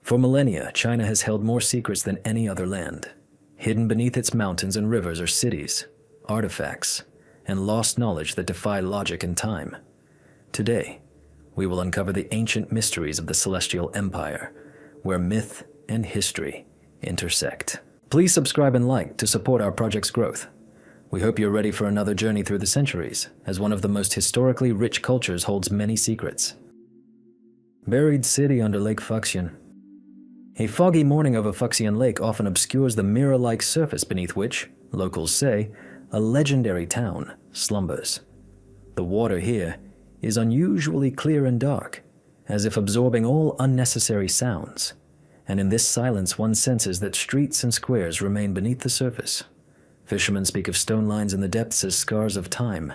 For millennia, China has held more secrets than any other land. Hidden beneath its mountains and rivers are cities, artifacts, and lost knowledge that defy logic and time. Today, we will uncover the ancient mysteries of the Celestial Empire, where myth and history intersect. Please subscribe and like to support our project's growth. We hope you're ready for another journey through the centuries, as one of the most historically rich cultures holds many secrets. Buried city under Lake Fuxian. A foggy morning over Fuxian Lake often obscures the mirror-like surface beneath which, locals say, a legendary town slumbers. The water here is unusually clear and dark, as if absorbing all unnecessary sounds, and in this silence one senses that streets and squares remain beneath the surface. Fishermen speak of stone lines in the depths as scars of time,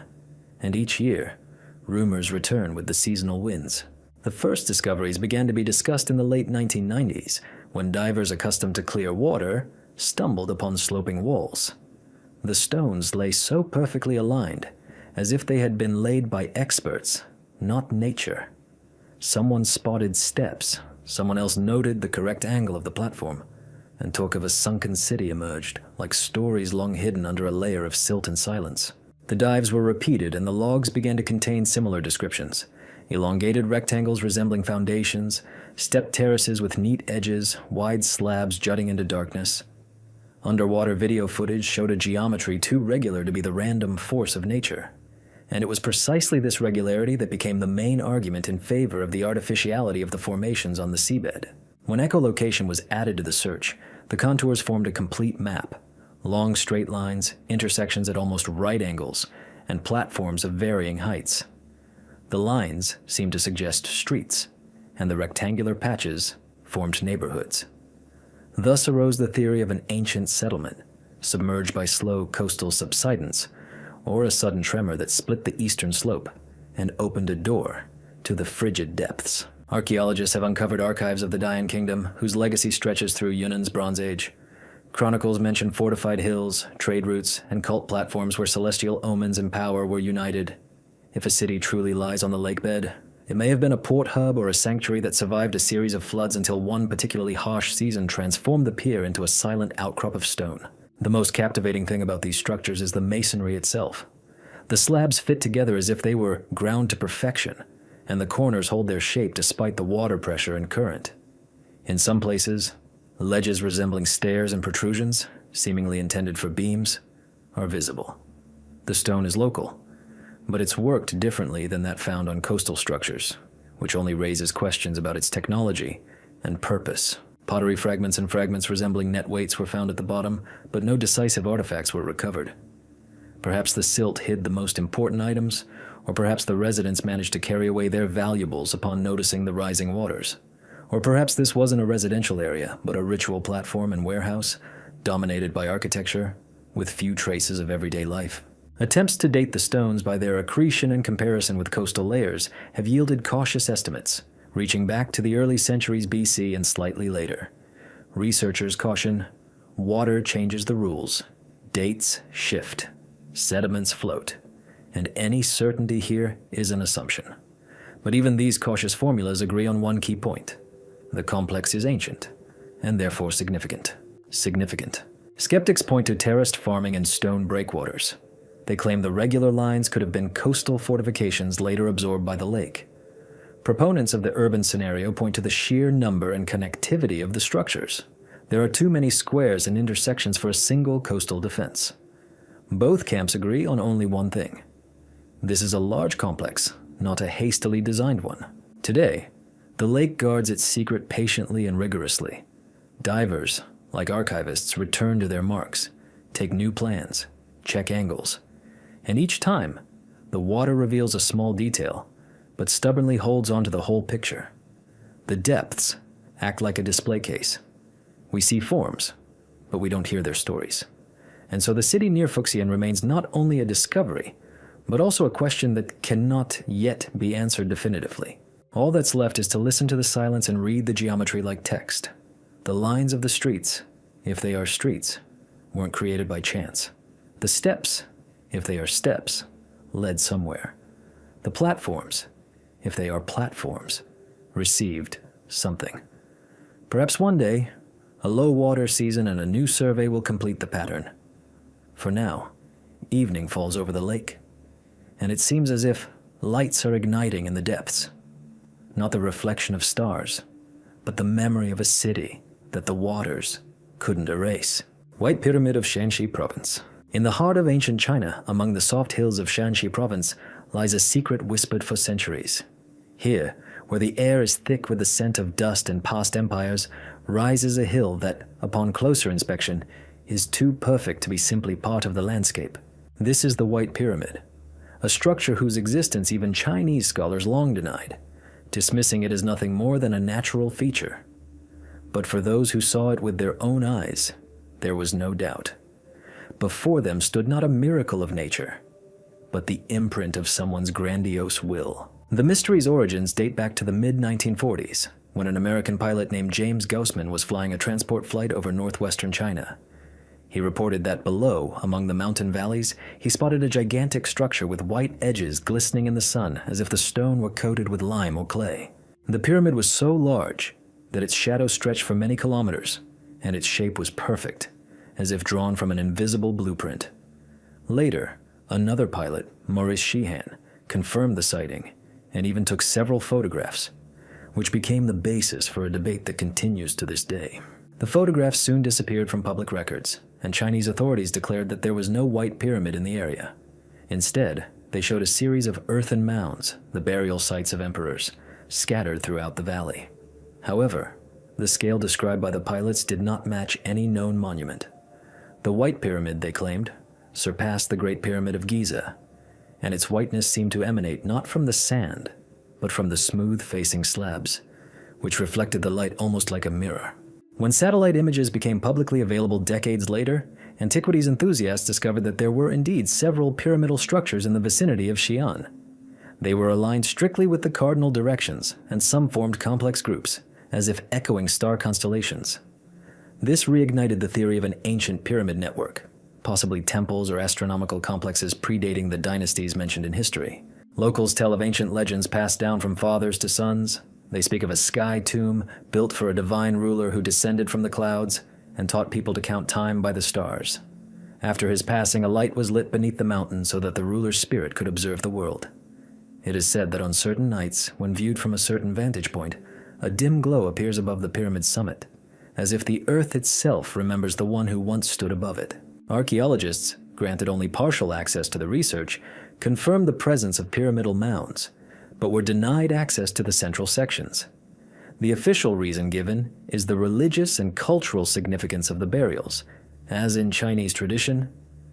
and each year, rumors return with the seasonal winds. The first discoveries began to be discussed in the late 1990s, when divers accustomed to clear water stumbled upon sloping walls. The stones lay so perfectly aligned, as if they had been laid by experts, not nature. Someone spotted steps, someone else noted the correct angle of the platform, and talk of a sunken city emerged, like stories long hidden under a layer of silt and silence. The dives were repeated, and the logs began to contain similar descriptions. Elongated rectangles resembling foundations, stepped terraces with neat edges, wide slabs jutting into darkness. Underwater video footage showed a geometry too regular to be the random force of nature. And it was precisely this regularity that became the main argument in favor of the artificiality of the formations on the seabed. When echolocation was added to the search, the contours formed a complete map. Long straight lines, intersections at almost right angles, and platforms of varying heights. The lines seemed to suggest streets, and the rectangular patches formed neighborhoods. Thus arose the theory of an ancient settlement, submerged by slow coastal subsidence, or a sudden tremor that split the eastern slope and opened a door to the frigid depths. Archaeologists have uncovered archives of the Dayan Kingdom, whose legacy stretches through Yunnan's Bronze Age. Chronicles mention fortified hills, trade routes, and cult platforms where celestial omens and power were united. If a city truly lies on the lakebed, it may have been a port hub or a sanctuary that survived a series of floods until one particularly harsh season transformed the pier into a silent outcrop of stone. The most captivating thing about these structures is the masonry itself. The slabs fit together as if they were ground to perfection, and the corners hold their shape despite the water pressure and current. In some places, ledges resembling stairs and protrusions, seemingly intended for beams, are visible. The stone is local, but it's worked differently than that found on coastal structures, which only raises questions about its technology and purpose. Pottery fragments and fragments resembling net weights were found at the bottom, but no decisive artifacts were recovered. Perhaps the silt hid the most important items, or perhaps the residents managed to carry away their valuables upon noticing the rising waters. Or perhaps this wasn't a residential area, but a ritual platform and warehouse, dominated by architecture, with few traces of everyday life. Attempts to date the stones by their accretion in comparison with coastal layers have yielded cautious estimates, reaching back to the early centuries BC and slightly later. Researchers caution, water changes the rules, dates shift, sediments float, and any certainty here is an assumption. But even these cautious formulas agree on one key point. The complex is ancient, and therefore significant. Skeptics point to terraced farming and stone breakwaters. They claim the regular lines could have been coastal fortifications later absorbed by the lake. Proponents of the urban scenario point to the sheer number and connectivity of the structures. There are too many squares and intersections for a single coastal defense. Both camps agree on only one thing. This is a large complex, not a hastily designed one. Today, the lake guards its secret patiently and rigorously. Divers, like archivists, return to their marks, take new plans, check angles. And each time, the water reveals a small detail, but stubbornly holds onto the whole picture. The depths act like a display case. We see forms, but we don't hear their stories. And so the city near Fuxian remains not only a discovery, but also a question that cannot yet be answered definitively. All that's left is to listen to the silence and read the geometry like text. The lines of the streets, if they are streets, weren't created by chance. The steps, if they are steps, led somewhere. The platforms, if they are platforms, received something. Perhaps one day, a low water season and a new survey will complete the pattern. For now, evening falls over the lake, and it seems as if lights are igniting in the depths. Not the reflection of stars, but the memory of a city that the waters couldn't erase. White Pyramid of Shanxi Province. In the heart of ancient China, among the soft hills of Shanxi Province, lies a secret whispered for centuries. Here, where the air is thick with the scent of dust and past empires, rises a hill that, upon closer inspection, is too perfect to be simply part of the landscape. This is the White Pyramid, a structure whose existence even Chinese scholars long denied, dismissing it as nothing more than a natural feature. But for those who saw it with their own eyes, there was no doubt. Before them stood not a miracle of nature, but the imprint of someone's grandiose will. The mystery's origins date back to the mid-1940s, when an American pilot named James Gaussman was flying a transport flight over northwestern China. He reported that below, among the mountain valleys, he spotted a gigantic structure with white edges glistening in the sun as if the stone were coated with lime or clay. The pyramid was so large that its shadow stretched for many kilometers, and its shape was perfect, as if drawn from an invisible blueprint. Later, another pilot, Maurice Sheehan, confirmed the sighting and even took several photographs, which became the basis for a debate that continues to this day. The photographs soon disappeared from public records, and Chinese authorities declared that there was no White Pyramid in the area. Instead, they showed a series of earthen mounds, the burial sites of emperors, scattered throughout the valley. However, the scale described by the pilots did not match any known monument. The White Pyramid, they claimed, surpassed the Great Pyramid of Giza, and its whiteness seemed to emanate not from the sand, but from the smooth-facing slabs, which reflected the light almost like a mirror. When satellite images became publicly available decades later, antiquities enthusiasts discovered that there were indeed several pyramidal structures in the vicinity of Xi'an. They were aligned strictly with the cardinal directions, and some formed complex groups, as if echoing star constellations. This reignited the theory of an ancient pyramid network, possibly temples or astronomical complexes predating the dynasties mentioned in history. Locals tell of ancient legends passed down from fathers to sons. They speak of a sky tomb built for a divine ruler who descended from the clouds and taught people to count time by the stars. After his passing, a light was lit beneath the mountain so that the ruler's spirit could observe the world. It is said that on certain nights, when viewed from a certain vantage point, a dim glow appears above the pyramid's summit, as if the earth itself remembers the one who once stood above it. Archaeologists, granted only partial access to the research, confirmed the presence of pyramidal mounds, but were denied access to the central sections. The official reason given is the religious and cultural significance of the burials. As in Chinese tradition,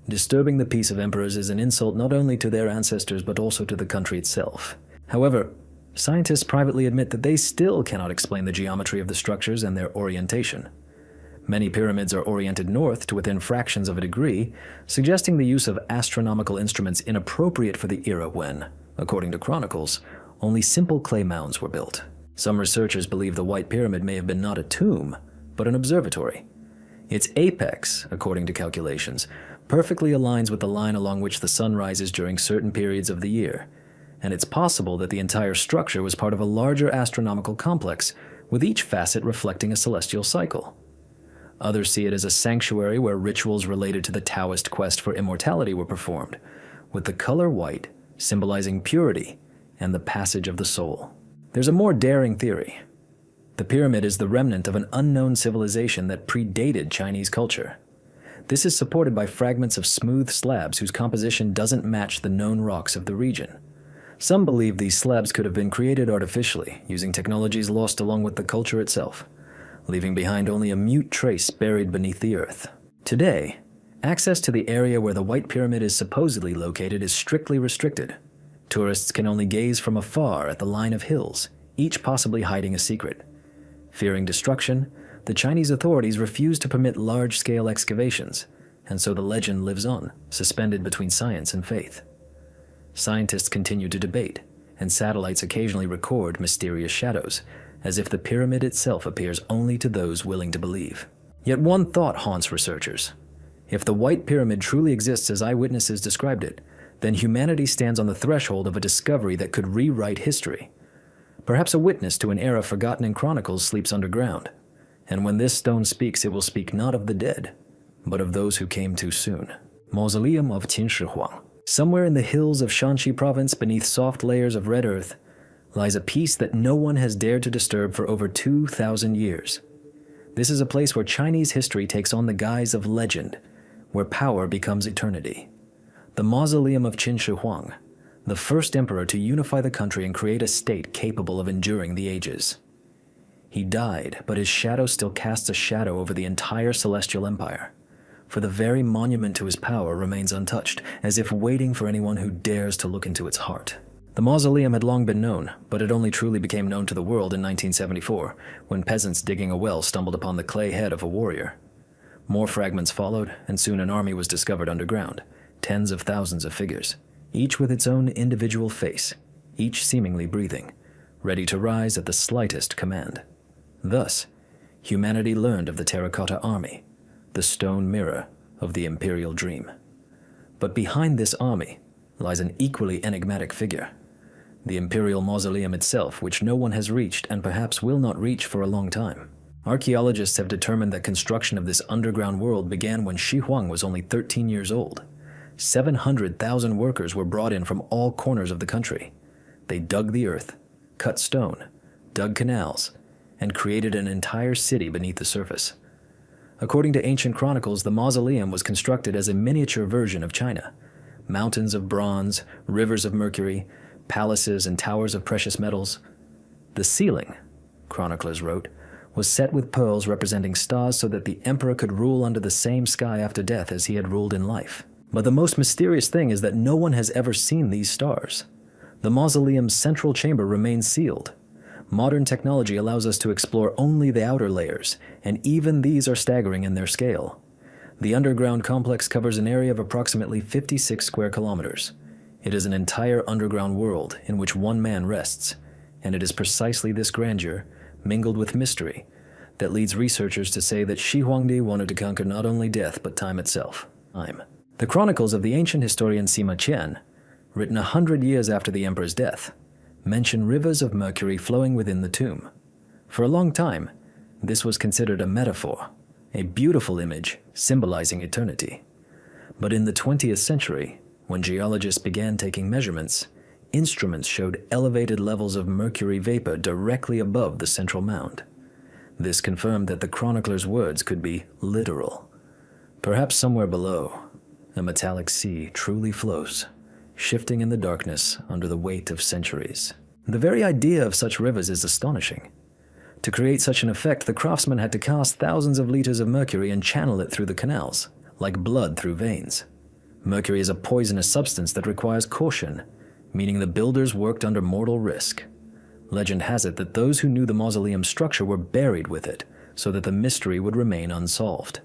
disturbing the peace of emperors is an insult not only to their ancestors but also to the country itself. However, scientists privately admit that they still cannot explain the geometry of the structures and their orientation. Many pyramids are oriented north to within fractions of a degree, suggesting the use of astronomical instruments inappropriate for the era when, according to chronicles, only simple clay mounds were built. Some researchers believe the White Pyramid may have been not a tomb, but an observatory. Its apex, according to calculations, perfectly aligns with the line along which the sun rises during certain periods of the year, and it's possible that the entire structure was part of a larger astronomical complex, with each facet reflecting a celestial cycle. Others see it as a sanctuary where rituals related to the Taoist quest for immortality were performed, with the color white symbolizing purity and the passage of the soul. There's a more daring theory. The pyramid is the remnant of an unknown civilization that predated Chinese culture. This is supported by fragments of smooth slabs whose composition doesn't match the known rocks of the region. Some believe these slabs could have been created artificially, using technologies lost along with the culture itself, leaving behind only a mute trace buried beneath the earth. Today, access to the area where the White Pyramid is supposedly located is strictly restricted. Tourists can only gaze from afar at the line of hills, each possibly hiding a secret. Fearing destruction, the Chinese authorities refuse to permit large-scale excavations, and so the legend lives on, suspended between science and faith. Scientists continue to debate, and satellites occasionally record mysterious shadows, as if the pyramid itself appears only to those willing to believe. Yet one thought haunts researchers. If the White Pyramid truly exists as eyewitnesses described it, then humanity stands on the threshold of a discovery that could rewrite history. Perhaps a witness to an era forgotten in chronicles sleeps underground, And when this stone speaks, it will speak not of the dead, but of those who came too soon. Mausoleum of Qin Shi Huang. Somewhere in the hills of Shanxi province, beneath soft layers of red earth, lies a piece that no one has dared to disturb for over 2,000 years. This is a place where Chinese history takes on the guise of legend, where power becomes eternity. The Mausoleum of Qin Shi Huang, the first emperor to unify the country and create a state capable of enduring the ages. He died, but his shadow still casts a shadow over the entire celestial empire, for the very monument to his power remains untouched, as if waiting for anyone who dares to look into its heart. The mausoleum had long been known, but it only truly became known to the world in 1974, when peasants digging a well stumbled upon the clay head of a warrior. More fragments followed, and soon an army was discovered underground, tens of thousands of figures, each with its own individual face, each seemingly breathing, ready to rise at the slightest command. Thus, humanity learned of the terracotta army, the stone mirror of the imperial dream. But behind this army lies an equally enigmatic figure, the imperial mausoleum itself, which no one has reached and perhaps will not reach for a long time. Archaeologists have determined that construction of this underground world began when Shi Huang was only 13 years old. 700,000 workers were brought in from all corners of the country. They dug the earth, cut stone, dug canals, and created an entire city beneath the surface. According to ancient chronicles, the mausoleum was constructed as a miniature version of China. Mountains of bronze, rivers of mercury, palaces and towers of precious metals. The ceiling, chroniclers wrote, was set with pearls representing stars so that the emperor could rule under the same sky after death as he had ruled in life. But the most mysterious thing is that no one has ever seen these stars. The mausoleum's central chamber remains sealed. Modern technology allows us to explore only the outer layers, and even these are staggering in their scale. The underground complex covers an area of approximately 56 square kilometers. It is an entire underground world in which one man rests, and it is precisely this grandeur, mingled with mystery, that leads researchers to say that Shi Huangdi wanted to conquer not only death but time itself. The chronicles of the ancient historian Sima Qian, written 100 years after the emperor's death, mention rivers of mercury flowing within the tomb. For a long time, this was considered a metaphor, a beautiful image symbolizing eternity. But in the 20th century, when geologists began taking measurements, instruments showed elevated levels of mercury vapor directly above the central mound. This confirmed that the chronicler's words could be literal. Perhaps somewhere below, a metallic sea truly flows, shifting in the darkness under the weight of centuries. The very idea of such rivers is astonishing. To create such an effect, the craftsman had to cast thousands of liters of mercury and channel it through the canals, like blood through veins. Mercury is a poisonous substance that requires caution, meaning the builders worked under mortal risk. Legend has it that those who knew the mausoleum's structure were buried with it, so that the mystery would remain unsolved.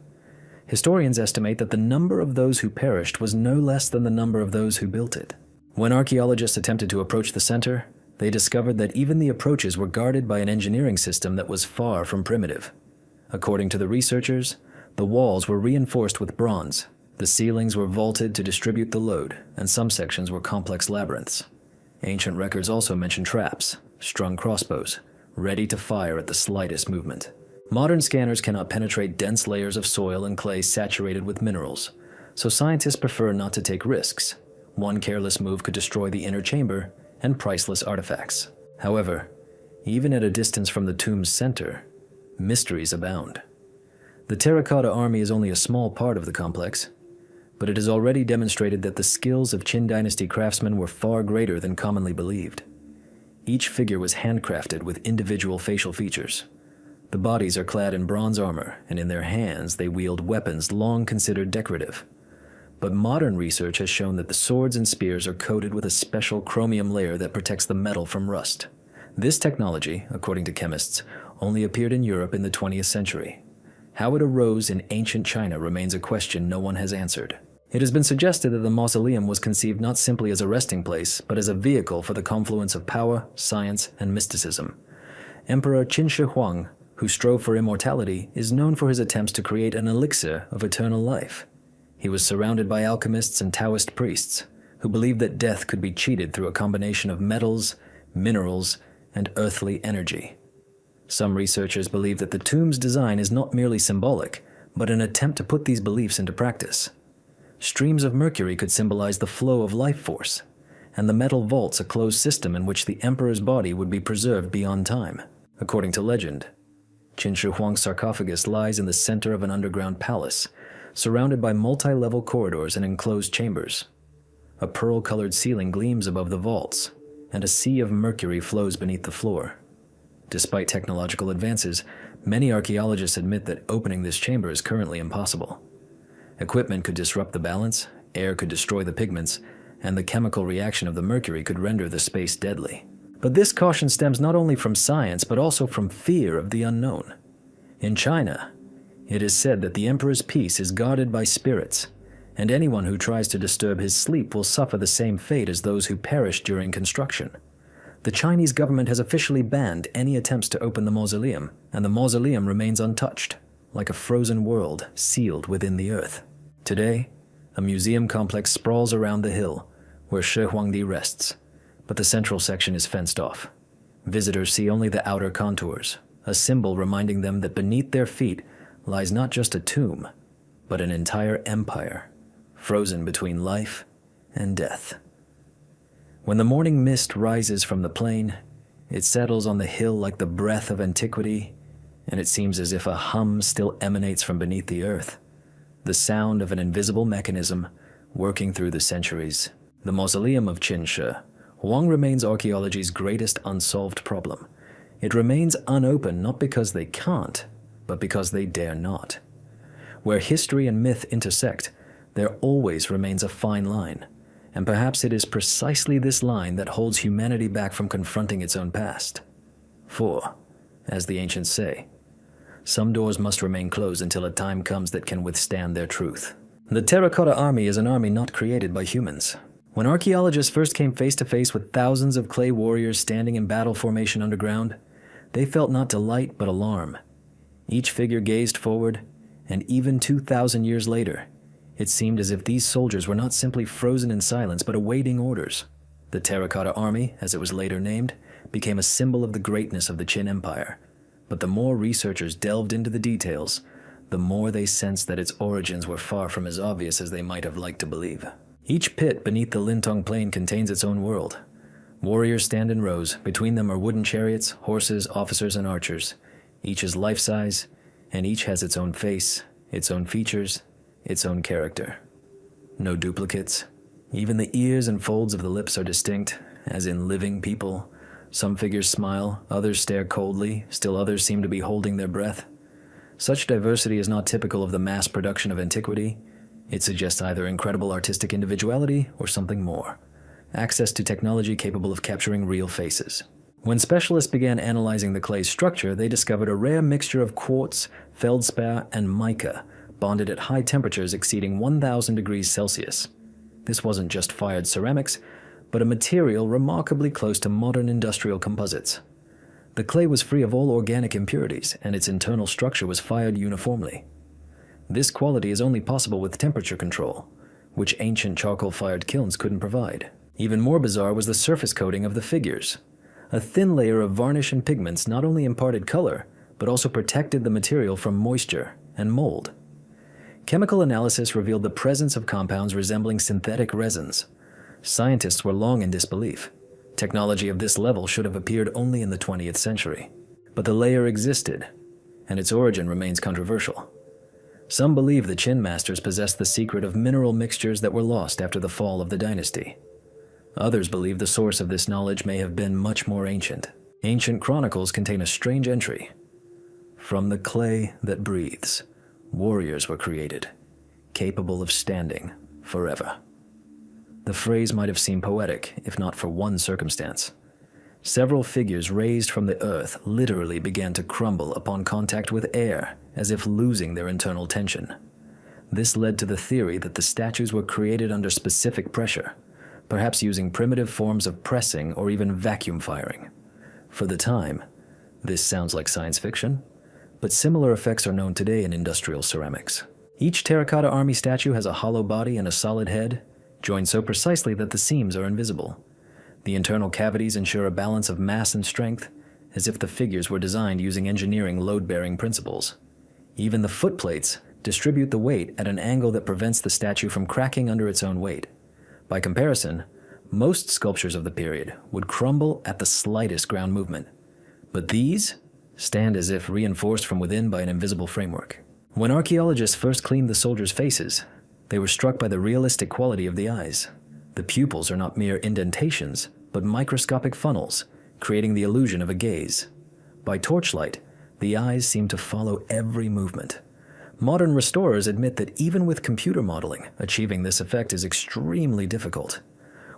Historians estimate that the number of those who perished was no less than the number of those who built it. When archaeologists attempted to approach the center, they discovered that even the approaches were guarded by an engineering system that was far from primitive. According to the researchers, the walls were reinforced with bronze, the ceilings were vaulted to distribute the load, and some sections were complex labyrinths. Ancient records also mention traps, strung crossbows, ready to fire at the slightest movement. Modern scanners cannot penetrate dense layers of soil and clay saturated with minerals, so scientists prefer not to take risks. One careless move could destroy the inner chamber and priceless artifacts. However, even at a distance from the tomb's center, mysteries abound. The terracotta army is only a small part of the complex, but it has already demonstrated that the skills of Qin dynasty craftsmen were far greater than commonly believed. Each figure was handcrafted with individual facial features. The bodies are clad in bronze armor, and in their hands they wield weapons long considered decorative. But modern research has shown that the swords and spears are coated with a special chromium layer that protects the metal from rust. This technology, according to chemists, only appeared in Europe in the 20th century. How it arose in ancient China remains a question no one has answered. It has been suggested that the mausoleum was conceived not simply as a resting place, but as a vehicle for the confluence of power, science, and mysticism. Emperor Qin Shi Huang, who strove for immortality, is known for his attempts to create an elixir of eternal life. He was surrounded by alchemists and Taoist priests, who believed that death could be cheated through a combination of metals, minerals, and earthly energy. Some researchers believe that the tomb's design is not merely symbolic, but an attempt to put these beliefs into practice. Streams of mercury could symbolize the flow of life force, and the metal vaults a closed system in which the emperor's body would be preserved beyond time. According to legend, Qin Shi Huang's sarcophagus lies in the center of an underground palace, surrounded by multi-level corridors and enclosed chambers. A pearl-colored ceiling gleams above the vaults, and a sea of mercury flows beneath the floor. Despite technological advances, many archaeologists admit that opening this chamber is currently impossible. Equipment could disrupt the balance, air could destroy the pigments, and the chemical reaction of the mercury could render the space deadly. But this caution stems not only from science, but also from fear of the unknown. In China, it is said that the emperor's peace is guarded by spirits, and anyone who tries to disturb his sleep will suffer the same fate as those who perished during construction. The Chinese government has officially banned any attempts to open the mausoleum, and the mausoleum remains untouched, like a frozen world sealed within the earth. Today, a museum complex sprawls around the hill, where Shi Huangdi rests, but the central section is fenced off. Visitors see only the outer contours, a symbol reminding them that beneath their feet lies not just a tomb, but an entire empire, frozen between life and death. When the morning mist rises from the plain, it settles on the hill like the breath of antiquity, and it seems as if a hum still emanates from beneath the earth, the sound of an invisible mechanism working through the centuries. The mausoleum of Qin Shi Huang remains archaeology's greatest unsolved problem. It remains unopened not because they can't, but because they dare not. Where history and myth intersect, there always remains a fine line, and perhaps it is precisely this line that holds humanity back from confronting its own past. For, as the ancients say, some doors must remain closed until a time comes that can withstand their truth. The Terracotta Army is an army not created by humans. When archaeologists first came face to face with thousands of clay warriors standing in battle formation underground, they felt not delight but alarm. Each figure gazed forward, and even 2,000 years later, it seemed as if these soldiers were not simply frozen in silence but awaiting orders. The Terracotta Army, as it was later named, became a symbol of the greatness of the Qin Empire. But the more researchers delved into the details, the more they sensed that its origins were far from as obvious as they might have liked to believe. Each pit beneath the Lintong Plain contains its own world. Warriors stand in rows. Between them are wooden chariots, horses, officers, and archers. Each is life-size, and each has its own face, its own features, its own character. No duplicates. Even the ears and folds of the lips are distinct, as in living people. Some figures smile, others stare coldly, still others seem to be holding their breath. Such diversity is not typical of the mass production of antiquity. It suggests either incredible artistic individuality or something more. Access to technology capable of capturing real faces. When specialists began analyzing the clay's structure, they discovered a rare mixture of quartz, feldspar, and mica, bonded at high temperatures exceeding 1,000 degrees Celsius. This wasn't just fired ceramics, but a material remarkably close to modern industrial composites. The clay was free of all organic impurities, and its internal structure was fired uniformly. This quality is only possible with temperature control, which ancient charcoal-fired kilns couldn't provide. Even more bizarre was the surface coating of the figures. A thin layer of varnish and pigments not only imparted color, but also protected the material from moisture and mold. Chemical analysis revealed the presence of compounds resembling synthetic resins. Scientists were long in disbelief. Technology of this level should have appeared only in the 20th century. But the layer existed, and its origin remains controversial. Some believe the Qin masters possessed the secret of mineral mixtures that were lost after the fall of the dynasty. Others believe the source of this knowledge may have been much more ancient. Ancient chronicles contain a strange entry. From the clay that breathes, warriors were created, capable of standing forever. The phrase might have seemed poetic, if not for one circumstance. Several figures raised from the earth literally began to crumble upon contact with air, as if losing their internal tension. This led to the theory that the statues were created under specific pressure, perhaps using primitive forms of pressing or even vacuum firing. For the time, this sounds like science fiction, but similar effects are known today in industrial ceramics. Each terracotta army statue has a hollow body and a solid head, joined so precisely that the seams are invisible. The internal cavities ensure a balance of mass and strength, as if the figures were designed using engineering load-bearing principles. Even the footplates distribute the weight at an angle that prevents the statue from cracking under its own weight. By comparison, most sculptures of the period would crumble at the slightest ground movement, but these stand as if reinforced from within by an invisible framework. When archaeologists first cleaned the soldiers' faces, they were struck by the realistic quality of the eyes. The pupils are not mere indentations, but microscopic funnels, creating the illusion of a gaze. By torchlight, the eyes seem to follow every movement. Modern restorers admit that even with computer modeling, achieving this effect is extremely difficult.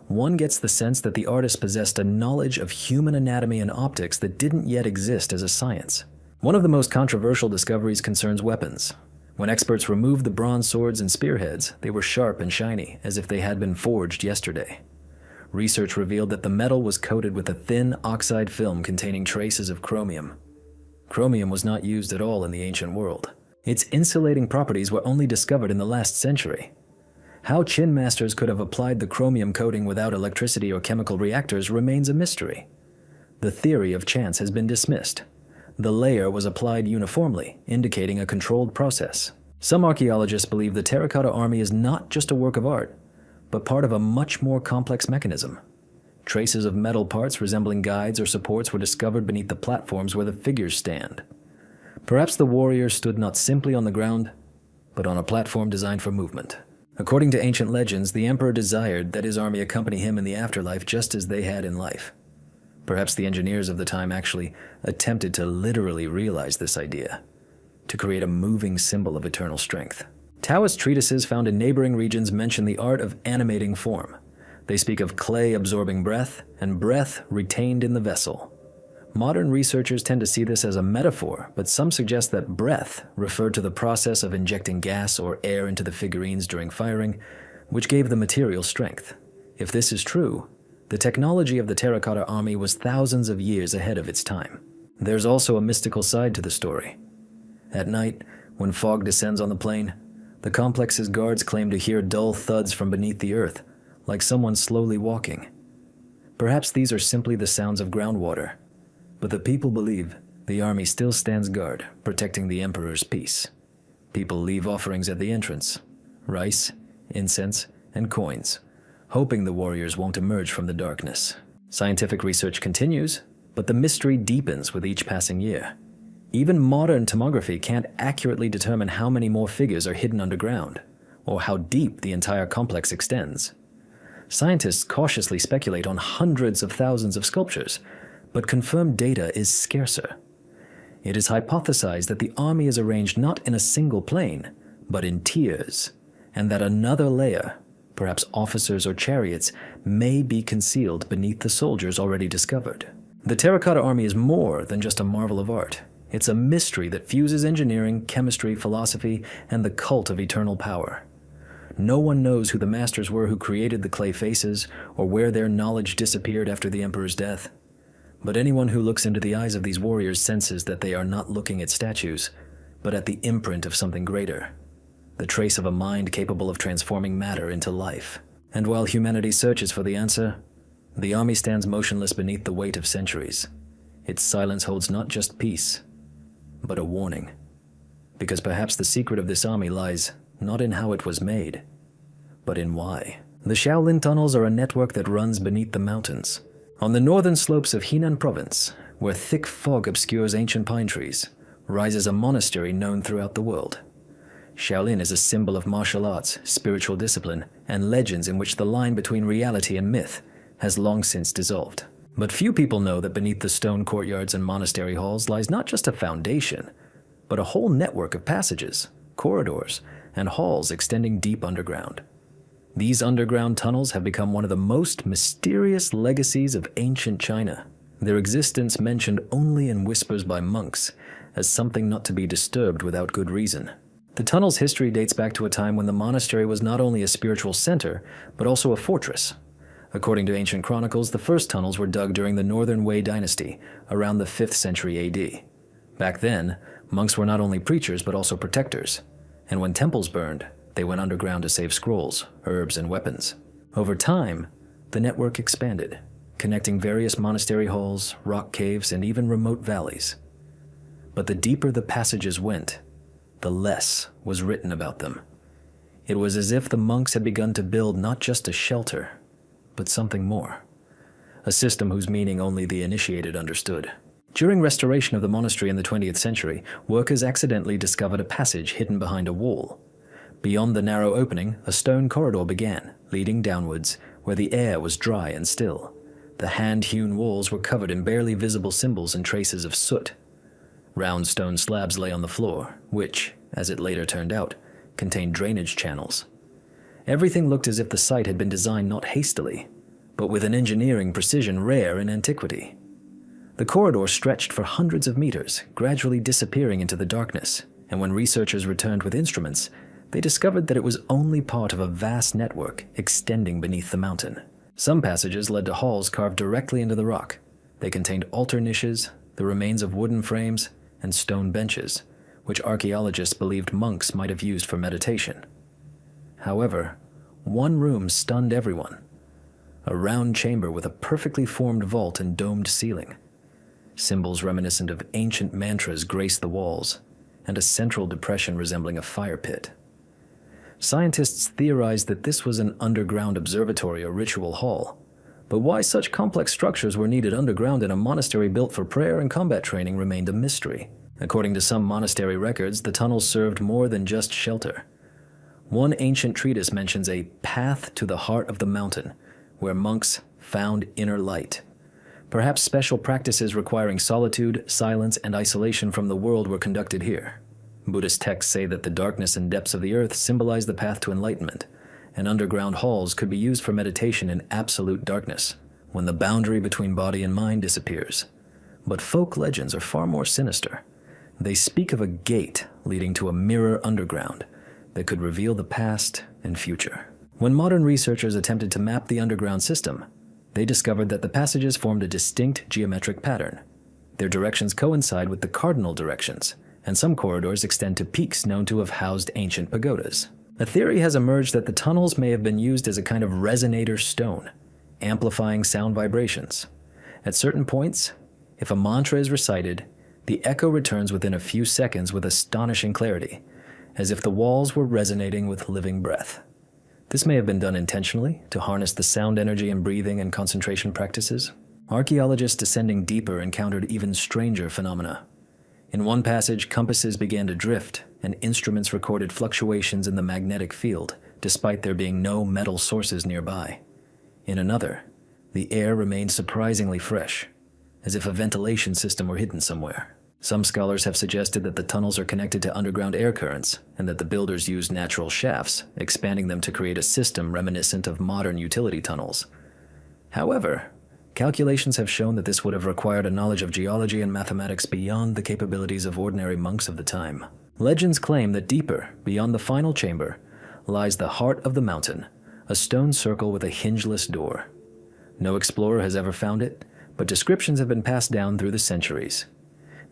One gets the sense that the artist possessed a knowledge of human anatomy and optics that didn't yet exist as a science. One of the most controversial discoveries concerns weapons. When experts removed the bronze swords and spearheads, they were sharp and shiny, as if they had been forged yesterday. Research revealed that the metal was coated with a thin oxide film containing traces of chromium. Chromium was not used at all in the ancient world. Its insulating properties were only discovered in the last century. How Qin masters could have applied the chromium coating without electricity or chemical reactors remains a mystery. The theory of chance has been dismissed. The layer was applied uniformly, indicating a controlled process. Some archaeologists believe the terracotta army is not just a work of art, but part of a much more complex mechanism. Traces of metal parts resembling guides or supports were discovered beneath the platforms where the figures stand. Perhaps the warriors stood not simply on the ground, but on a platform designed for movement. According to ancient legends, the emperor desired that his army accompany him in the afterlife just as they had in life. Perhaps the engineers of the time actually attempted to literally realize this idea, to create a moving symbol of eternal strength. Taoist treatises found in neighboring regions mention the art of animating form. They speak of clay absorbing breath and breath retained in the vessel. Modern researchers tend to see this as a metaphor, but some suggest that breath referred to the process of injecting gas or air into the figurines during firing, which gave the material strength. If this is true, the technology of the terracotta army was thousands of years ahead of its time. There's also a mystical side to the story. At night, when fog descends on the plain, the complex's guards claim to hear dull thuds from beneath the earth, like someone slowly walking. Perhaps these are simply the sounds of groundwater, but the people believe the army still stands guard, protecting the emperor's peace. People leave offerings at the entrance: rice, incense, and coins, hoping the warriors won't emerge from the darkness. Scientific research continues, but the mystery deepens with each passing year. Even modern tomography can't accurately determine how many more figures are hidden underground, or how deep the entire complex extends. Scientists cautiously speculate on hundreds of thousands of sculptures, but confirmed data is scarcer. It is hypothesized that the army is arranged not in a single plane, but in tiers, and that another layer, perhaps officers or chariots, may be concealed beneath the soldiers already discovered. The terracotta army is more than just a marvel of art. It's a mystery that fuses engineering, chemistry, philosophy, and the cult of eternal power. No one knows who the masters were who created the clay faces, or where their knowledge disappeared after the emperor's death. But anyone who looks into the eyes of these warriors senses that they are not looking at statues, but at the imprint of something greater, the trace of a mind capable of transforming matter into life. And while humanity searches for the answer, the army stands motionless beneath the weight of centuries. Its silence holds not just peace, but a warning. Because perhaps the secret of this army lies not in how it was made, but in why. The Shaolin tunnels are a network that runs beneath the mountains. On the northern slopes of Henan province, where thick fog obscures ancient pine trees, rises a monastery known throughout the world. Shaolin is a symbol of martial arts, spiritual discipline, and legends in which the line between reality and myth has long since dissolved. But few people know that beneath the stone courtyards and monastery halls lies not just a foundation, but a whole network of passages, corridors, and halls extending deep underground. These underground tunnels have become one of the most mysterious legacies of ancient China, their existence mentioned only in whispers by monks as something not to be disturbed without good reason. The tunnel's history dates back to a time when the monastery was not only a spiritual center, but also a fortress. According to ancient chronicles, the first tunnels were dug during the Northern Wei dynasty, around the 5th century AD. Back then, monks were not only preachers but also protectors, and when temples burned, they went underground to save scrolls, herbs, and weapons. Over time, the network expanded, connecting various monastery halls, rock caves, and even remote valleys. But the deeper the passages went, the less was written about them. It was as if the monks had begun to build not just a shelter, but something more. A system whose meaning only the initiated understood. During restoration of the monastery in the 20th century, workers accidentally discovered a passage hidden behind a wall. Beyond the narrow opening, a stone corridor began, leading downwards, where the air was dry and still. The hand-hewn walls were covered in barely visible symbols and traces of soot. Round stone slabs lay on the floor, which, as it later turned out, contained drainage channels. Everything looked as if the site had been designed not hastily, but with an engineering precision rare in antiquity. The corridor stretched for hundreds of meters, gradually disappearing into the darkness, and when researchers returned with instruments, they discovered that it was only part of a vast network extending beneath the mountain. Some passages led to halls carved directly into the rock. They contained altar niches, the remains of wooden frames, and stone benches, which archaeologists believed monks might have used for meditation. However, one room stunned everyone. A round chamber with a perfectly formed vault and domed ceiling. Symbols reminiscent of ancient mantras graced the walls, and a central depression resembling a fire pit. Scientists theorized that this was an underground observatory or ritual hall, but why such complex structures were needed underground in a monastery built for prayer and combat training remained a mystery. According to some monastery records, the tunnels served more than just shelter. One ancient treatise mentions a path to the heart of the mountain, where monks found inner light. Perhaps special practices requiring solitude, silence, and isolation from the world were conducted here. Buddhist texts say that the darkness and depths of the earth symbolize the path to enlightenment, and underground halls could be used for meditation in absolute darkness, when the boundary between body and mind disappears. But folk legends are far more sinister. They speak of a gate leading to a mirror underground that could reveal the past and future. When modern researchers attempted to map the underground system, they discovered that the passages formed a distinct geometric pattern. Their directions coincide with the cardinal directions, and some corridors extend to peaks known to have housed ancient pagodas. A theory has emerged that the tunnels may have been used as a kind of resonator stone, amplifying sound vibrations. At certain points, if a mantra is recited, the echo returns within a few seconds with astonishing clarity, as if the walls were resonating with living breath. This may have been done intentionally to harness the sound energy in breathing and concentration practices. Archaeologists descending deeper encountered even stranger phenomena. In one passage, compasses began to drift, and instruments recorded fluctuations in the magnetic field, despite there being no metal sources nearby. In another, the air remained surprisingly fresh, as if a ventilation system were hidden somewhere. Some scholars have suggested that the tunnels are connected to underground air currents, and that the builders used natural shafts, expanding them to create a system reminiscent of modern utility tunnels. However, calculations have shown that this would have required a knowledge of geology and mathematics beyond the capabilities of ordinary monks of the time. Legends claim that deeper, beyond the final chamber, lies the heart of the mountain, a stone circle with a hingeless door. No explorer has ever found it, but descriptions have been passed down through the centuries.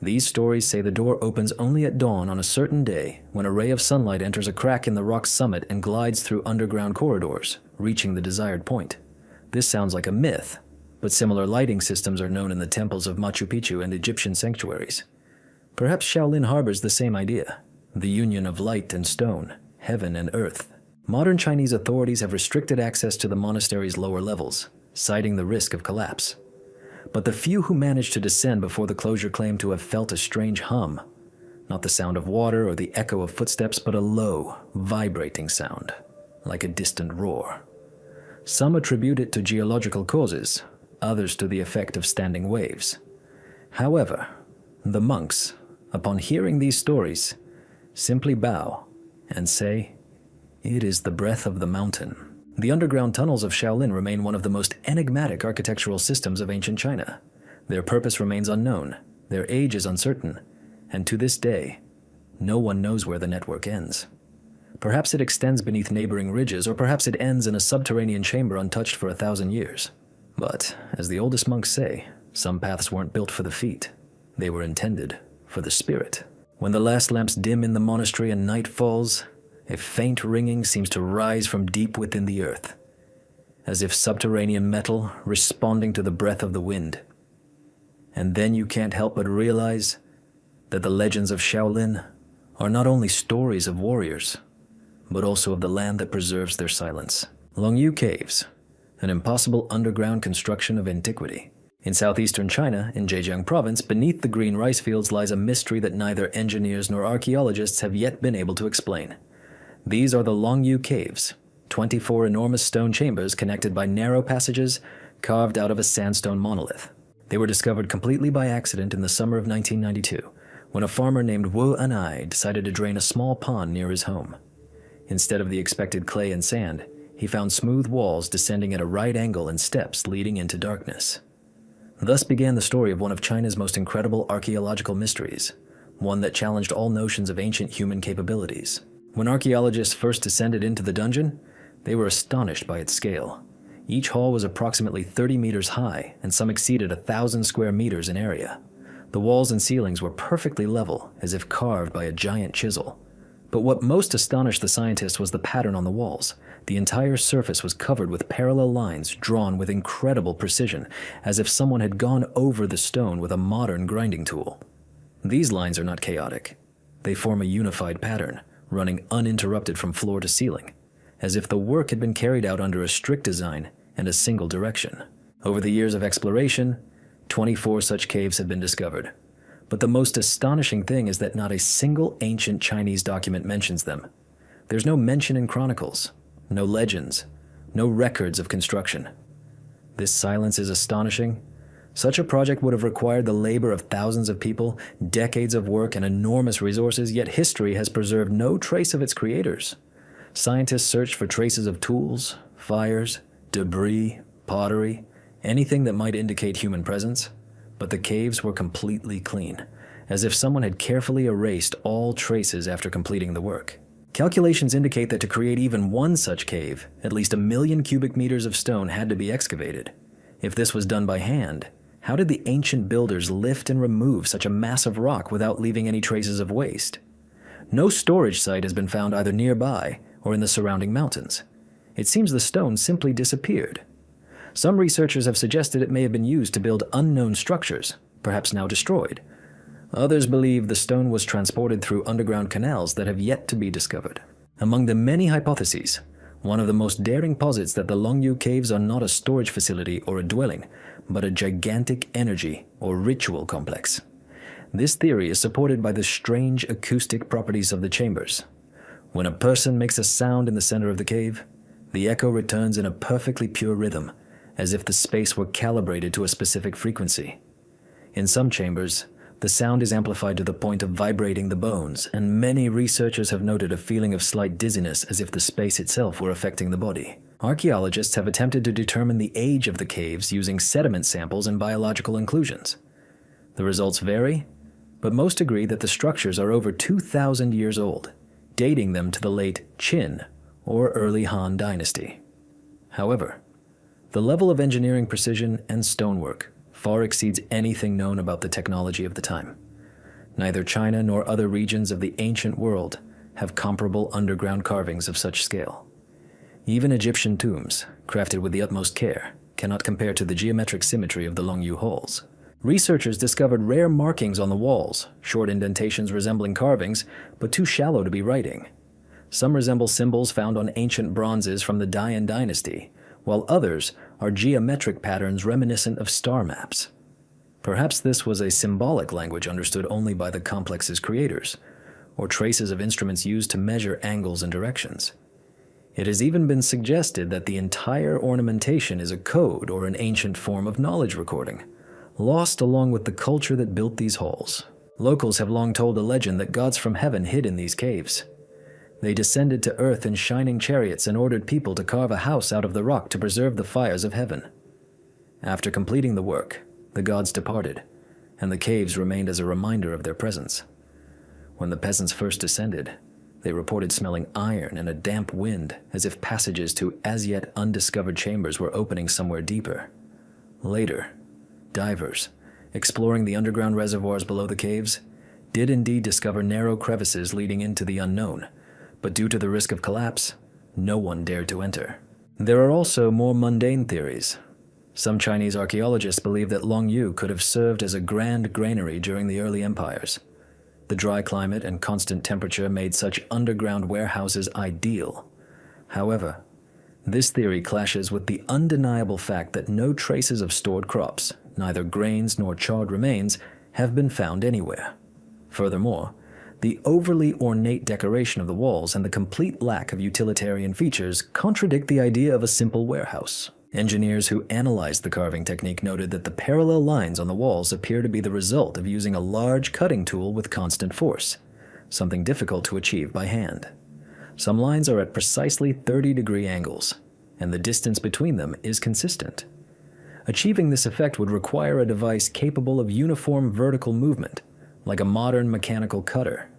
These stories say the door opens only at dawn on a certain day, when a ray of sunlight enters a crack in the rock's summit and glides through underground corridors, reaching the desired point. This sounds like a myth, but similar lighting systems are known in the temples of Machu Picchu and Egyptian sanctuaries. Perhaps Shaolin harbors the same idea, the union of light and stone, heaven and earth. Modern Chinese authorities have restricted access to the monastery's lower levels, citing the risk of collapse. But the few who managed to descend before the closure claim to have felt a strange hum, not the sound of water or the echo of footsteps, but a low, vibrating sound, like a distant roar. Some attribute it to geological causes, others to the effect of standing waves. However, the monks, upon hearing these stories, simply bow and say, "It is the breath of the mountain." The underground tunnels of Shaolin remain one of the most enigmatic architectural systems of ancient China. Their purpose remains unknown, their age is uncertain, and to this day, no one knows where the network ends. Perhaps it extends beneath neighboring ridges, or perhaps it ends in a subterranean chamber untouched for 1,000 years. But, as the oldest monks say, some paths weren't built for the feet. They were intended for the spirit. When the last lamps dim in the monastery and night falls, a faint ringing seems to rise from deep within the earth. as if subterranean metal responding to the breath of the wind. And then you can't help but realize that the legends of Shaolin are not only stories of warriors, but also of the land that preserves their silence. Longyu Caves, an impossible underground construction of antiquity. In southeastern China, in Zhejiang province, beneath the green rice fields lies a mystery that neither engineers nor archaeologists have yet been able to explain. These are the Longyu Caves, 24 enormous stone chambers connected by narrow passages carved out of a sandstone monolith. They were discovered completely by accident in the summer of 1992, when a farmer named Wu Anai decided to drain a small pond near his home. Instead of the expected clay and sand, he found smooth walls descending at a right angle and steps leading into darkness. Thus began the story of one of China's most incredible archaeological mysteries, one that challenged all notions of ancient human capabilities. When archaeologists first descended into the dungeon, they were astonished by its scale. Each hall was approximately 30 meters high, and some exceeded 1,000 square meters in area. The walls and ceilings were perfectly level, as if carved by a giant chisel. But what most astonished the scientists was the pattern on the walls. The entire surface was covered with parallel lines drawn with incredible precision, as if someone had gone over the stone with a modern grinding tool. These lines are not chaotic. They form a unified pattern, running uninterrupted from floor to ceiling, as if the work had been carried out under a strict design and a single direction. Over the years of exploration, 24 such caves have been discovered. But the most astonishing thing is that not a single ancient Chinese document mentions them. There's no mention in chronicles, no legends, no records of construction. This silence is astonishing. Such a project would have required the labor of thousands of people, decades of work, and enormous resources, yet history has preserved no trace of its creators. Scientists searched for traces of tools, fires, debris, pottery, anything that might indicate human presence. But the caves were completely clean, as if someone had carefully erased all traces after completing the work. Calculations indicate that to create even one such cave, at least 1 million cubic meters of stone had to be excavated. If this was done by hand, how did the ancient builders lift and remove such a mass of rock without leaving any traces of waste? No storage site has been found either nearby or in the surrounding mountains. It seems the stone simply disappeared. Some researchers have suggested it may have been used to build unknown structures, perhaps now destroyed. Others believe the stone was transported through underground canals that have yet to be discovered. Among the many hypotheses, one of the most daring posits that the Longyu Caves are not a storage facility or a dwelling, but a gigantic energy or ritual complex. This theory is supported by the strange acoustic properties of the chambers. When a person makes a sound in the center of the cave, the echo returns in a perfectly pure rhythm, as if the space were calibrated to a specific frequency. In some chambers, the sound is amplified to the point of vibrating the bones, and many researchers have noted a feeling of slight dizziness as if the space itself were affecting the body. Archaeologists have attempted to determine the age of the caves using sediment samples and biological inclusions. The results vary, but most agree that the structures are over 2,000 years old, dating them to the late Qin or early Han dynasty. However, the level of engineering precision and stonework far exceeds anything known about the technology of the time. Neither China nor other regions of the ancient world have comparable underground carvings of such scale. Even Egyptian tombs, crafted with the utmost care, cannot compare to the geometric symmetry of the Longyu halls. Researchers discovered rare markings on the walls, short indentations resembling carvings, but too shallow to be writing. Some resemble symbols found on ancient bronzes from the Dian dynasty, while others are geometric patterns reminiscent of star maps. Perhaps this was a symbolic language understood only by the complex's creators, or traces of instruments used to measure angles and directions. It has even been suggested that the entire ornamentation is a code or an ancient form of knowledge recording, lost along with the culture that built these halls. Locals have long told a legend that gods from heaven hid in these caves. They descended to earth in shining chariots and ordered people to carve a house out of the rock to preserve the fires of heaven. After completing the work, the gods departed, and the caves remained as a reminder of their presence. When the peasants first descended, they reported smelling iron and a damp wind, as if passages to as yet undiscovered chambers were opening somewhere deeper. Later, divers, exploring the underground reservoirs below the caves, did indeed discover narrow crevices leading into the unknown, but due to the risk of collapse, no one dared to enter. There are also more mundane theories. Some Chinese archaeologists believe that Longyu could have served as a grand granary during the early empires. The dry climate and constant temperature made such underground warehouses ideal. However, this theory clashes with the undeniable fact that no traces of stored crops, neither grains nor charred remains, have been found anywhere. Furthermore, the overly ornate decoration of the walls and the complete lack of utilitarian features contradict the idea of a simple warehouse. Engineers who analyzed the carving technique noted that the parallel lines on the walls appear to be the result of using a large cutting tool with constant force, something difficult to achieve by hand. Some lines are at precisely 30-degree angles, and the distance between them is consistent. Achieving this effect would require a device capable of uniform vertical movement, like a modern mechanical cutter.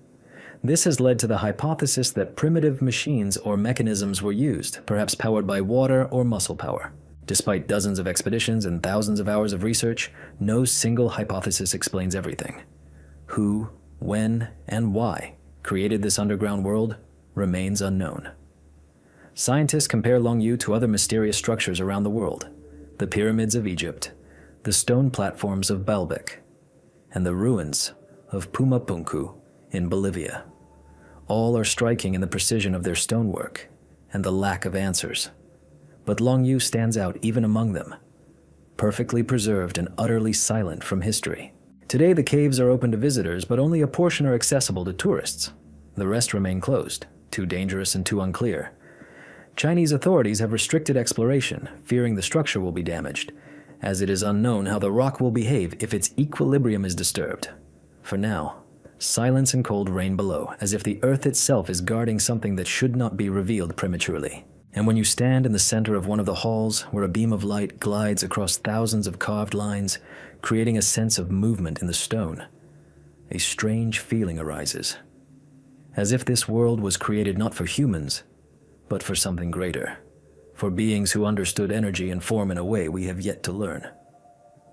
This has led to the hypothesis that primitive machines or mechanisms were used, perhaps powered by water or muscle power. Despite dozens of expeditions and thousands of hours of research, no single hypothesis explains everything. Who, when, and why created this underground world remains unknown. Scientists compare Longyu to other mysterious structures around the world: the pyramids of Egypt, the stone platforms of Baalbek, and the ruins of Pumapunku in Bolivia. All are striking in the precision of their stonework and the lack of answers. But Longyu stands out even among them, perfectly preserved and utterly silent from history. Today the caves are open to visitors, but only a portion are accessible to tourists. The rest remain closed, too dangerous and too unclear. Chinese authorities have restricted exploration, fearing the structure will be damaged, as it is unknown how the rock will behave if its equilibrium is disturbed. For now, silence and cold reign below, as if the earth itself is guarding something that should not be revealed prematurely. And when you stand in the center of one of the halls, where a beam of light glides across thousands of carved lines, creating a sense of movement in the stone, a strange feeling arises, as if this world was created not for humans, but for something greater, for beings who understood energy and form in a way we have yet to learn.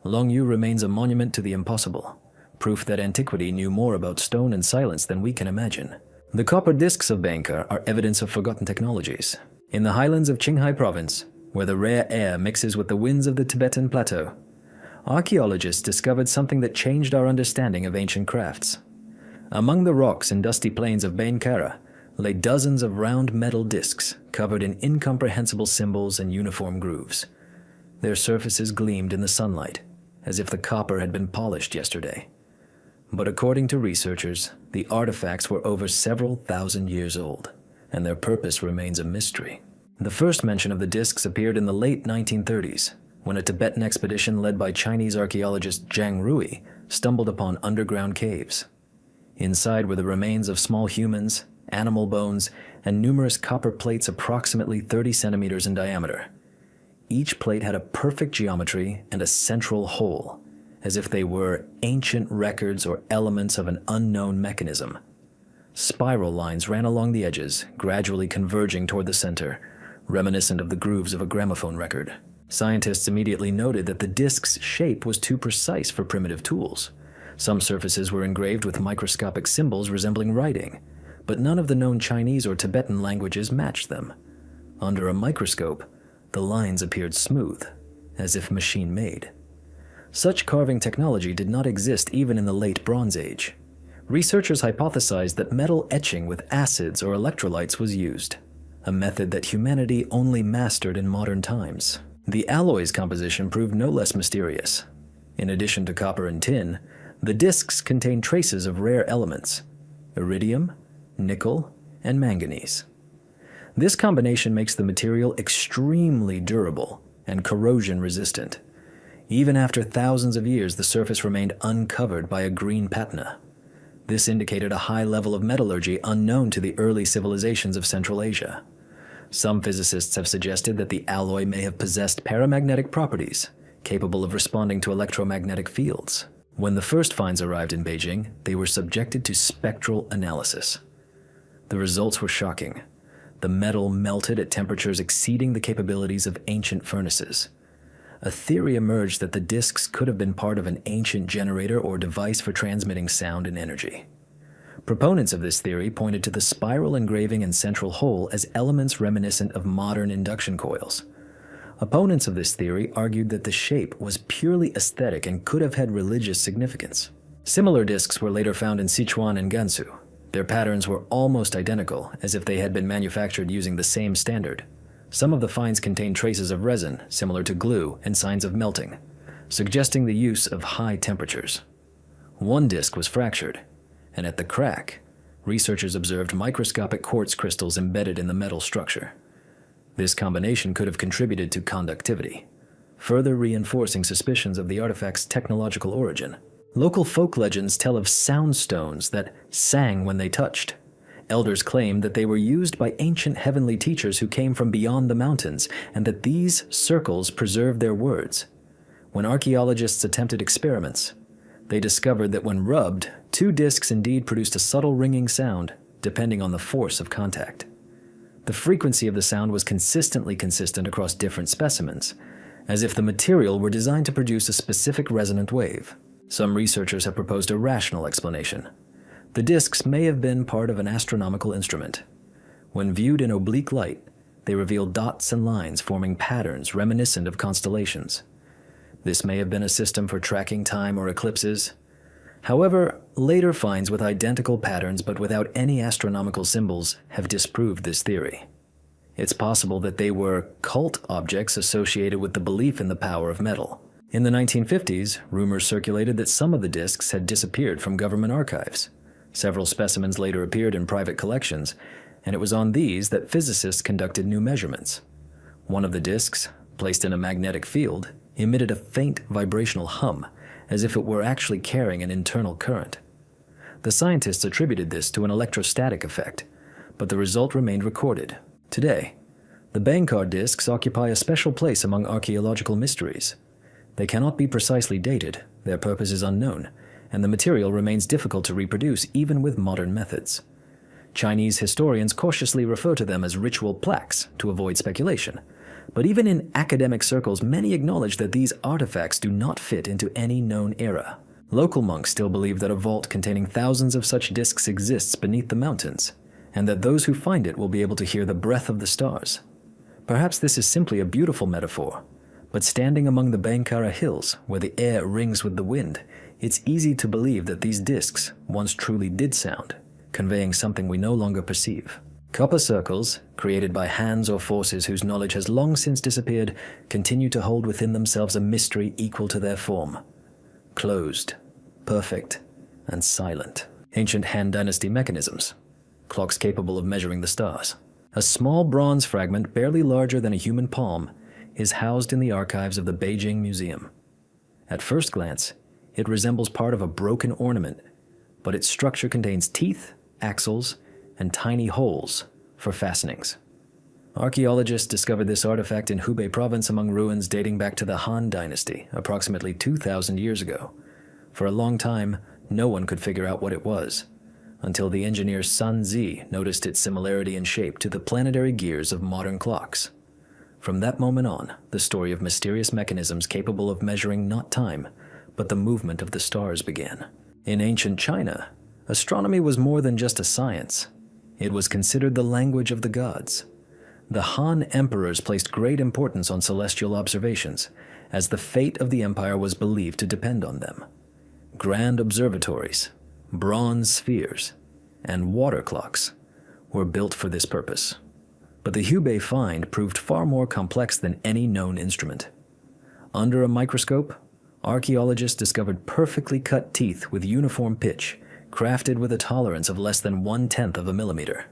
Longyu remains a monument to the impossible, proof that antiquity knew more about stone and silence than we can imagine. The copper discs of Bangkar are evidence of forgotten technologies. In the highlands of Qinghai province, where the rare air mixes with the winds of the Tibetan plateau, archaeologists discovered something that changed our understanding of ancient crafts. Among the rocks and dusty plains of Bangkara lay dozens of round metal discs covered in incomprehensible symbols and uniform grooves. Their surfaces gleamed in the sunlight, as if the copper had been polished yesterday. But according to researchers, the artifacts were over several thousand years old, and their purpose remains a mystery. The first mention of the discs appeared in the late 1930s, when a Tibetan expedition led by Chinese archaeologist Zhang Rui stumbled upon underground caves. Inside were the remains of small humans, animal bones, and numerous copper plates approximately 30 centimeters in diameter. Each plate had a perfect geometry and a central hole, as if they were ancient records or elements of an unknown mechanism. Spiral lines ran along the edges, gradually converging toward the center, reminiscent of the grooves of a gramophone record. Scientists immediately noted that the disc's shape was too precise for primitive tools. Some surfaces were engraved with microscopic symbols resembling writing, but none of the known Chinese or Tibetan languages matched them. Under a microscope, the lines appeared smooth, as if machine-made. Such carving technology did not exist even in the late Bronze Age. Researchers hypothesized that metal etching with acids or electrolytes was used, a method that humanity only mastered in modern times. The alloy's composition proved no less mysterious. In addition to copper and tin, the discs contained traces of rare elements: iridium, nickel, and manganese. This combination makes the material extremely durable and corrosion-resistant. Even after thousands of years, the surface remained uncovered by a green patina. This indicated a high level of metallurgy unknown to the early civilizations of Central Asia. Some physicists have suggested that the alloy may have possessed paramagnetic properties, capable of responding to electromagnetic fields. When the first finds arrived in Beijing, they were subjected to spectral analysis. The results were shocking. The metal melted at temperatures exceeding the capabilities of ancient furnaces. A theory emerged that the discs could have been part of an ancient generator or device for transmitting sound and energy. Proponents of this theory pointed to the spiral engraving and central hole as elements reminiscent of modern induction coils. Opponents of this theory argued that the shape was purely aesthetic and could have had religious significance. Similar discs were later found in Sichuan and Gansu. Their patterns were almost identical, as if they had been manufactured using the same standard. Some of the finds contained traces of resin, similar to glue, and signs of melting, suggesting the use of high temperatures. One disc was fractured, and at the crack, researchers observed microscopic quartz crystals embedded in the metal structure. This combination could have contributed to conductivity, further reinforcing suspicions of the artifact's technological origin. Local folk legends tell of sound stones that sang when they touched. Elders claimed that they were used by ancient heavenly teachers who came from beyond the mountains, and that these circles preserved their words. When archaeologists attempted experiments, they discovered that when rubbed, two discs indeed produced a subtle ringing sound, depending on the force of contact. The frequency of the sound was consistently consistent across different specimens, as if the material were designed to produce a specific resonant wave. Some researchers have proposed a rational explanation. The discs may have been part of an astronomical instrument. When viewed in oblique light, they reveal dots and lines forming patterns reminiscent of constellations. This may have been a system for tracking time or eclipses. However, later finds with identical patterns but without any astronomical symbols have disproved this theory. It's possible that they were cult objects associated with the belief in the power of metal. In the 1950s, rumors circulated that some of the discs had disappeared from government archives. Several specimens later appeared in private collections, and it was on these that physicists conducted new measurements. One of the discs, placed in a magnetic field, emitted a faint vibrational hum, as if it were actually carrying an internal current. The scientists attributed this to an electrostatic effect, but the result remained recorded. Today, the Bangkar discs occupy a special place among archaeological mysteries. They cannot be precisely dated, their purpose is unknown, and the material remains difficult to reproduce even with modern methods. Chinese historians cautiously refer to them as ritual plaques to avoid speculation, but even in academic circles, many acknowledge that these artifacts do not fit into any known era. Local monks still believe that a vault containing thousands of such discs exists beneath the mountains, and that those who find it will be able to hear the breath of the stars. Perhaps this is simply a beautiful metaphor, but standing among the Bangkara hills, where the air rings with the wind, it's easy to believe that these discs once truly did sound, conveying something we no longer perceive. Copper circles, created by hands or forces whose knowledge has long since disappeared, continue to hold within themselves a mystery equal to their form. Closed, perfect, and silent. Ancient Han Dynasty mechanisms. Clocks capable of measuring the stars. A small bronze fragment barely larger than a human palm is housed in the archives of the Beijing Museum. At first glance, it resembles part of a broken ornament, but its structure contains teeth, axles, and tiny holes for fastenings. Archaeologists discovered this artifact in Hubei province among ruins dating back to the Han Dynasty, approximately 2,000 years ago. For a long time, no one could figure out what it was, until the engineer Sun Zi noticed its similarity in shape to the planetary gears of modern clocks. From that moment on, the story of mysterious mechanisms capable of measuring not time, but the movement of the stars began. In ancient China, astronomy was more than just a science. It was considered the language of the gods. The Han emperors placed great importance on celestial observations, as the fate of the empire was believed to depend on them. Grand observatories, bronze spheres, and water clocks were built for this purpose. But the Hubei find proved far more complex than any known instrument. Under a microscope, archaeologists discovered perfectly cut teeth with uniform pitch, crafted with a tolerance of less than 1/10 of a millimeter.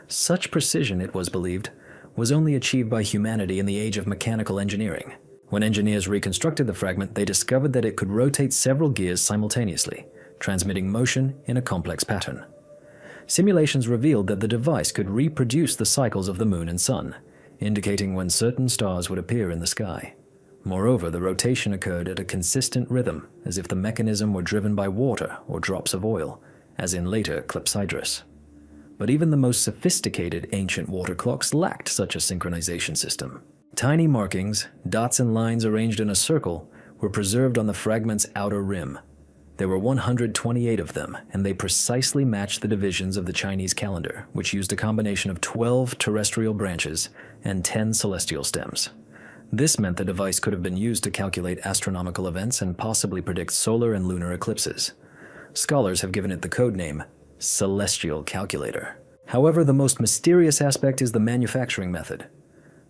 Such precision, it was believed, was only achieved by humanity in the age of mechanical engineering. When engineers reconstructed the fragment, they discovered that it could rotate several gears simultaneously, transmitting motion in a complex pattern. Simulations revealed that the device could reproduce the cycles of the moon and sun, indicating when certain stars would appear in the sky. Moreover, the rotation occurred at a consistent rhythm, as if the mechanism were driven by water or drops of oil, as in later clepsydras. But even the most sophisticated ancient water clocks lacked such a synchronization system. Tiny markings, dots and lines arranged in a circle, were preserved on the fragment's outer rim. There were 128 of them, and they precisely matched the divisions of the Chinese calendar, which used a combination of 12 terrestrial branches and 10 celestial stems. This meant the device could have been used to calculate astronomical events and possibly predict solar and lunar eclipses. Scholars have given it the code name celestial calculator. However, the most mysterious aspect is the manufacturing method.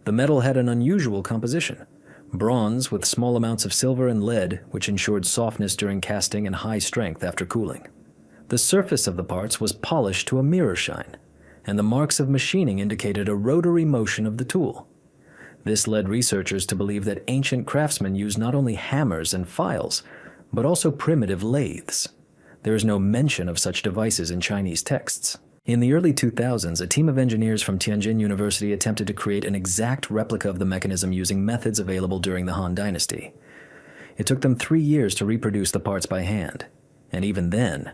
The metal had an unusual composition: bronze with small amounts of silver and lead, which ensured softness during casting and high strength after cooling. The surface of the parts was polished to a mirror shine, and the marks of machining indicated a rotary motion of the tool. This led researchers to believe that ancient craftsmen used not only hammers and files, but also primitive lathes. There is no mention of such devices in Chinese texts. In the early 2000s, a team of engineers from Tianjin University attempted to create an exact replica of the mechanism using methods available during the Han Dynasty. It took them 3 years to reproduce the parts by hand, and even then,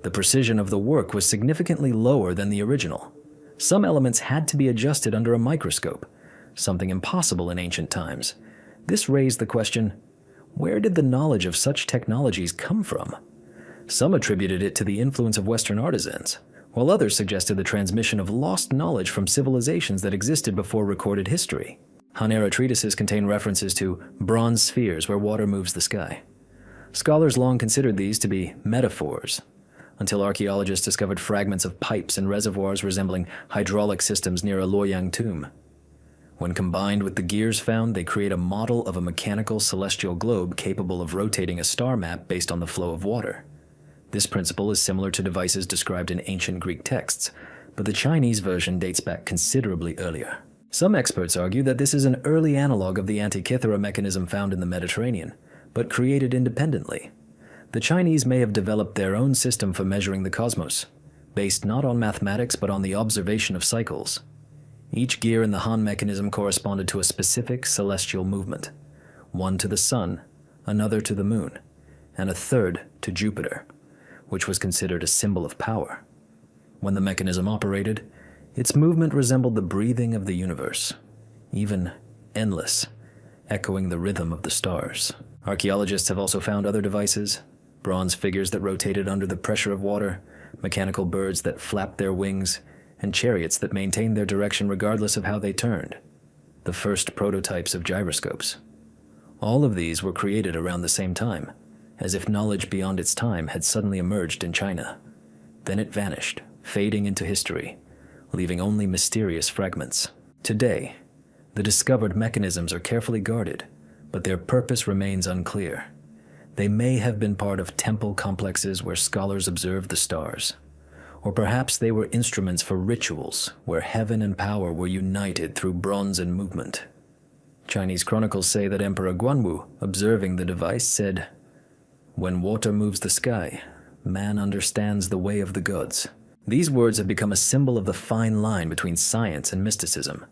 the precision of the work was significantly lower than the original. Some elements had to be adjusted under a microscope, something impossible in ancient times. This raised the question, where did the knowledge of such technologies come from? Some attributed it to the influence of Western artisans, while others suggested the transmission of lost knowledge from civilizations that existed before recorded history. Han-era treatises contain references to bronze spheres where water moves the sky. Scholars long considered these to be metaphors, until archaeologists discovered fragments of pipes and reservoirs resembling hydraulic systems near a Luoyang tomb. When combined with the gears found, they create a model of a mechanical celestial globe capable of rotating a star map based on the flow of water. This principle is similar to devices described in ancient Greek texts, but the Chinese version dates back considerably earlier. Some experts argue that this is an early analog of the Antikythera mechanism found in the Mediterranean, but created independently. The Chinese may have developed their own system for measuring the cosmos, based not on mathematics but on the observation of cycles. Each gear in the Han mechanism corresponded to a specific celestial movement, one to the sun, another to the moon, and a third to Jupiter, which was considered a symbol of power. When the mechanism operated, its movement resembled the breathing of the universe, even endless, echoing the rhythm of the stars. Archaeologists have also found other devices: bronze figures that rotated under the pressure of water, mechanical birds that flapped their wings, and chariots that maintained their direction regardless of how they turned, the first prototypes of gyroscopes. All of these were created around the same time, as if knowledge beyond its time had suddenly emerged in China. Then it vanished, fading into history, leaving only mysterious fragments. Today, the discovered mechanisms are carefully guarded, but their purpose remains unclear. They may have been part of temple complexes where scholars observed the stars, or perhaps they were instruments for rituals where heaven and power were united through bronze and movement. Chinese chronicles say that Emperor Guanwu, observing the device, said, "When water moves the sky, man understands the way of the gods." These words have become a symbol of the fine line between science and mysticism.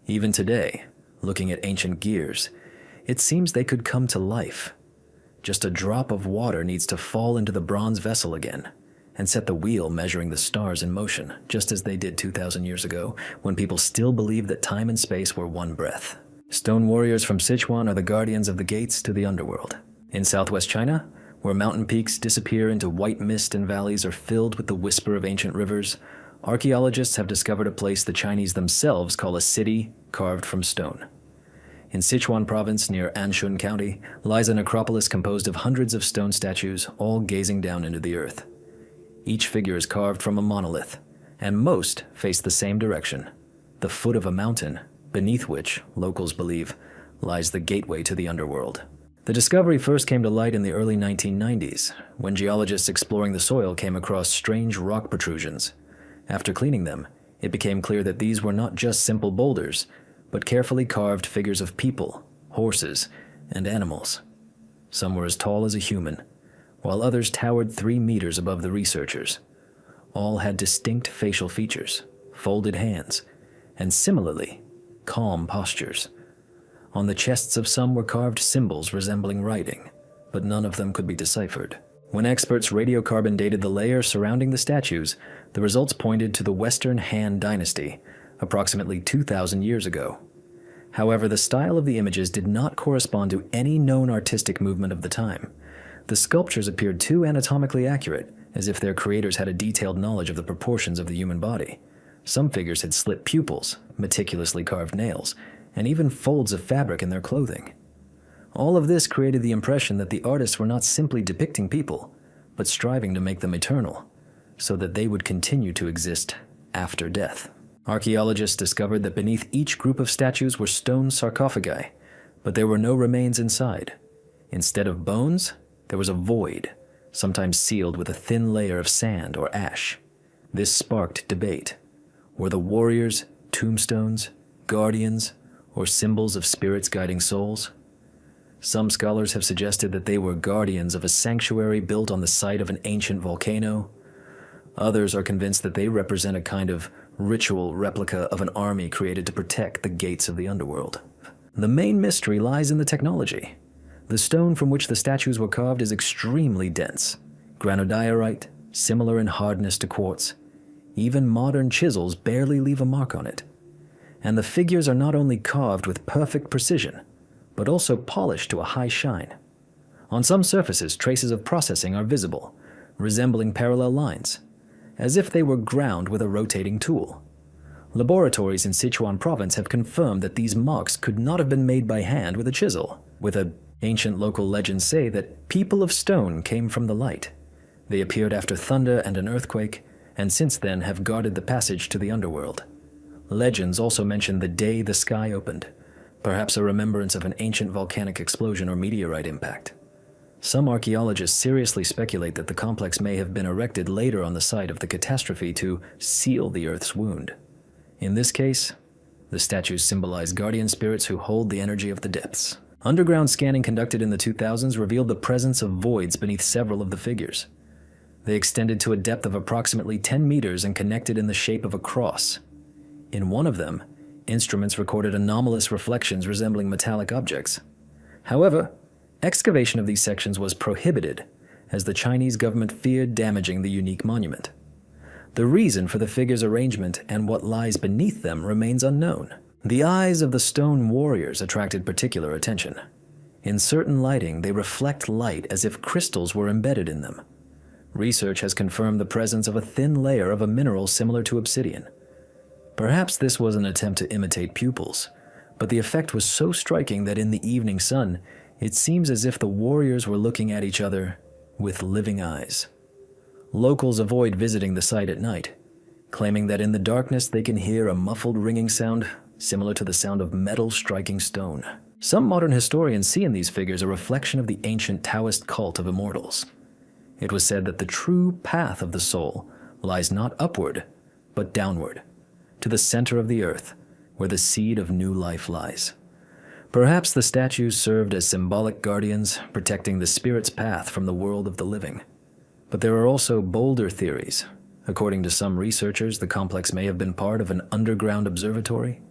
Even today, looking at ancient gears, it seems they could come to life. Just a drop of water needs to fall into the bronze vessel again and set the wheel measuring the stars in motion, just as they did 2,000 years ago, when people still believed that time and space were one breath. Stone warriors from Sichuan are the guardians of the gates to the underworld. In southwest China, where mountain peaks disappear into white mist and valleys are filled with the whisper of ancient rivers, archaeologists have discovered a place the Chinese themselves call a city carved from stone. In Sichuan province near Anshun County lies a necropolis composed of hundreds of stone statues, all gazing down into the earth. Each figure is carved from a monolith, and most face the same direction, the foot of a mountain, beneath which, locals believe, lies the gateway to the underworld. The discovery first came to light in the early 1990s, when geologists exploring the soil came across strange rock protrusions. After cleaning them, it became clear that these were not just simple boulders, but carefully carved figures of people, horses, and animals. Some were as tall as a human, while others towered 3 meters above the researchers. All had distinct facial features, folded hands, and similarly, calm postures. On the chests of some were carved symbols resembling writing, but none of them could be deciphered. When experts radiocarbon dated the layer surrounding the statues, the results pointed to the Western Han Dynasty, approximately 2,000 years ago. However, the style of the images did not correspond to any known artistic movement of the time. The sculptures appeared too anatomically accurate, as if their creators had a detailed knowledge of the proportions of the human body. Some figures had slit pupils, meticulously carved nails, and even folds of fabric in their clothing. All of this created the impression that the artists were not simply depicting people, but striving to make them eternal, so that they would continue to exist after death. Archaeologists discovered that beneath each group of statues were stone sarcophagi, but there were no remains inside. Instead of bones, there was a void, sometimes sealed with a thin layer of sand or ash. This sparked debate. Were the warriors tombstones, guardians, or symbols of spirits guiding souls? Some scholars have suggested that they were guardians of a sanctuary built on the site of an ancient volcano. Others are convinced that they represent a kind of ritual replica of an army created to protect the gates of the underworld. The main mystery lies in the technology. The stone from which the statues were carved is extremely dense, granodiorite, similar in hardness to quartz. Even modern chisels barely leave a mark on it. And the figures are not only carved with perfect precision, but also polished to a high shine. On some surfaces, traces of processing are visible, resembling parallel lines, as if they were ground with a rotating tool. Laboratories in Sichuan province have confirmed that these marks could not have been made by hand with a chisel. Ancient local legends say that people of stone came from the light. They appeared after thunder and an earthquake, and since then have guarded the passage to the underworld. Legends also mention the day the sky opened, perhaps a remembrance of an ancient volcanic explosion or meteorite impact. Some archaeologists seriously speculate that the complex may have been erected later on the site of the catastrophe to seal the Earth's wound. In this case, the statues symbolize guardian spirits who hold the energy of the depths. Underground scanning conducted in the 2000s revealed the presence of voids beneath several of the figures. They extended to a depth of approximately 10 meters and connected in the shape of a cross. In one of them, instruments recorded anomalous reflections resembling metallic objects. However, excavation of these sections was prohibited, as the Chinese government feared damaging the unique monument. The reason for the figures' arrangement and what lies beneath them remains unknown. The eyes of the stone warriors attracted particular attention. In certain lighting, they reflect light as if crystals were embedded in them. Research has confirmed the presence of a thin layer of a mineral similar to obsidian. Perhaps this was an attempt to imitate pupils, but the effect was so striking that in the evening sun, it seems as if the warriors were looking at each other with living eyes. Locals avoid visiting the site at night, claiming that in the darkness they can hear a muffled ringing sound similar to the sound of metal striking stone. Some modern historians see in these figures a reflection of the ancient Taoist cult of immortals. It was said that the true path of the soul lies not upward, but downward, to the center of the earth, where the seed of new life lies. Perhaps the statues served as symbolic guardians, protecting the spirit's path from the world of the living. But there are also bolder theories. According to some researchers, the complex may have been part of an underground observatory.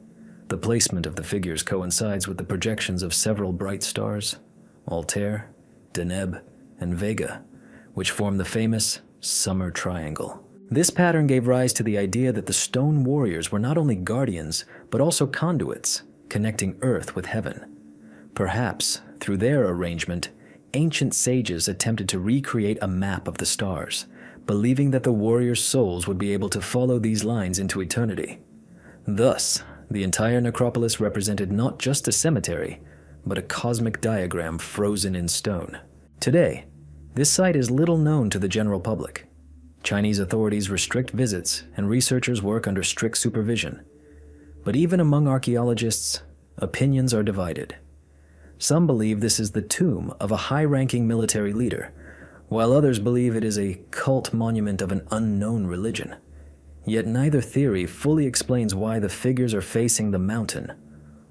The placement of the figures coincides with the projections of several bright stars, Altair, Deneb, and Vega, which form the famous Summer Triangle. This pattern gave rise to the idea that the stone warriors were not only guardians, but also conduits, connecting Earth with heaven. Perhaps, through their arrangement, ancient sages attempted to recreate a map of the stars, believing that the warriors' souls would be able to follow these lines into eternity. Thus, the entire necropolis represented not just a cemetery, but a cosmic diagram frozen in stone. Today, this site is little known to the general public. Chinese authorities restrict visits, and researchers work under strict supervision. But even among archaeologists, opinions are divided. Some believe this is the tomb of a high-ranking military leader, while others believe it is a cult monument of an unknown religion. Yet neither theory fully explains why the figures are facing the mountain,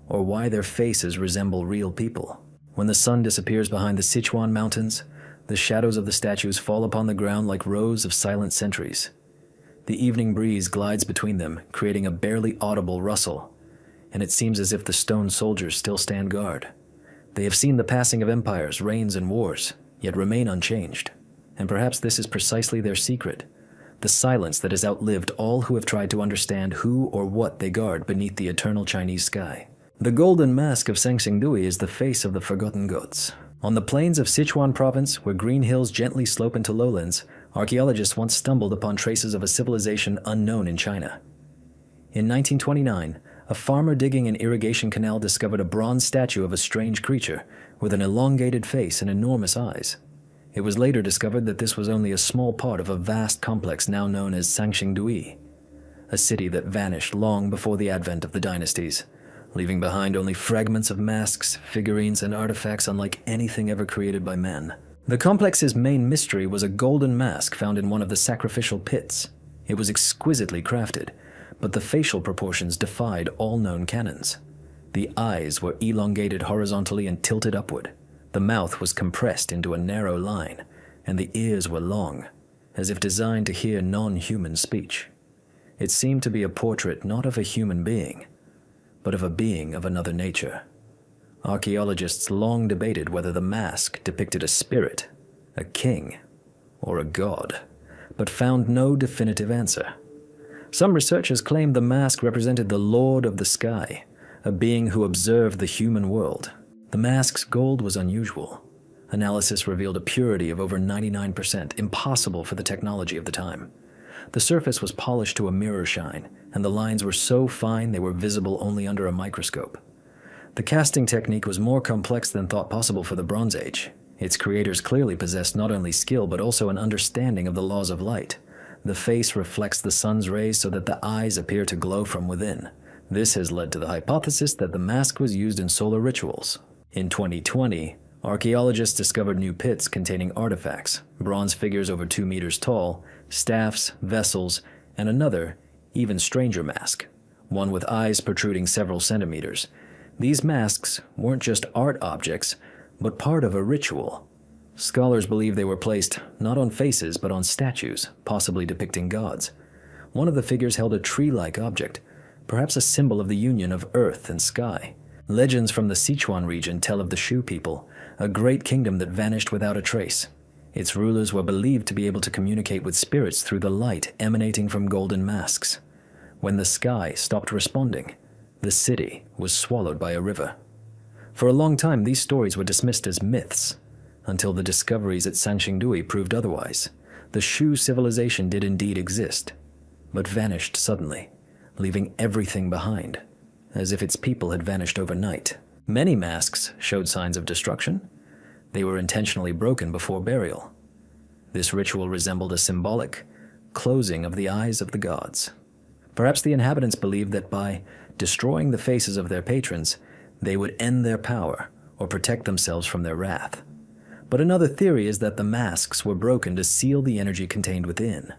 or why their faces resemble real people. When the sun disappears behind the Sichuan mountains, the shadows of the statues fall upon the ground like rows of silent sentries. The evening breeze glides between them, creating a barely audible rustle, and it seems as if the stone soldiers still stand guard. They have seen the passing of empires, reigns, and wars, yet remain unchanged. And perhaps this is precisely their secret, the silence that has outlived all who have tried to understand who or what they guard beneath the eternal Chinese sky. The golden mask of Sengsingdui is the face of the forgotten gods. On the plains of Sichuan province, where green hills gently slope into lowlands, archaeologists once stumbled upon traces of a civilization unknown in China. In 1929, a farmer digging an irrigation canal discovered a bronze statue of a strange creature with an elongated face and enormous eyes. It was later discovered that this was only a small part of a vast complex now known as Sanxingdui, a city that vanished long before the advent of the dynasties, leaving behind only fragments of masks, figurines, and artifacts unlike anything ever created by man. The complex's main mystery was a golden mask found in one of the sacrificial pits. It was exquisitely crafted, but the facial proportions defied all known canons. The eyes were elongated horizontally and tilted upward. The mouth was compressed into a narrow line, and the ears were long, as if designed to hear non-human speech. It seemed to be a portrait not of a human being, but of a being of another nature. Archaeologists long debated whether the mask depicted a spirit, a king, or a god, but found no definitive answer. Some researchers claimed the mask represented the Lord of the Sky, a being who observed the human world. The mask's gold was unusual. Analysis revealed a purity of over 99%, impossible for the technology of the time. The surface was polished to a mirror shine, and the lines were so fine they were visible only under a microscope. The casting technique was more complex than thought possible for the Bronze Age. Its creators clearly possessed not only skill but also an understanding of the laws of light. The face reflects the sun's rays so that the eyes appear to glow from within. This has led to the hypothesis that the mask was used in solar rituals. In 2020, archaeologists discovered new pits containing artifacts, bronze figures over 2 meters tall, staffs, vessels, and another, even stranger mask, one with eyes protruding several centimeters. These masks weren't just art objects, but part of a ritual. Scholars believe they were placed not on faces but on statues, possibly depicting gods. One of the figures held a tree-like object, perhaps a symbol of the union of earth and sky. Legends from the Sichuan region tell of the Shu people, a great kingdom that vanished without a trace. Its rulers were believed to be able to communicate with spirits through the light emanating from golden masks. When the sky stopped responding, the city was swallowed by a river. For a long time, these stories were dismissed as myths, until the discoveries at Sanxingdui proved otherwise. The Shu civilization did indeed exist, but vanished suddenly, leaving everything behind, as if its people had vanished overnight. Many masks showed signs of destruction. They were intentionally broken before burial. This ritual resembled a symbolic closing of the eyes of the gods. Perhaps the inhabitants believed that by destroying the faces of their patrons, they would end their power or protect themselves from their wrath. But another theory is that the masks were broken to seal the energy contained within.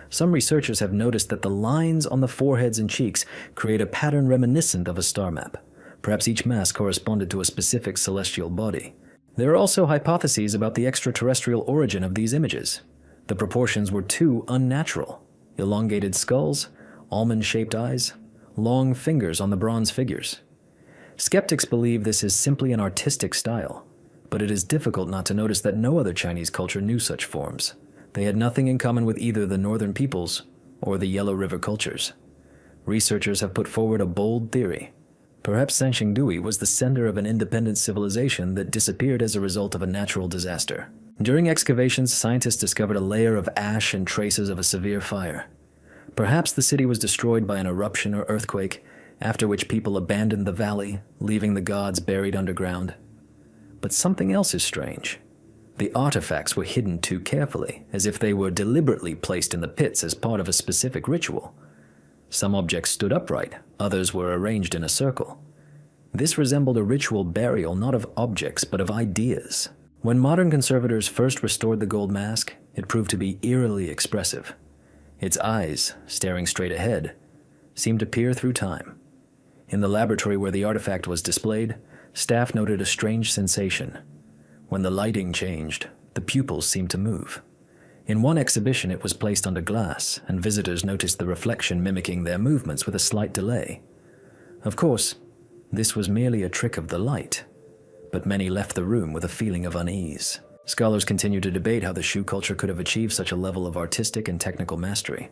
Some researchers have noticed that the lines on the foreheads and cheeks create a pattern reminiscent of a star map. Perhaps each mask corresponded to a specific celestial body. There are also hypotheses about the extraterrestrial origin of these images. The proportions were too unnatural. Elongated skulls, almond-shaped eyes, long fingers on the bronze figures. Skeptics believe this is simply an artistic style, but it is difficult not to notice that no other Chinese culture knew such forms. They had nothing in common with either the northern peoples or the Yellow River cultures. Researchers have put forward a bold theory. Perhaps Sanxingdui was the center of an independent civilization that disappeared as a result of a natural disaster. During excavations, scientists discovered a layer of ash and traces of a severe fire. Perhaps the city was destroyed by an eruption or earthquake, after which people abandoned the valley, leaving the gods buried underground. But something else is strange. The artifacts were hidden too carefully, as if they were deliberately placed in the pits as part of a specific ritual. Some objects stood upright, others were arranged in a circle. This resembled a ritual burial not of objects but of ideas. When modern conservators first restored the gold mask, it proved to be eerily expressive. Its eyes, staring straight ahead, seemed to peer through time. In the laboratory where the artifact was displayed, staff noted a strange sensation. When the lighting changed, the pupils seemed to move. In one exhibition, it was placed under glass, and visitors noticed the reflection mimicking their movements with a slight delay. Of course, this was merely a trick of the light, but many left the room with a feeling of unease. Scholars continue to debate how the Shu culture could have achieved such a level of artistic and technical mastery.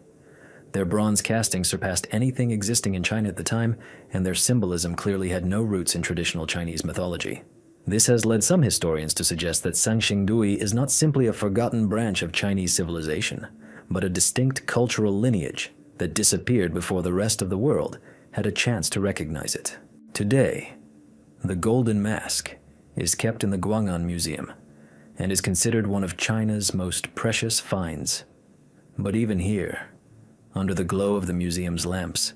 Their bronze castings surpassed anything existing in China at the time, and their symbolism clearly had no roots in traditional Chinese mythology. This has led some historians to suggest that Sanxingdui is not simply a forgotten branch of Chinese civilization, but a distinct cultural lineage that disappeared before the rest of the world had a chance to recognize it. Today, the Golden Mask is kept in the Guang'an Museum and is considered one of China's most precious finds. But even here, under the glow of the museum's lamps,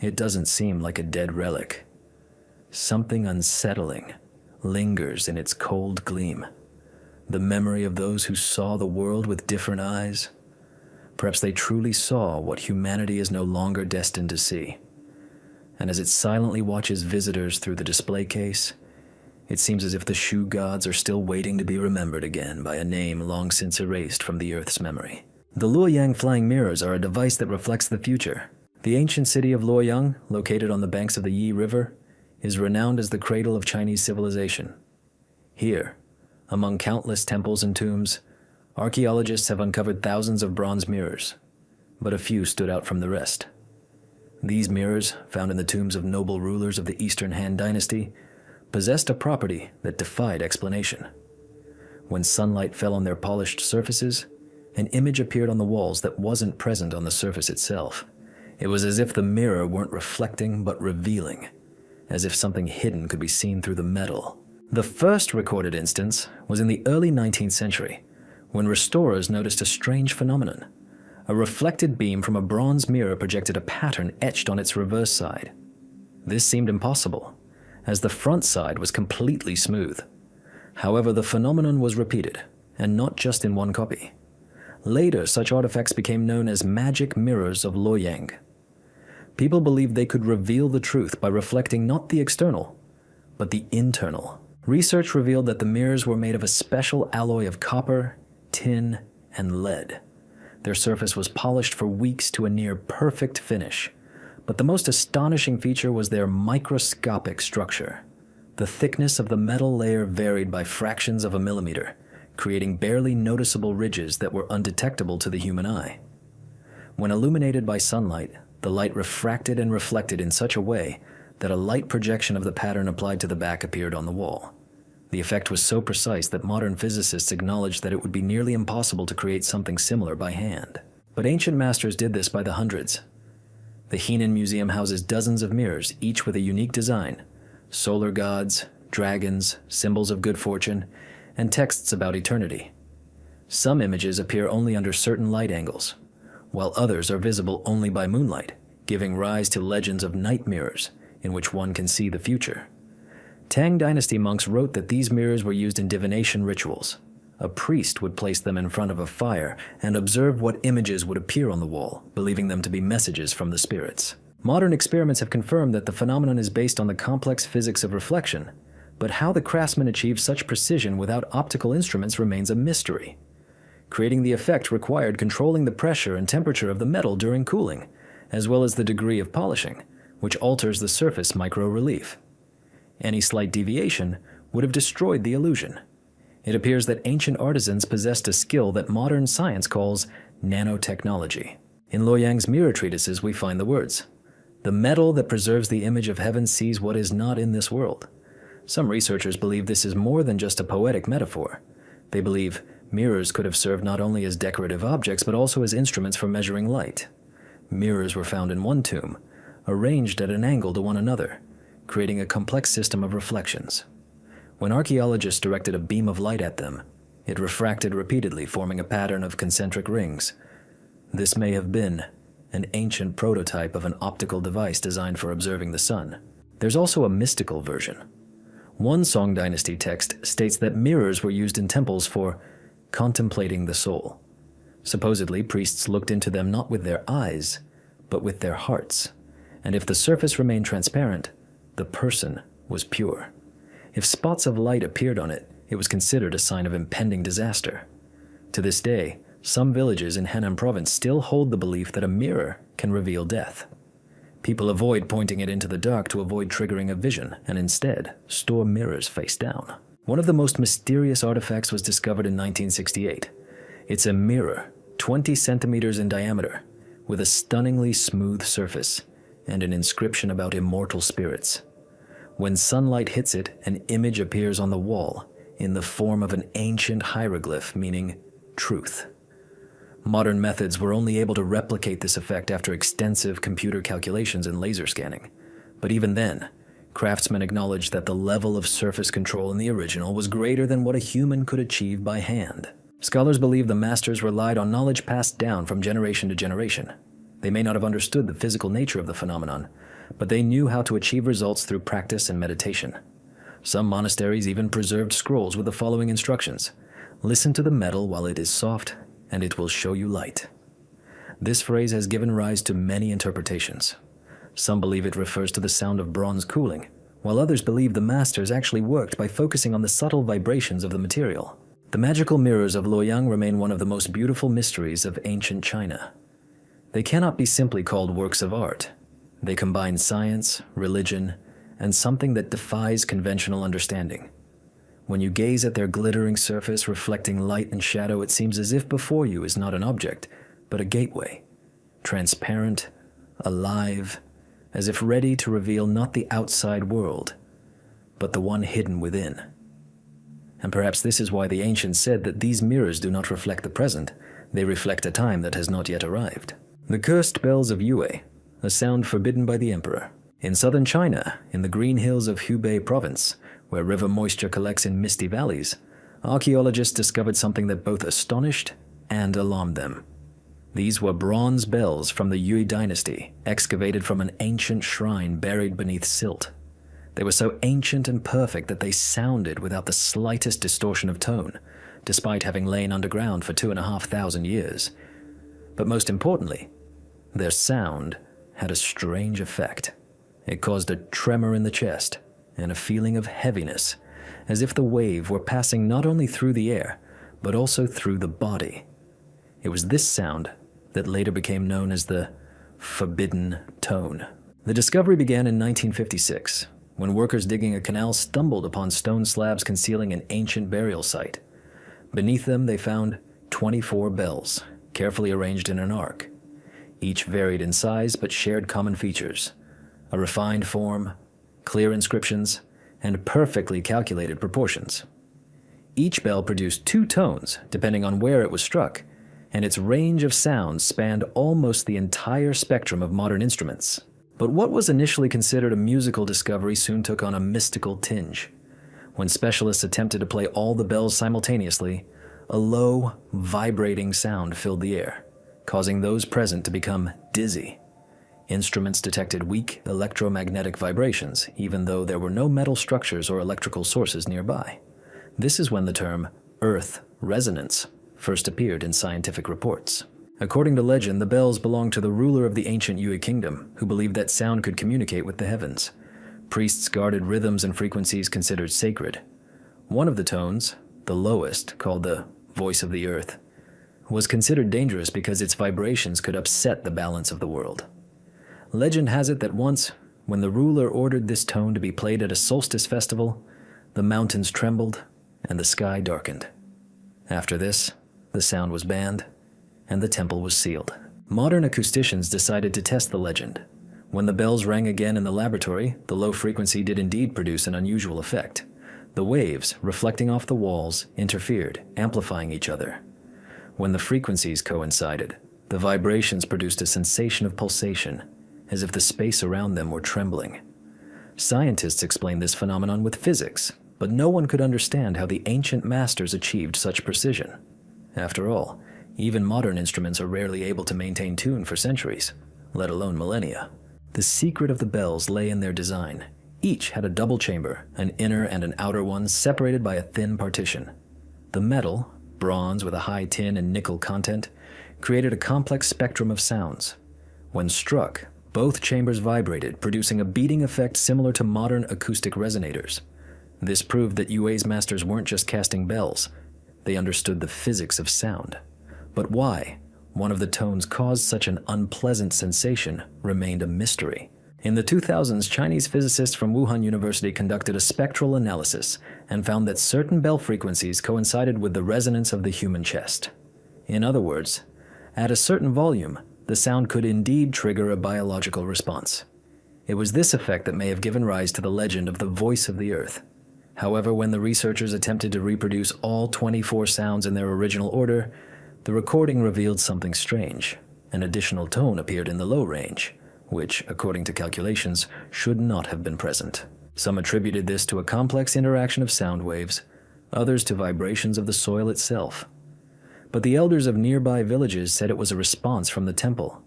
it doesn't seem like a dead relic. Something unsettling lingers in its cold gleam. The memory of those who saw the world with different eyes. Perhaps they truly saw what humanity is no longer destined to see. And as it silently watches visitors through the display case, it seems as if the Shu gods are still waiting to be remembered again by a name long since erased from the Earth's memory. The Luoyang flying mirrors are a device that reflects the future. The ancient city of Luoyang, located on the banks of the Yi River, is renowned as the cradle of Chinese civilization. Here, among countless temples and tombs, archaeologists have uncovered thousands of bronze mirrors, but a few stood out from the rest. These mirrors, found in the tombs of noble rulers of the Eastern Han Dynasty, possessed a property that defied explanation. When sunlight fell on their polished surfaces, an image appeared on the walls that wasn't present on the surface itself. It was as if the mirror weren't reflecting but revealing, as if something hidden could be seen through the metal. The first recorded instance was in the early 19th century, when restorers noticed a strange phenomenon. A reflected beam from a bronze mirror projected a pattern etched on its reverse side. This seemed impossible, as the front side was completely smooth. However, the phenomenon was repeated, and not just in one copy. Later, such artifacts became known as magic mirrors of Luoyang. People believed they could reveal the truth by reflecting not the external, but the internal. Research revealed that the mirrors were made of a special alloy of copper, tin, and lead. Their surface was polished for weeks to a near perfect finish, but the most astonishing feature was their microscopic structure. The thickness of the metal layer varied by fractions of a millimeter, creating barely noticeable ridges that were undetectable to the human eye. When illuminated by sunlight, the light refracted and reflected in such a way that a light projection of the pattern applied to the back appeared on the wall. The effect was so precise that modern physicists acknowledged that it would be nearly impossible to create something similar by hand. But ancient masters did this by the hundreds. The Henan Museum houses dozens of mirrors, each with a unique design: solar gods, dragons, symbols of good fortune, and texts about eternity. Some images appear only under certain light angles, while others are visible only by moonlight, giving rise to legends of night mirrors, in which one can see the future. Tang Dynasty monks wrote that these mirrors were used in divination rituals. A priest would place them in front of a fire and observe what images would appear on the wall, believing them to be messages from the spirits. Modern experiments have confirmed that the phenomenon is based on the complex physics of reflection, but how the craftsmen achieved such precision without optical instruments remains a mystery. Creating the effect required controlling the pressure and temperature of the metal during cooling, as well as the degree of polishing, which alters the surface micro-relief. Any slight deviation would have destroyed the illusion. It appears that ancient artisans possessed a skill that modern science calls nanotechnology. In Luoyang's mirror treatises, we find the words, "The metal that preserves the image of heaven sees what is not in this world." Some researchers believe this is more than just a poetic metaphor. They believe mirrors could have served not only as decorative objects, but also as instruments for measuring light. Mirrors were found in one tomb, arranged at an angle to one another, creating a complex system of reflections. When archaeologists directed a beam of light at them, it refracted repeatedly, forming a pattern of concentric rings. This may have been an ancient prototype of an optical device designed for observing the sun. There's also a mystical version. One Song Dynasty text states that mirrors were used in temples for contemplating the soul. Supposedly, priests looked into them not with their eyes, but with their hearts, and if the surface remained transparent, the person was pure. If spots of light appeared on it, it was considered a sign of impending disaster. To this day, some villages in Henan province still hold the belief that a mirror can reveal death. People avoid pointing it into the dark to avoid triggering a vision, and instead store mirrors face down. One of the most mysterious artifacts was discovered in 1968. It's a mirror, 20 centimeters in diameter, with a stunningly smooth surface and an inscription about immortal spirits. When sunlight hits it, an image appears on the wall in the form of an ancient hieroglyph meaning truth. Modern methods were only able to replicate this effect after extensive computer calculations and laser scanning. But even then, craftsmen acknowledged that the level of surface control in the original was greater than what a human could achieve by hand. Scholars believe the masters relied on knowledge passed down from generation to generation. They may not have understood the physical nature of the phenomenon, but they knew how to achieve results through practice and meditation. Some monasteries even preserved scrolls with the following instructions: listen to the metal while it is soft, and it will show you light. This phrase has given rise to many interpretations. Some believe it refers to the sound of bronze cooling, while others believe the masters actually worked by focusing on the subtle vibrations of the material. The magical mirrors of Luoyang remain one of the most beautiful mysteries of ancient China. They cannot be simply called works of art. They combine science, religion, and something that defies conventional understanding. When you gaze at their glittering surface reflecting light and shadow, it seems as if before you is not an object, but a gateway, transparent, alive, as if ready to reveal not the outside world, but the one hidden within. And perhaps this is why the ancients said that these mirrors do not reflect the present, they reflect a time that has not yet arrived. The cursed bells of Yue, a sound forbidden by the emperor. In southern China, in the green hills of Hubei province, where river moisture collects in misty valleys, archaeologists discovered something that both astonished and alarmed them. These were bronze bells from the Yue dynasty, excavated from an ancient shrine buried beneath silt. They were so ancient and perfect that they sounded without the slightest distortion of tone, despite having lain underground for 2,500 years. But most importantly, their sound had a strange effect. It caused a tremor in the chest and a feeling of heaviness, as if the wave were passing not only through the air, but also through the body. It was this sound that later became known as the forbidden tone. The discovery began in 1956, when workers digging a canal stumbled upon stone slabs concealing an ancient burial site. Beneath them, they found 24 bells, carefully arranged in an arc. Each varied in size but shared common features: a refined form, clear inscriptions, and perfectly calculated proportions. Each bell produced 2 tones, depending on where it was struck, and its range of sounds spanned almost the entire spectrum of modern instruments. But what was initially considered a musical discovery soon took on a mystical tinge. When specialists attempted to play all the bells simultaneously, a low, vibrating sound filled the air, causing those present to become dizzy. Instruments detected weak electromagnetic vibrations, even though there were no metal structures or electrical sources nearby. This is when the term earth resonance first appeared in scientific reports. According to legend, the bells belonged to the ruler of the ancient Yue kingdom, who believed that sound could communicate with the heavens. Priests guarded rhythms and frequencies considered sacred. One of the tones, the lowest, called the voice of the earth, was considered dangerous because its vibrations could upset the balance of the world. Legend has it that once, when the ruler ordered this tone to be played at a solstice festival, the mountains trembled and the sky darkened. After this, the sound was banned and the temple was sealed. Modern acousticians decided to test the legend. When the bells rang again in the laboratory, the low frequency did indeed produce an unusual effect. The waves, reflecting off the walls, interfered, amplifying each other. When the frequencies coincided, the vibrations produced a sensation of pulsation, as if the space around them were trembling. Scientists explained this phenomenon with physics, but no one could understand how the ancient masters achieved such precision. After all, even modern instruments are rarely able to maintain tune for centuries, let alone millennia. The secret of the bells lay in their design. Each had a double chamber, an inner and an outer one separated by a thin partition. The metal, bronze with a high tin and nickel content, created a complex spectrum of sounds. When struck, both chambers vibrated, producing a beating effect similar to modern acoustic resonators. This proved that Yue's masters weren't just casting bells, they understood the physics of sound. But why one of the tones caused such an unpleasant sensation remained a mystery. In the 2000s, Chinese physicists from Wuhan University conducted a spectral analysis and found that certain bell frequencies coincided with the resonance of the human chest. In other words, at a certain volume, the sound could indeed trigger a biological response. It was this effect that may have given rise to the legend of the voice of the earth. However, when the researchers attempted to reproduce all 24 sounds in their original order, the recording revealed something strange. An additional tone appeared in the low range, which, according to calculations, should not have been present. Some attributed this to a complex interaction of sound waves, others to vibrations of the soil itself. But the elders of nearby villages said it was a response from the temple.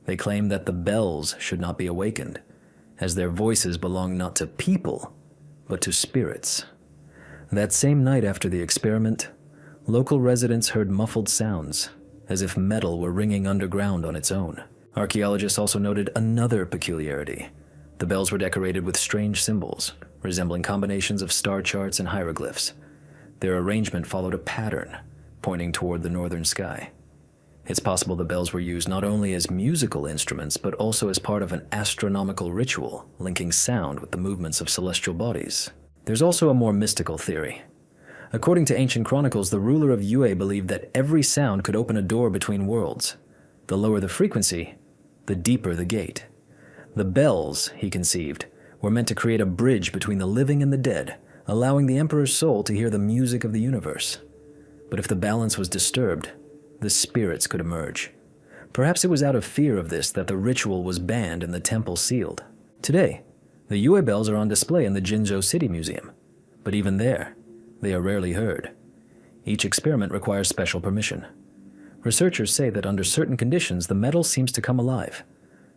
They claimed that the bells should not be awakened, as their voices belong not to people, but to spirits. That same night after the experiment, local residents heard muffled sounds, as if metal were ringing underground on its own. Archaeologists also noted another peculiarity. The bells were decorated with strange symbols, resembling combinations of star charts and hieroglyphs. Their arrangement followed a pattern, pointing toward the northern sky. It's possible the bells were used not only as musical instruments, but also as part of an astronomical ritual, linking sound with the movements of celestial bodies. There's also a more mystical theory. According to ancient chronicles, the ruler of Yue believed that every sound could open a door between worlds. The lower the frequency, the deeper the gate. The bells, he conceived, were meant to create a bridge between the living and the dead, allowing the emperor's soul to hear the music of the universe. But if the balance was disturbed, the spirits could emerge. Perhaps it was out of fear of this that the ritual was banned and the temple sealed. Today, the Yue bells are on display in the Jinzhou City Museum, but even there, they are rarely heard. Each experiment requires special permission. Researchers say that under certain conditions, the metal seems to come alive.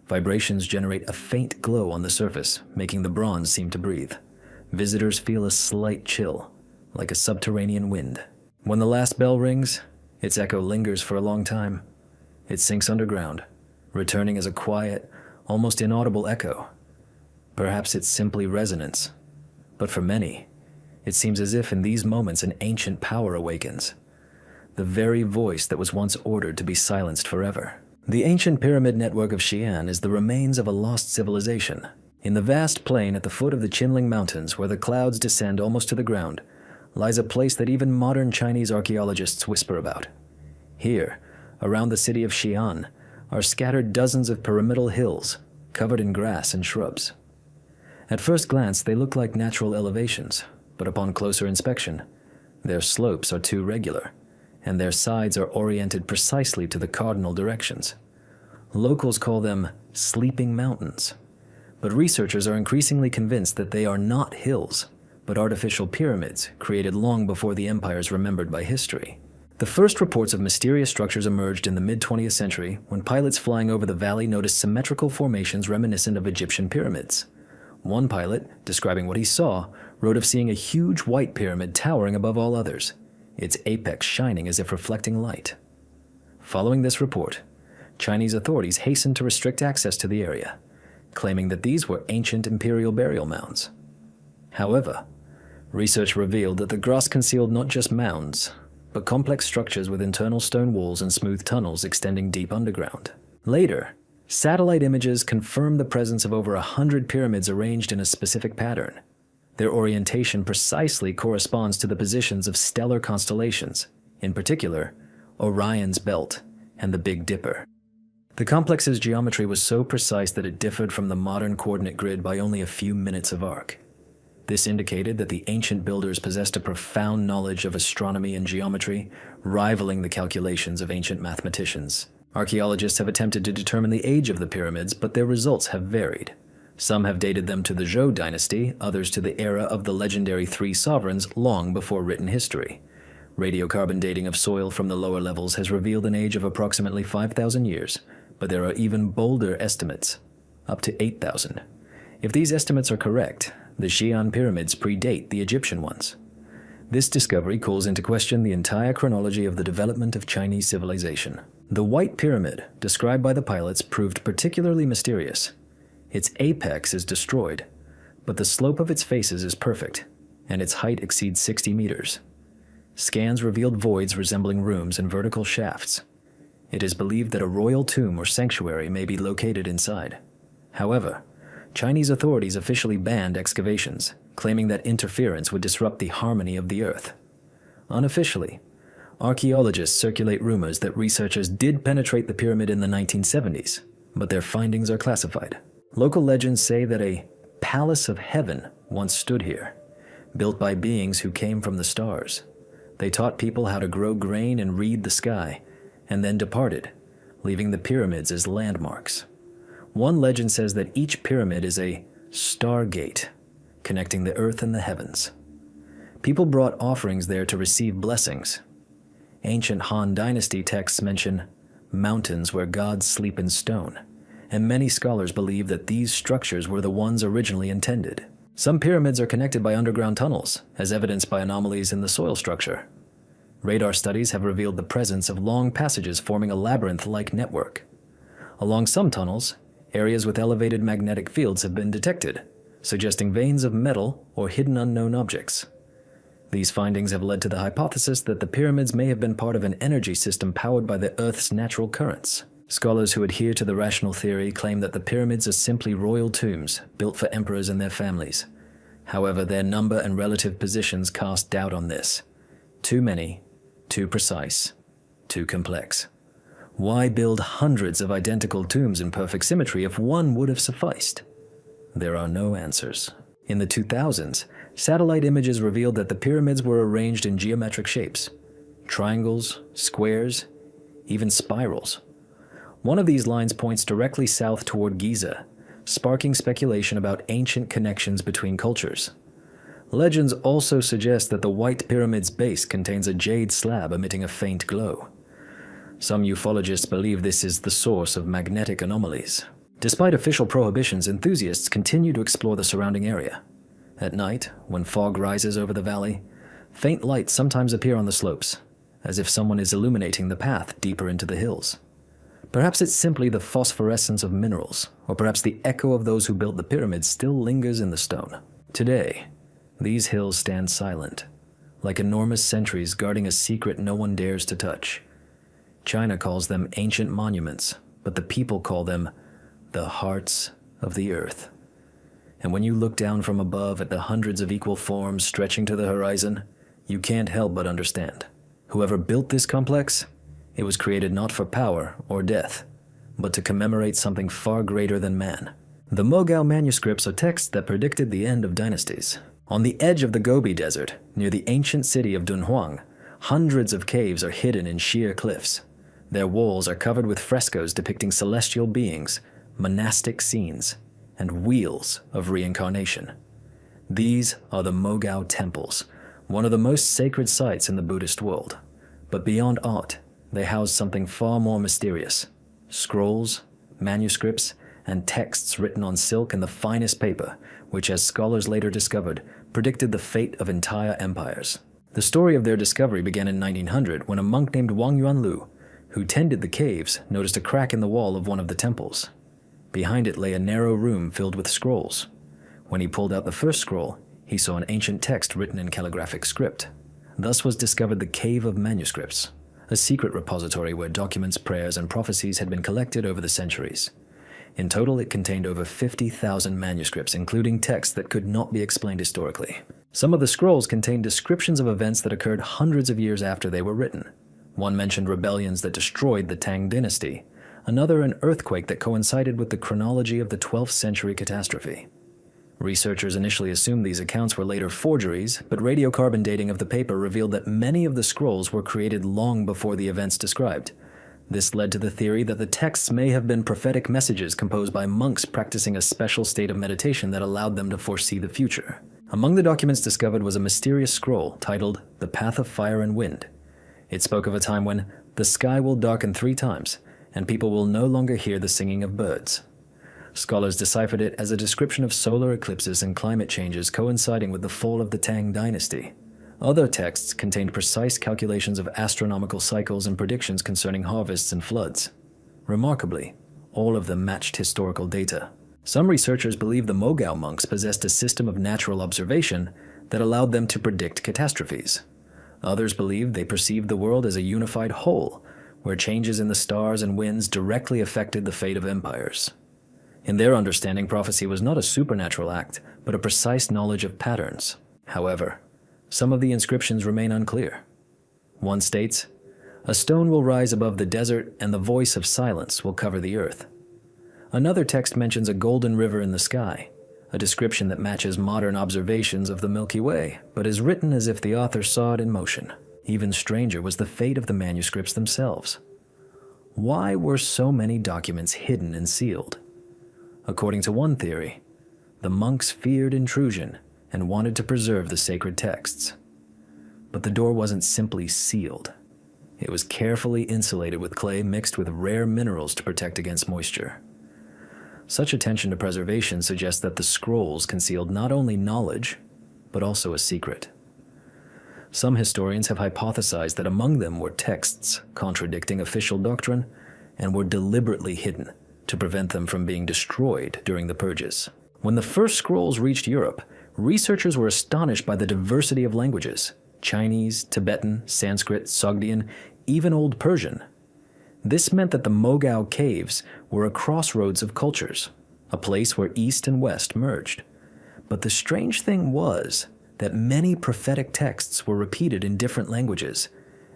Vibrations generate a faint glow on the surface, making the bronze seem to breathe. Visitors feel a slight chill, like a subterranean wind. When the last bell rings, its echo lingers for a long time. It sinks underground, returning as a quiet, almost inaudible echo. Perhaps it's simply resonance, but for many, it seems as if in these moments an ancient power awakens. The very voice that was once ordered to be silenced forever. The ancient pyramid network of Xi'an is the remains of a lost civilization. In the vast plain at the foot of the Qinling Mountains, where the clouds descend almost to the ground, lies a place that even modern Chinese archaeologists whisper about. Here, around the city of Xi'an, are scattered dozens of pyramidal hills, covered in grass and shrubs. At first glance, they look like natural elevations, but upon closer inspection, their slopes are too regular, and their sides are oriented precisely to the cardinal directions. Locals call them sleeping mountains, but researchers are increasingly convinced that they are not hills, but artificial pyramids created long before the empires remembered by history. The first reports of mysterious structures emerged in the mid-20th century when pilots flying over the valley noticed symmetrical formations reminiscent of Egyptian pyramids. One pilot, describing what he saw, wrote of seeing a huge white pyramid towering above all others, its apex shining as if reflecting light. Following this report, Chinese authorities hastened to restrict access to the area, claiming that these were ancient imperial burial mounds. However, research revealed that the grass concealed not just mounds, but complex structures with internal stone walls and smooth tunnels extending deep underground. Later, satellite images confirmed the presence of over 100 pyramids arranged in a specific pattern. Their orientation precisely corresponds to the positions of stellar constellations, in particular, Orion's Belt and the Big Dipper. The complex's geometry was so precise that it differed from the modern coordinate grid by only a few minutes of arc. This indicated that the ancient builders possessed a profound knowledge of astronomy and geometry, rivaling the calculations of ancient mathematicians. Archaeologists have attempted to determine the age of the pyramids, but their results have varied. Some have dated them to the Zhou dynasty, others to the era of the legendary three sovereigns long before written history. Radiocarbon dating of soil from the lower levels has revealed an age of approximately 5,000 years, but there are even bolder estimates, up to 8,000. If these estimates are correct, the Xi'an pyramids predate the Egyptian ones. This discovery calls into question the entire chronology of the development of Chinese civilization. The White Pyramid, described by the pilots, proved particularly mysterious. Its apex is destroyed, but the slope of its faces is perfect, and its height exceeds 60 meters. Scans revealed voids resembling rooms and vertical shafts. It is believed that a royal tomb or sanctuary may be located inside. However, Chinese authorities officially banned excavations, claiming that interference would disrupt the harmony of the earth. Unofficially, archaeologists circulate rumors that researchers did penetrate the pyramid in the 1970s, but their findings are classified. Local legends say that a palace of heaven once stood here, built by beings who came from the stars. They taught people how to grow grain and read the sky, and then departed, leaving the pyramids as landmarks. One legend says that each pyramid is a stargate, connecting the earth and the heavens. People brought offerings there to receive blessings. Ancient Han Dynasty texts mention mountains where gods sleep in stone, and many scholars believe that these structures were the ones originally intended. Some pyramids are connected by underground tunnels, as evidenced by anomalies in the soil structure. Radar studies have revealed the presence of long passages forming a labyrinth-like network. Along some tunnels, areas with elevated magnetic fields have been detected, suggesting veins of metal or hidden unknown objects. These findings have led to the hypothesis that the pyramids may have been part of an energy system powered by the Earth's natural currents. Scholars who adhere to the rational theory claim that the pyramids are simply royal tombs built for emperors and their families. However, their number and relative positions cast doubt on this. Too many, too precise, too complex. Why build hundreds of identical tombs in perfect symmetry if one would have sufficed? There are no answers. In the 2000s, satellite images revealed that the pyramids were arranged in geometric shapes: triangles, squares, even spirals. One of these lines points directly south toward Giza, sparking speculation about ancient connections between cultures. Legends also suggest that the White Pyramid's base contains a jade slab emitting a faint glow. Some ufologists believe this is the source of magnetic anomalies. Despite official prohibitions, enthusiasts continue to explore the surrounding area. At night, when fog rises over the valley, faint lights sometimes appear on the slopes, as if someone is illuminating the path deeper into the hills. Perhaps it's simply the phosphorescence of minerals, or perhaps the echo of those who built the pyramids still lingers in the stone. Today, these hills stand silent, like enormous sentries guarding a secret no one dares to touch. China calls them ancient monuments, but the people call them the hearts of the earth. And when you look down from above at the hundreds of equal forms stretching to the horizon, you can't help but understand. Whoever built this complex, it was created not for power or death, but to commemorate something far greater than man. The Mogao manuscripts are texts that predicted the end of dynasties. On the edge of the Gobi Desert, near the ancient city of Dunhuang, hundreds of caves are hidden in sheer cliffs. Their walls are covered with frescoes depicting celestial beings, monastic scenes, and wheels of reincarnation. These are the Mogao temples, one of the most sacred sites in the Buddhist world. But beyond art, they house something far more mysterious: scrolls, manuscripts, and texts written on silk and the finest paper, which, as scholars later discovered, predicted the fate of entire empires. The story of their discovery began in 1900 when a monk named Wang Yuanlu, who tended the caves, noticed a crack in the wall of one of the temples. Behind it lay a narrow room filled with scrolls. When he pulled out the first scroll, he saw an ancient text written in calligraphic script. Thus was discovered the Cave of Manuscripts, a secret repository where documents, prayers, and prophecies had been collected over the centuries. In total, it contained over 50,000 manuscripts, including texts that could not be explained historically. Some of the scrolls contained descriptions of events that occurred hundreds of years after they were written. One mentioned rebellions that destroyed the Tang dynasty, another an earthquake that coincided with the chronology of the 12th century catastrophe. Researchers initially assumed these accounts were later forgeries, but radiocarbon dating of the paper revealed that many of the scrolls were created long before the events described. This led to the theory that the texts may have been prophetic messages composed by monks practicing a special state of meditation that allowed them to foresee the future. Among the documents discovered was a mysterious scroll titled The Path of Fire and Wind. It spoke of a time when the sky will darken 3 times, and people will no longer hear the singing of birds. Scholars deciphered it as a description of solar eclipses and climate changes coinciding with the fall of the Tang dynasty. Other texts contained precise calculations of astronomical cycles and predictions concerning harvests and floods. Remarkably, all of them matched historical data. Some researchers believe the Mogao monks possessed a system of natural observation that allowed them to predict catastrophes. Others believe they perceived the world as a unified whole, where changes in the stars and winds directly affected the fate of empires. In their understanding, prophecy was not a supernatural act, but a precise knowledge of patterns. However, some of the inscriptions remain unclear. One states, "A stone will rise above the desert, and the voice of silence will cover the earth." Another text mentions a golden river in the sky, a description that matches modern observations of the Milky Way, but is written as if the author saw it in motion. Even stranger was the fate of the manuscripts themselves. Why were so many documents hidden and sealed? According to one theory, the monks feared intrusion and wanted to preserve the sacred texts. But the door wasn't simply sealed. It was carefully insulated with clay mixed with rare minerals to protect against moisture. Such attention to preservation suggests that the scrolls concealed not only knowledge, but also a secret. Some historians have hypothesized that among them were texts contradicting official doctrine and were deliberately hidden to prevent them from being destroyed during the purges. When the first scrolls reached Europe, researchers were astonished by the diversity of languages: Chinese, Tibetan, Sanskrit, Sogdian, even Old Persian. This meant that the Mogao caves were a crossroads of cultures, a place where East and West merged. But the strange thing was that many prophetic texts were repeated in different languages,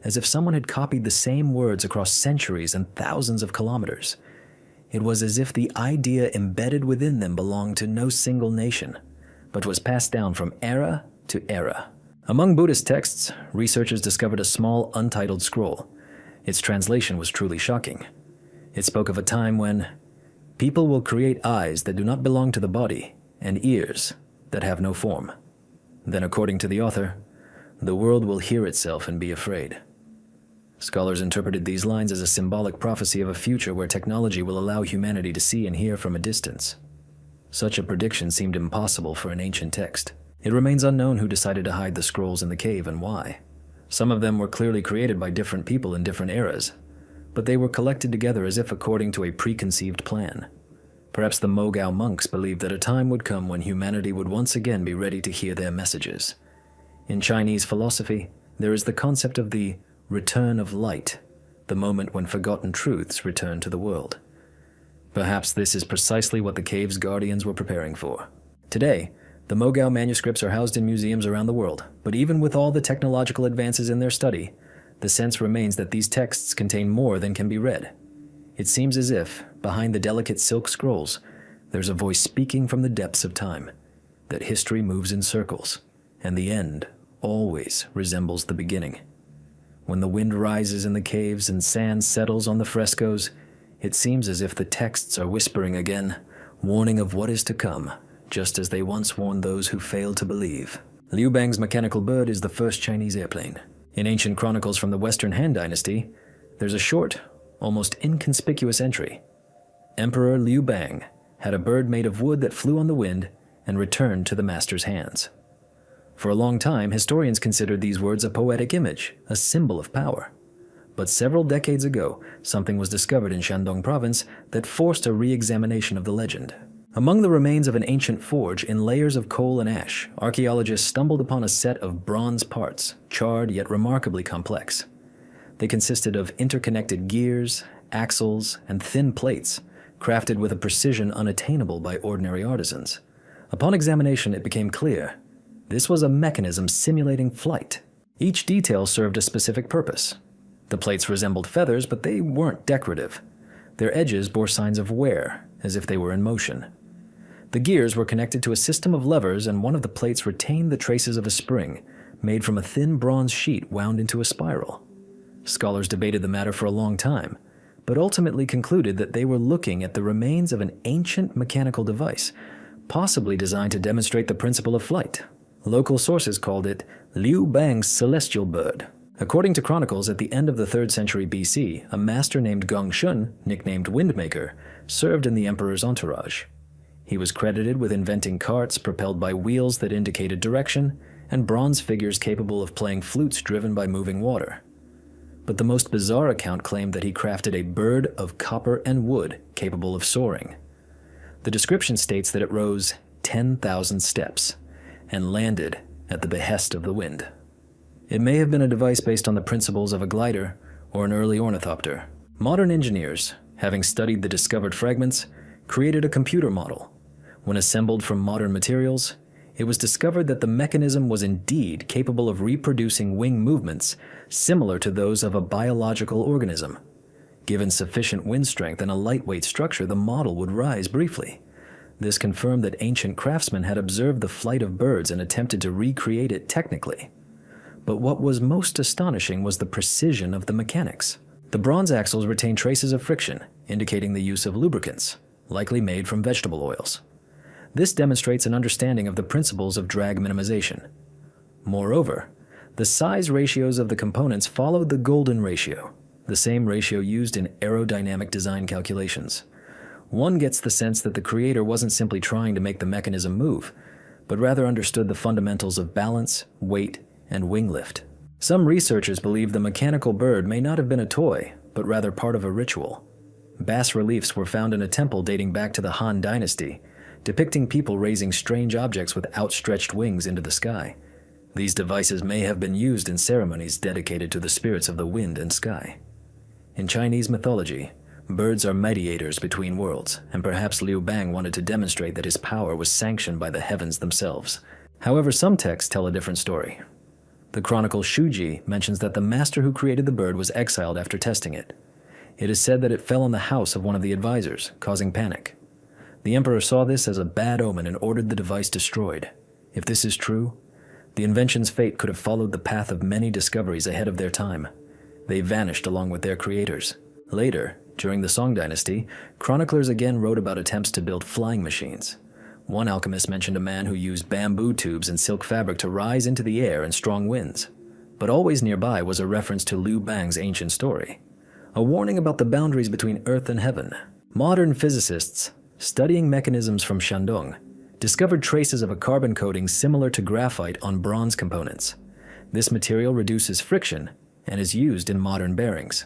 as if someone had copied the same words across centuries and thousands of kilometers. It was as if the idea embedded within them belonged to no single nation, but was passed down from era to era. Among Buddhist texts, researchers discovered a small, untitled scroll. Its translation was truly shocking. It spoke of a time when people will create eyes that do not belong to the body and ears that have no form. Then, according to the author, the world will hear itself and be afraid. Scholars interpreted these lines as a symbolic prophecy of a future where technology will allow humanity to see and hear from a distance. Such a prediction seemed impossible for an ancient text. It remains unknown who decided to hide the scrolls in the cave and why. Some of them were clearly created by different people in different eras, but they were collected together as if according to a preconceived plan. Perhaps the Mogao monks believed that a time would come when humanity would once again be ready to hear their messages. In Chinese philosophy, there is the concept of the return of light, the moment when forgotten truths return to the world. Perhaps this is precisely what the cave's guardians were preparing for. Today, the Mogao manuscripts are housed in museums around the world, but even with all the technological advances in their study, the sense remains that these texts contain more than can be read. It seems as if, behind the delicate silk scrolls, there's a voice speaking from the depths of time, that history moves in circles, and the end always resembles the beginning. When the wind rises in the caves and sand settles on the frescoes, it seems as if the texts are whispering again, warning of what is to come, just as they once warned those who failed to believe. Liu Bang's mechanical bird is the first Chinese airplane. In ancient chronicles from the Western Han Dynasty, there's a short, almost inconspicuous entry. Emperor Liu Bang had a bird made of wood that flew on the wind and returned to the master's hands. For a long time, historians considered these words a poetic image, a symbol of power. But several decades ago, something was discovered in Shandong province that forced a re-examination of the legend. Among the remains of an ancient forge in layers of coal and ash, archaeologists stumbled upon a set of bronze parts, charred yet remarkably complex. They consisted of interconnected gears, axles, and thin plates, crafted with a precision unattainable by ordinary artisans. Upon examination, it became clear this was a mechanism simulating flight. Each detail served a specific purpose. The plates resembled feathers, but they weren't decorative. Their edges bore signs of wear, as if they were in motion. The gears were connected to a system of levers, and one of the plates retained the traces of a spring, made from a thin bronze sheet wound into a spiral. Scholars debated the matter for a long time, but ultimately concluded that they were looking at the remains of an ancient mechanical device, possibly designed to demonstrate the principle of flight. Local sources called it Liu Bang's celestial bird. According to chronicles, at the end of the 3rd century BC, a master named Gong Shun, nicknamed Windmaker, served in the emperor's entourage. He was credited with inventing carts propelled by wheels that indicated direction, and bronze figures capable of playing flutes driven by moving water. But the most bizarre account claimed that he crafted a bird of copper and wood capable of soaring. The description states that it rose 10,000 steps and landed at the behest of the wind. It may have been a device based on the principles of a glider or an early ornithopter. Modern engineers, having studied the discovered fragments, created a computer model. When assembled from modern materials, it was discovered that the mechanism was indeed capable of reproducing wing movements similar to those of a biological organism. Given sufficient wind strength and a lightweight structure, the model would rise briefly. This confirmed that ancient craftsmen had observed the flight of birds and attempted to recreate it technically. But what was most astonishing was the precision of the mechanics. The bronze axles retained traces of friction, indicating the use of lubricants, likely made from vegetable oils. This demonstrates an understanding of the principles of drag minimization. Moreover, the size ratios of the components followed the golden ratio, the same ratio used in aerodynamic design calculations. One gets the sense that the creator wasn't simply trying to make the mechanism move, but rather understood the fundamentals of balance, weight, and wing lift. Some researchers believe the mechanical bird may not have been a toy, but rather part of a ritual. Bas-reliefs were found in a temple dating back to the Han Dynasty, depicting people raising strange objects with outstretched wings into the sky. These devices may have been used in ceremonies dedicated to the spirits of the wind and sky. In Chinese mythology, birds are mediators between worlds, and perhaps Liu Bang wanted to demonstrate that his power was sanctioned by the heavens themselves. However, some texts tell a different story. The chronicle Shuji mentions that the master who created the bird was exiled after testing it. It is said that it fell on the house of one of the advisors, causing panic. The emperor saw this as a bad omen and ordered the device destroyed. If this is true, the invention's fate could have followed the path of many discoveries ahead of their time. They vanished along with their creators. Later, during the Song Dynasty, chroniclers again wrote about attempts to build flying machines. One alchemist mentioned a man who used bamboo tubes and silk fabric to rise into the air in strong winds. But always nearby was a reference to Liu Bang's ancient story, a warning about the boundaries between earth and heaven. Modern physicists, studying mechanisms from Shandong, discovered traces of a carbon coating similar to graphite on bronze components. This material reduces friction and is used in modern bearings.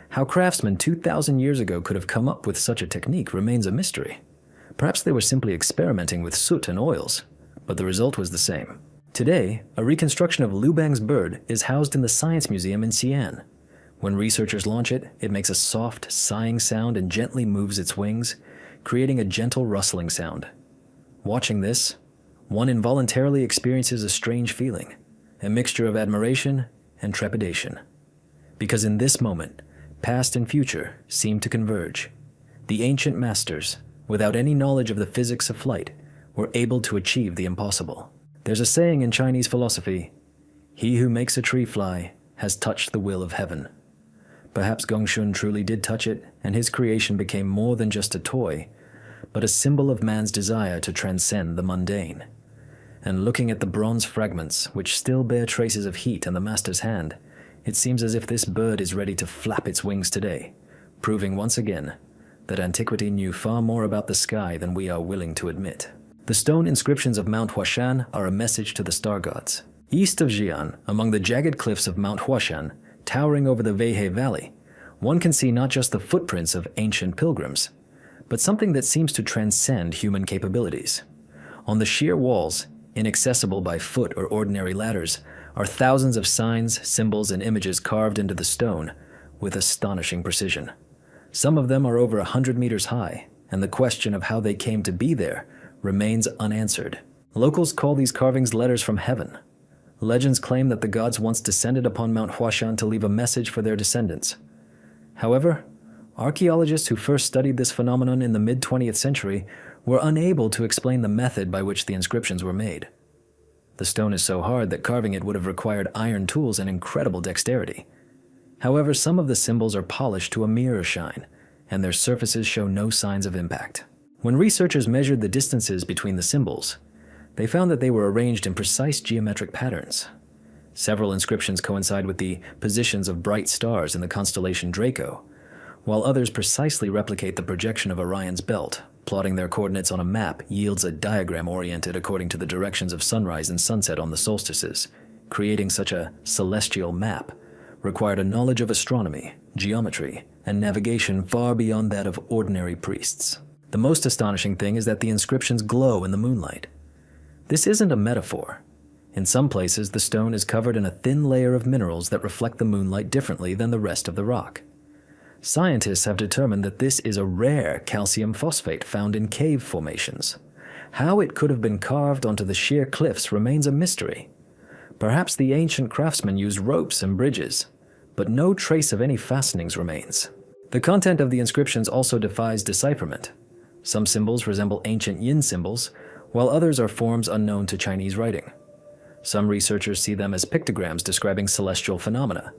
How craftsmen 2,000 years ago could have come up with such a technique remains a mystery. Perhaps they were simply experimenting with soot and oils, but the result was the same. Today, a reconstruction of Liu Bang's bird is housed in the Science Museum in Xi'an. When researchers launch it, it makes a soft, sighing sound and gently moves its wings, creating a gentle rustling sound. Watching this, one involuntarily experiences a strange feeling, a mixture of admiration and trepidation. Because in this moment, past and future seem to converge. The ancient masters, without any knowledge of the physics of flight, were able to achieve the impossible. There's a saying in Chinese philosophy, "He who makes a tree fly has touched the will of heaven." Perhaps Gongshun truly did touch it, and his creation became more than just a toy, but a symbol of man's desire to transcend the mundane. And looking at the bronze fragments, which still bear traces of heat in the master's hand, it seems as if this bird is ready to flap its wings today, proving once again that antiquity knew far more about the sky than we are willing to admit. The stone inscriptions of Mount Huashan are a message to the star gods. East of Xi'an, among the jagged cliffs of Mount Huashan, towering over the Weihe Valley, one can see not just the footprints of ancient pilgrims, but something that seems to transcend human capabilities. On the sheer walls, inaccessible by foot or ordinary ladders, are thousands of signs, symbols, and images carved into the stone with astonishing precision. Some of them are over 100 meters high, and the question of how they came to be there remains unanswered. Locals call these carvings letters from heaven. Legends claim that the gods once descended upon Mount Huashan to leave a message for their descendants. However, archaeologists who first studied this phenomenon in the mid-20th century were unable to explain the method by which the inscriptions were made. The stone is so hard that carving it would have required iron tools and incredible dexterity. However, some of the symbols are polished to a mirror shine, and their surfaces show no signs of impact. When researchers measured the distances between the symbols, they found that they were arranged in precise geometric patterns. Several inscriptions coincide with the positions of bright stars in the constellation Draco, while others precisely replicate the projection of Orion's belt. Plotting their coordinates on a map yields a diagram oriented according to the directions of sunrise and sunset on the solstices. Creating such a celestial map required a knowledge of astronomy, geometry, and navigation far beyond that of ordinary priests. The most astonishing thing is that the inscriptions glow in the moonlight. This isn't a metaphor. In some places, the stone is covered in a thin layer of minerals that reflect the moonlight differently than the rest of the rock. Scientists have determined that this is a rare calcium phosphate found in cave formations. How it could have been carved onto the sheer cliffs remains a mystery. Perhaps the ancient craftsmen used ropes and bridges, but no trace of any fastenings remains. The content of the inscriptions also defies decipherment. Some symbols resemble ancient yin symbols, while others are forms unknown to Chinese writing. Some researchers see them as pictograms describing celestial phenomena,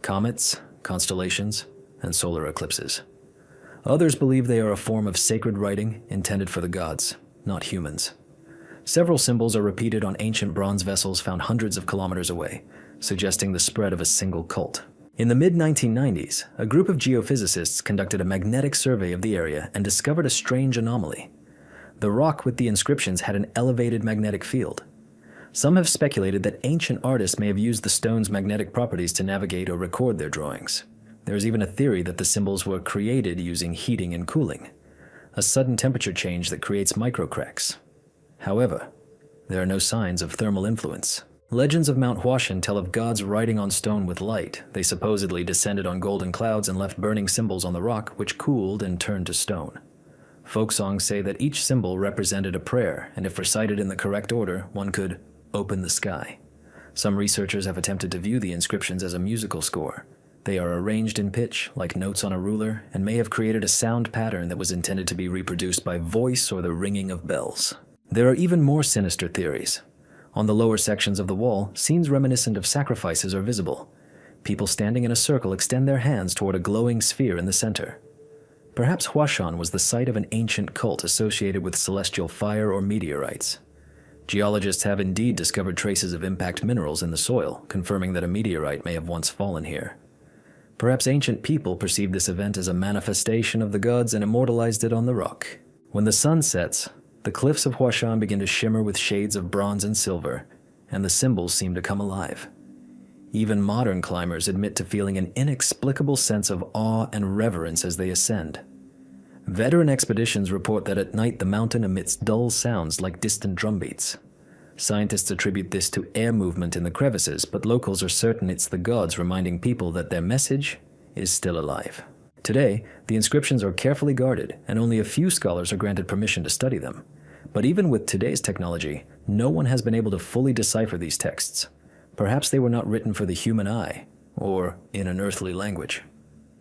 comets, constellations, and solar eclipses. Others believe they are a form of sacred writing intended for the gods, not humans. Several symbols are repeated on ancient bronze vessels found hundreds of kilometers away, suggesting the spread of a single cult. In the mid-1990s, a group of geophysicists conducted a magnetic survey of the area and discovered a strange anomaly. The rock with the inscriptions had an elevated magnetic field. Some have speculated that ancient artists may have used the stone's magnetic properties to navigate or record their drawings. There is even a theory that the symbols were created using heating and cooling, a sudden temperature change that creates microcracks. However, there are no signs of thermal influence. Legends of Mount Huashan tell of gods writing on stone with light. They supposedly descended on golden clouds and left burning symbols on the rock, which cooled and turned to stone. Folk songs say that each symbol represented a prayer, and if recited in the correct order, one could open the sky. Some researchers have attempted to view the inscriptions as a musical score. They are arranged in pitch, like notes on a ruler, and may have created a sound pattern that was intended to be reproduced by voice or the ringing of bells. There are even more sinister theories. On the lower sections of the wall, scenes reminiscent of sacrifices are visible. People standing in a circle extend their hands toward a glowing sphere in the center. Perhaps Huashan was the site of an ancient cult associated with celestial fire or meteorites. Geologists have indeed discovered traces of impact minerals in the soil, confirming that a meteorite may have once fallen here. Perhaps ancient people perceived this event as a manifestation of the gods and immortalized it on the rock. When the sun sets, the cliffs of Huashan begin to shimmer with shades of bronze and silver, and the symbols seem to come alive. Even modern climbers admit to feeling an inexplicable sense of awe and reverence as they ascend. Veteran expeditions report that at night the mountain emits dull sounds like distant drumbeats. Scientists attribute this to air movement in the crevices, but locals are certain it's the gods reminding people that their message is still alive. Today, the inscriptions are carefully guarded, and only a few scholars are granted permission to study them. But even with today's technology, no one has been able to fully decipher these texts. Perhaps they were not written for the human eye, or in an earthly language.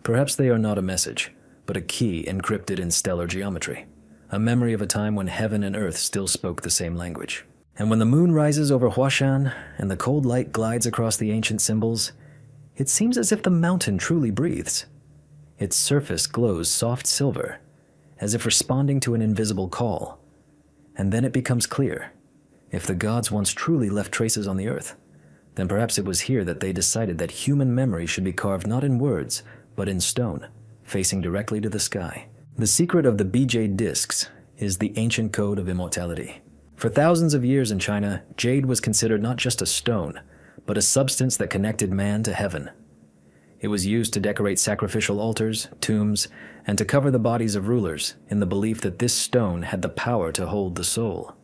Perhaps they are not a message, but a key encrypted in stellar geometry, a memory of a time when heaven and earth still spoke the same language. And when the moon rises over Huashan and the cold light glides across the ancient symbols, it seems as if the mountain truly breathes. Its surface glows soft silver, as if responding to an invisible call. And then it becomes clear. If the gods once truly left traces on the earth, then perhaps it was here that they decided that human memory should be carved not in words, but in stone, facing directly to the sky. The secret of the BJ discs is the ancient code of immortality. For thousands of years in China, jade was considered not just a stone, but a substance that connected man to heaven. It was used to decorate sacrificial altars, tombs, and to cover the bodies of rulers, in the belief that this stone had the power to hold the soul.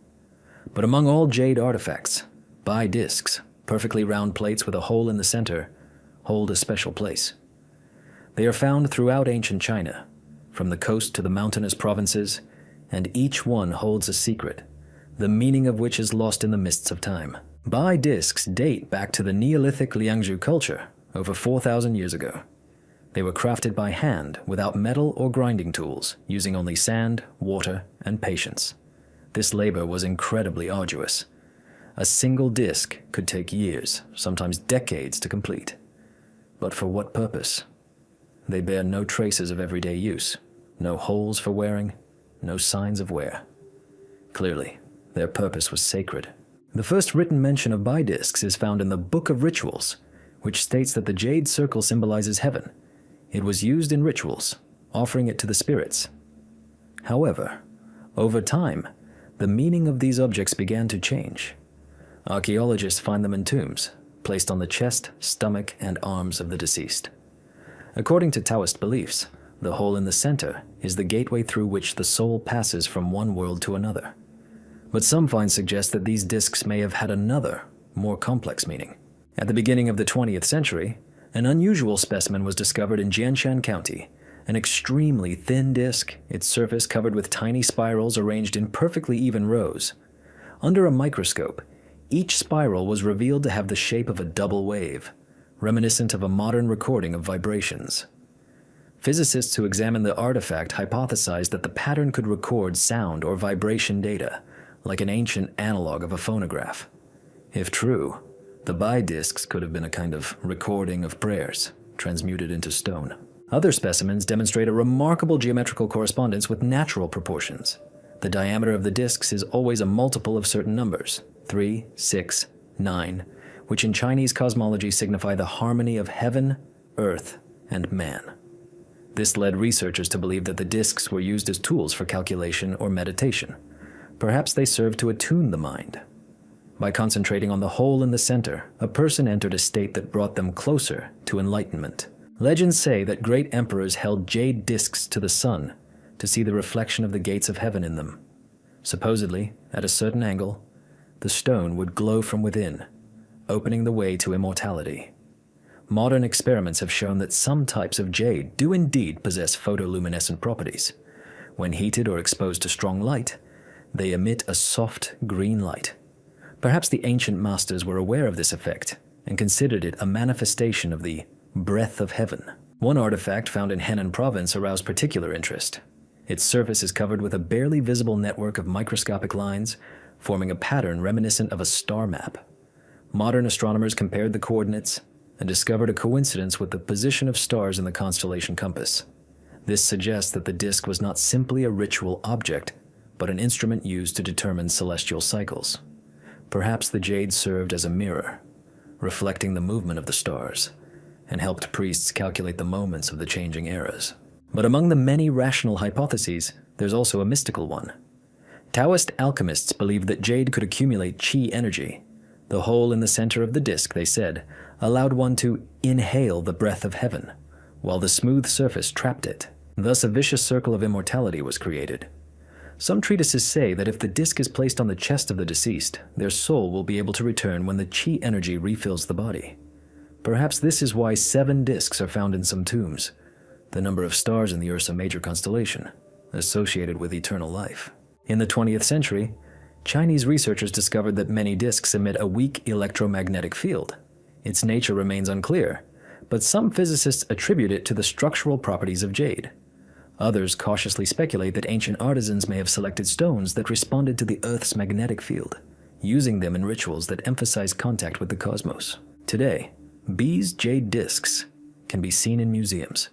But among all jade artifacts, Bai discs, perfectly round plates with a hole in the center, hold a special place. They are found throughout ancient China, from the coast to the mountainous provinces, and each one holds a secret, the meaning of which is lost in the mists of time. Bai discs date back to the Neolithic Liangzhu culture, over 4,000 years ago. They were crafted by hand, without metal or grinding tools, using only sand, water, and patience. This labor was incredibly arduous. A single disc could take years, sometimes decades, to complete. But for what purpose? They bear no traces of everyday use, no holes for wearing, no signs of wear. Clearly, their purpose was sacred. The first written mention of Bai discs is found in the Book of Rituals, which states that the jade circle symbolizes heaven. It was used in rituals, offering it to the spirits. However, over time, the meaning of these objects began to change. Archaeologists find them in tombs, placed on the chest, stomach, and arms of the deceased. According to Taoist beliefs, the hole in the center is the gateway through which the soul passes from one world to another. But some finds suggest that these discs may have had another, more complex meaning. At the beginning of the 20th century, an unusual specimen was discovered in Jianshan County, an extremely thin disc, its surface covered with tiny spirals arranged in perfectly even rows. Under a microscope, each spiral was revealed to have the shape of a double wave, reminiscent of a modern recording of vibrations. Physicists who examined the artifact hypothesized that the pattern could record sound or vibration data, like an ancient analog of a phonograph. If true, the Bai discs could have been a kind of recording of prayers, transmuted into stone. Other specimens demonstrate a remarkable geometrical correspondence with natural proportions. The diameter of the discs is always a multiple of certain numbers, 3, 6, 9, which in Chinese cosmology signify the harmony of heaven, earth, and man. This led researchers to believe that the discs were used as tools for calculation or meditation. Perhaps they served to attune the mind. By concentrating on the hole in the center, a person entered a state that brought them closer to enlightenment. Legends say that great emperors held jade discs to the sun to see the reflection of the gates of heaven in them. Supposedly, at a certain angle, the stone would glow from within, opening the way to immortality. Modern experiments have shown that some types of jade do indeed possess photoluminescent properties. When heated or exposed to strong light, they emit a soft green light. Perhaps the ancient masters were aware of this effect and considered it a manifestation of the breath of heaven. One artifact found in Henan province aroused particular interest. Its surface is covered with a barely visible network of microscopic lines, forming a pattern reminiscent of a star map. Modern astronomers compared the coordinates and discovered a coincidence with the position of stars in the constellation compass. This suggests that the disk was not simply a ritual object, but an instrument used to determine celestial cycles. Perhaps the jade served as a mirror, reflecting the movement of the stars, and helped priests calculate the moments of the changing eras. But among the many rational hypotheses, there's also a mystical one. Taoist alchemists believed that jade could accumulate qi energy. The hole in the center of the disk, they said, allowed one to inhale the breath of heaven, while the smooth surface trapped it. Thus a vicious circle of immortality was created. Some treatises say that if the disk is placed on the chest of the deceased, their soul will be able to return when the qi energy refills the body. Perhaps this is why 7 disks are found in some tombs, the number of stars in the Ursa Major constellation, associated with eternal life. In the 20th century, Chinese researchers discovered that many disks emit a weak electromagnetic field. Its nature remains unclear, but some physicists attribute it to the structural properties of jade. Others cautiously speculate that ancient artisans may have selected stones that responded to the Earth's magnetic field, using them in rituals that emphasize contact with the cosmos. Today, B's jade discs can be seen in museums,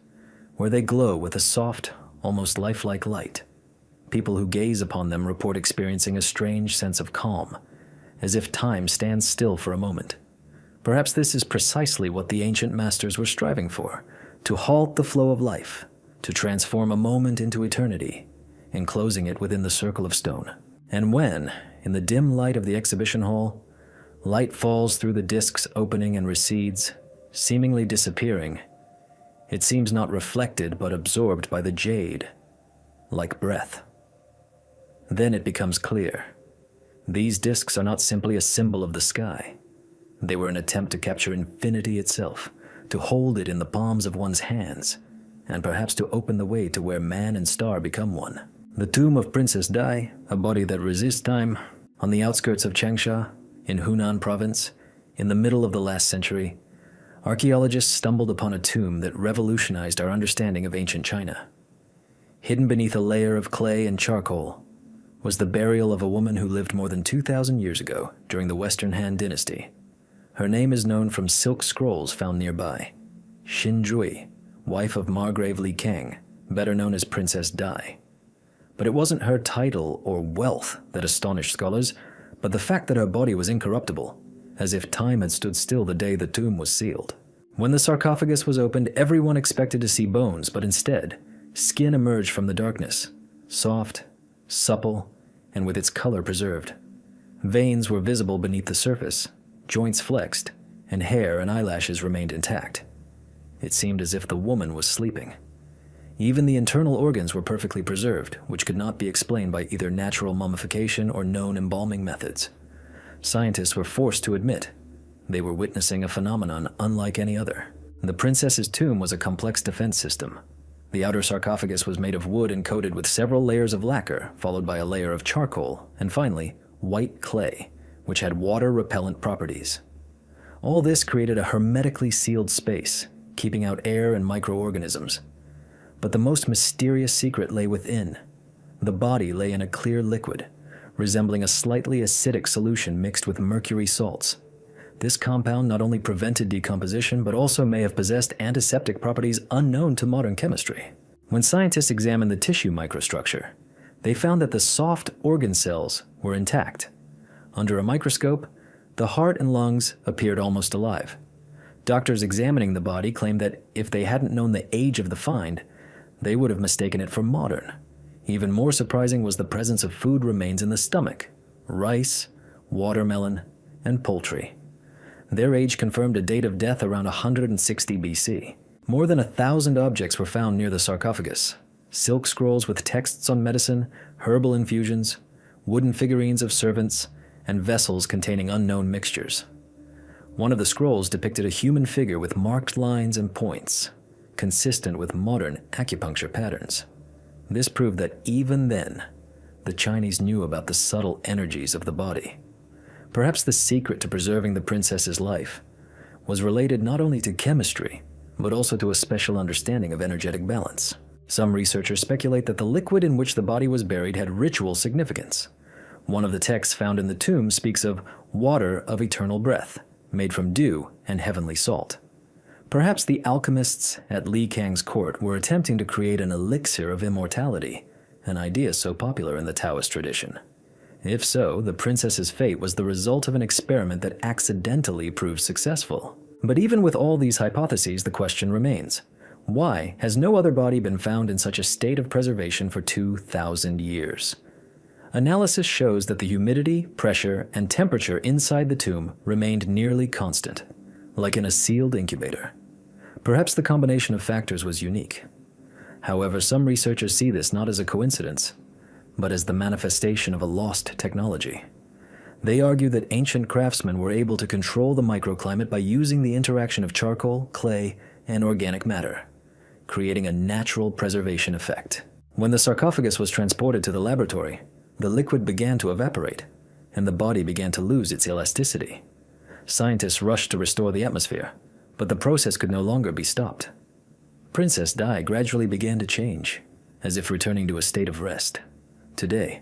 where they glow with a soft, almost lifelike light. People who gaze upon them report experiencing a strange sense of calm, as if time stands still for a moment. Perhaps this is precisely what the ancient masters were striving for, to halt the flow of life, to transform a moment into eternity, enclosing it within the circle of stone. And when, in the dim light of the exhibition hall, light falls through the disk's opening and recedes, seemingly disappearing, it seems not reflected but absorbed by the jade, like breath. Then it becomes clear. These disks are not simply a symbol of the sky. They were an attempt to capture infinity itself, to hold it in the palms of one's hands, and perhaps to open the way to where man and star become one. The tomb of Princess Dai, a body that resists time, on the outskirts of Changsha, in Hunan province, in the middle of the last century, archaeologists stumbled upon a tomb that revolutionized our understanding of ancient China. Hidden beneath a layer of clay and charcoal was the burial of a woman who lived more than 2,000 years ago during the Western Han Dynasty. Her name is known from silk scrolls found nearby. Xin Zhui, wife of Margrave Li Kang, better known as Princess Dai. But it wasn't her title or wealth that astonished scholars, but the fact that her body was incorruptible, as if time had stood still the day the tomb was sealed. When the sarcophagus was opened, everyone expected to see bones, but instead, skin emerged from the darkness, soft, supple, and with its color preserved. Veins were visible beneath the surface, joints flexed, and hair and eyelashes remained intact. It seemed as if the woman was sleeping. Even the internal organs were perfectly preserved, which could not be explained by either natural mummification or known embalming methods. Scientists were forced to admit they were witnessing a phenomenon unlike any other. The princess's tomb was a complex defense system. The outer sarcophagus was made of wood and coated with several layers of lacquer, followed by a layer of charcoal, and finally, white clay, which had water-repellent properties. All this created a hermetically sealed space, keeping out air and microorganisms. But the most mysterious secret lay within. The body lay in a clear liquid, resembling a slightly acidic solution mixed with mercury salts. This compound not only prevented decomposition, but also may have possessed antiseptic properties unknown to modern chemistry. When scientists examined the tissue microstructure, they found that the soft organ cells were intact. Under a microscope, the heart and lungs appeared almost alive. Doctors examining the body claimed that if they hadn't known the age of the find, they would have mistaken it for modern. Even more surprising was the presence of food remains in the stomach: rice, watermelon, and poultry. Their age confirmed a date of death around 160 BC. More than 1,000 objects were found near the sarcophagus: silk scrolls with texts on medicine, herbal infusions, wooden figurines of servants, and vessels containing unknown mixtures. One of the scrolls depicted a human figure with marked lines and points, consistent with modern acupuncture patterns. This proved that even then, the Chinese knew about the subtle energies of the body. Perhaps the secret to preserving the princess's life was related not only to chemistry, but also to a special understanding of energetic balance. Some researchers speculate that the liquid in which the body was buried had ritual significance. One of the texts found in the tomb speaks of water of eternal breath, made from dew and heavenly salt. Perhaps the alchemists at Li Kang's court were attempting to create an elixir of immortality, an idea so popular in the Taoist tradition. If so, the princess's fate was the result of an experiment that accidentally proved successful. But even with all these hypotheses, the question remains: why has no other body been found in such a state of preservation for 2,000 years? Analysis shows that the humidity, pressure, and temperature inside the tomb remained nearly constant, like in a sealed incubator. Perhaps the combination of factors was unique. However, some researchers see this not as a coincidence, but as the manifestation of a lost technology. They argue that ancient craftsmen were able to control the microclimate by using the interaction of charcoal, clay, and organic matter, creating a natural preservation effect. When the sarcophagus was transported to the laboratory, the liquid began to evaporate, and the body began to lose its elasticity. Scientists rushed to restore the atmosphere, but the process could no longer be stopped. Princess Di gradually began to change, as if returning to a state of rest. Today,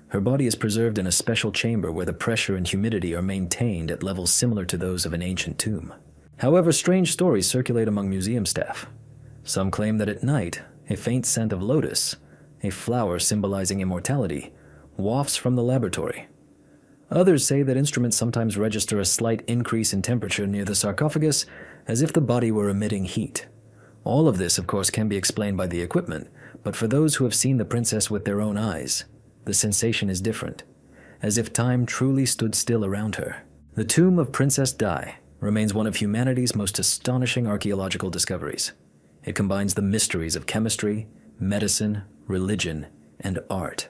her body is preserved in a special chamber where the pressure and humidity are maintained at levels similar to those of an ancient tomb. However, strange stories circulate among museum staff. Some claim that at night, a faint scent of lotus, a flower symbolizing immortality, wafts from the laboratory. Others say that instruments sometimes register a slight increase in temperature near the sarcophagus, as if the body were emitting heat. All of this, of course, can be explained by the equipment, but for those who have seen the princess with their own eyes, the sensation is different, as if time truly stood still around her. The tomb of Princess Di remains one of humanity's most astonishing archaeological discoveries. It combines the mysteries of chemistry, medicine, religion, and art.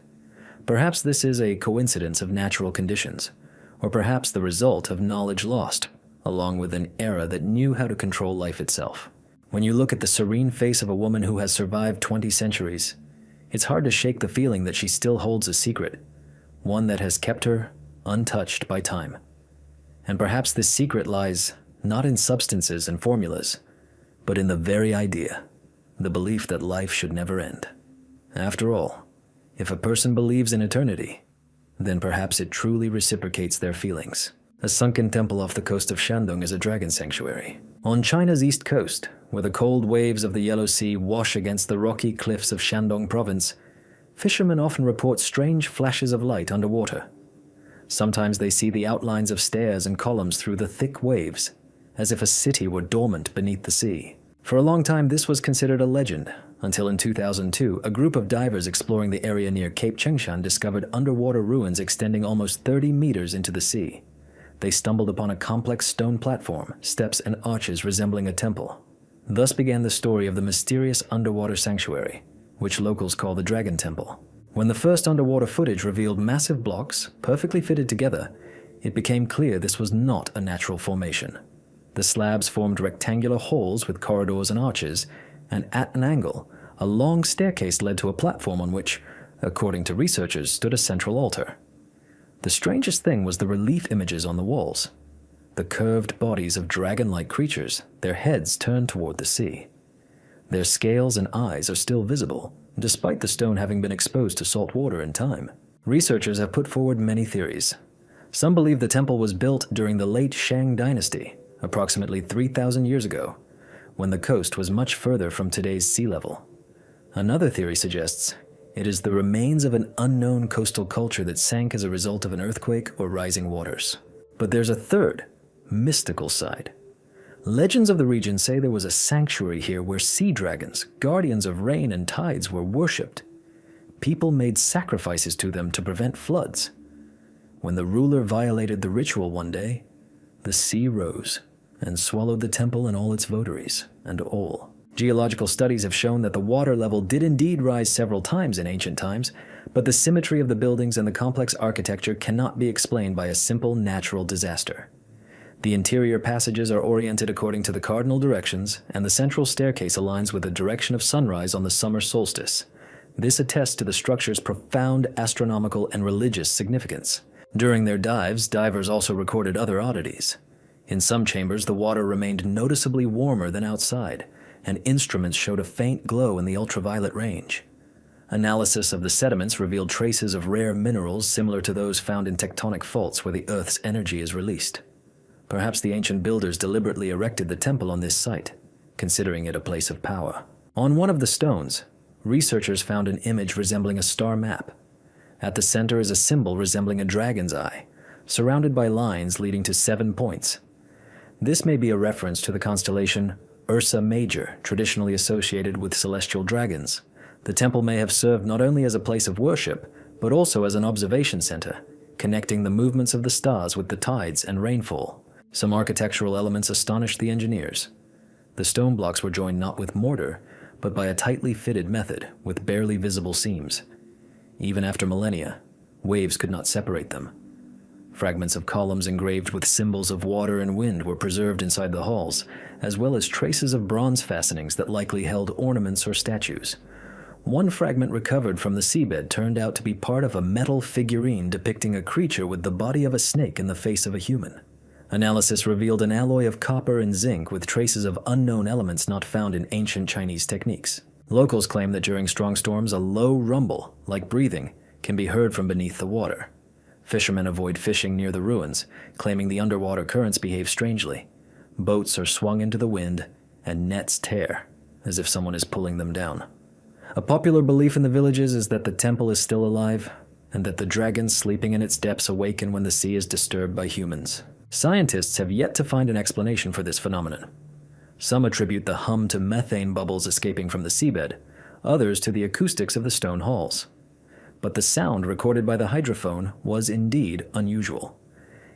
Perhaps this is a coincidence of natural conditions, or perhaps the result of knowledge lost, along with an era that knew how to control life itself. When you look at the serene face of a woman who has survived 20 centuries, it's hard to shake the feeling that she still holds a secret, one that has kept her untouched by time. And perhaps this secret lies not in substances and formulas, but in the very idea, the belief that life should never end. After all, if a person believes in eternity, then perhaps it truly reciprocates their feelings. A sunken temple off the coast of Shandong is a dragon sanctuary. On China's east coast, where the cold waves of the Yellow Sea wash against the rocky cliffs of Shandong province, fishermen often report strange flashes of light underwater. Sometimes they see the outlines of stairs and columns through the thick waves, as if a city were dormant beneath the sea. For a long time, this was considered a legend, until in 2002, a group of divers exploring the area near Cape Chengshan discovered underwater ruins extending almost 30 meters into the sea. They stumbled upon a complex stone platform, steps, and arches resembling a temple. Thus began the story of the mysterious underwater sanctuary, which locals call the Dragon Temple. When the first underwater footage revealed massive blocks, perfectly fitted together, it became clear this was not a natural formation. The slabs formed rectangular halls with corridors and arches, and at an angle, a long staircase led to a platform on which, according to researchers, stood a central altar. The strangest thing was the relief images on the walls. The curved bodies of dragon-like creatures, their heads turned toward the sea. Their scales and eyes are still visible, despite the stone having been exposed to salt water in time. Researchers have put forward many theories. Some believe the temple was built during the late Shang dynasty, approximately 3,000 years ago, when the coast was much further from today's sea level. Another theory suggests it is the remains of an unknown coastal culture that sank as a result of an earthquake or rising waters. But there's a third, mystical side. Legends of the region say there was a sanctuary here where sea dragons, guardians of rain and tides, were worshipped. People made sacrifices to them to prevent floods. When the ruler violated the ritual one day, the sea rose and swallowed the temple and all its votaries, and all. Geological studies have shown that the water level did indeed rise several times in ancient times, but the symmetry of the buildings and the complex architecture cannot be explained by a simple natural disaster. The interior passages are oriented according to the cardinal directions, and the central staircase aligns with the direction of sunrise on the summer solstice. This attests to the structure's profound astronomical and religious significance. During their dives, divers also recorded other oddities. In some chambers, the water remained noticeably warmer than outside, and instruments showed a faint glow in the ultraviolet range. Analysis of the sediments revealed traces of rare minerals similar to those found in tectonic faults where the Earth's energy is released. Perhaps the ancient builders deliberately erected the temple on this site, considering it a place of power. On one of the stones, researchers found an image resembling a star map. At the center is a symbol resembling a dragon's eye, surrounded by lines leading to 7 points. This may be a reference to the constellation Ursa Major, traditionally associated with celestial dragons. The temple may have served not only as a place of worship, but also as an observation center, connecting the movements of the stars with the tides and rainfall. Some architectural elements astonished the engineers. The stone blocks were joined not with mortar, but by a tightly fitted method with barely visible seams. Even after millennia, waves could not separate them. Fragments of columns engraved with symbols of water and wind were preserved inside the halls, as well as traces of bronze fastenings that likely held ornaments or statues. One fragment recovered from the seabed turned out to be part of a metal figurine depicting a creature with the body of a snake and the face of a human. Analysis revealed an alloy of copper and zinc with traces of unknown elements not found in ancient Chinese techniques. Locals claim that during strong storms, a low rumble, like breathing, can be heard from beneath the water. Fishermen avoid fishing near the ruins, claiming the underwater currents behave strangely. Boats are swung into the wind, and nets tear, as if someone is pulling them down. A popular belief in the villages is that the temple is still alive, and that the dragons sleeping in its depths awaken when the sea is disturbed by humans. Scientists have yet to find an explanation for this phenomenon. Some attribute the hum to methane bubbles escaping from the seabed, others to the acoustics of the stone halls. But the sound recorded by the hydrophone was indeed unusual.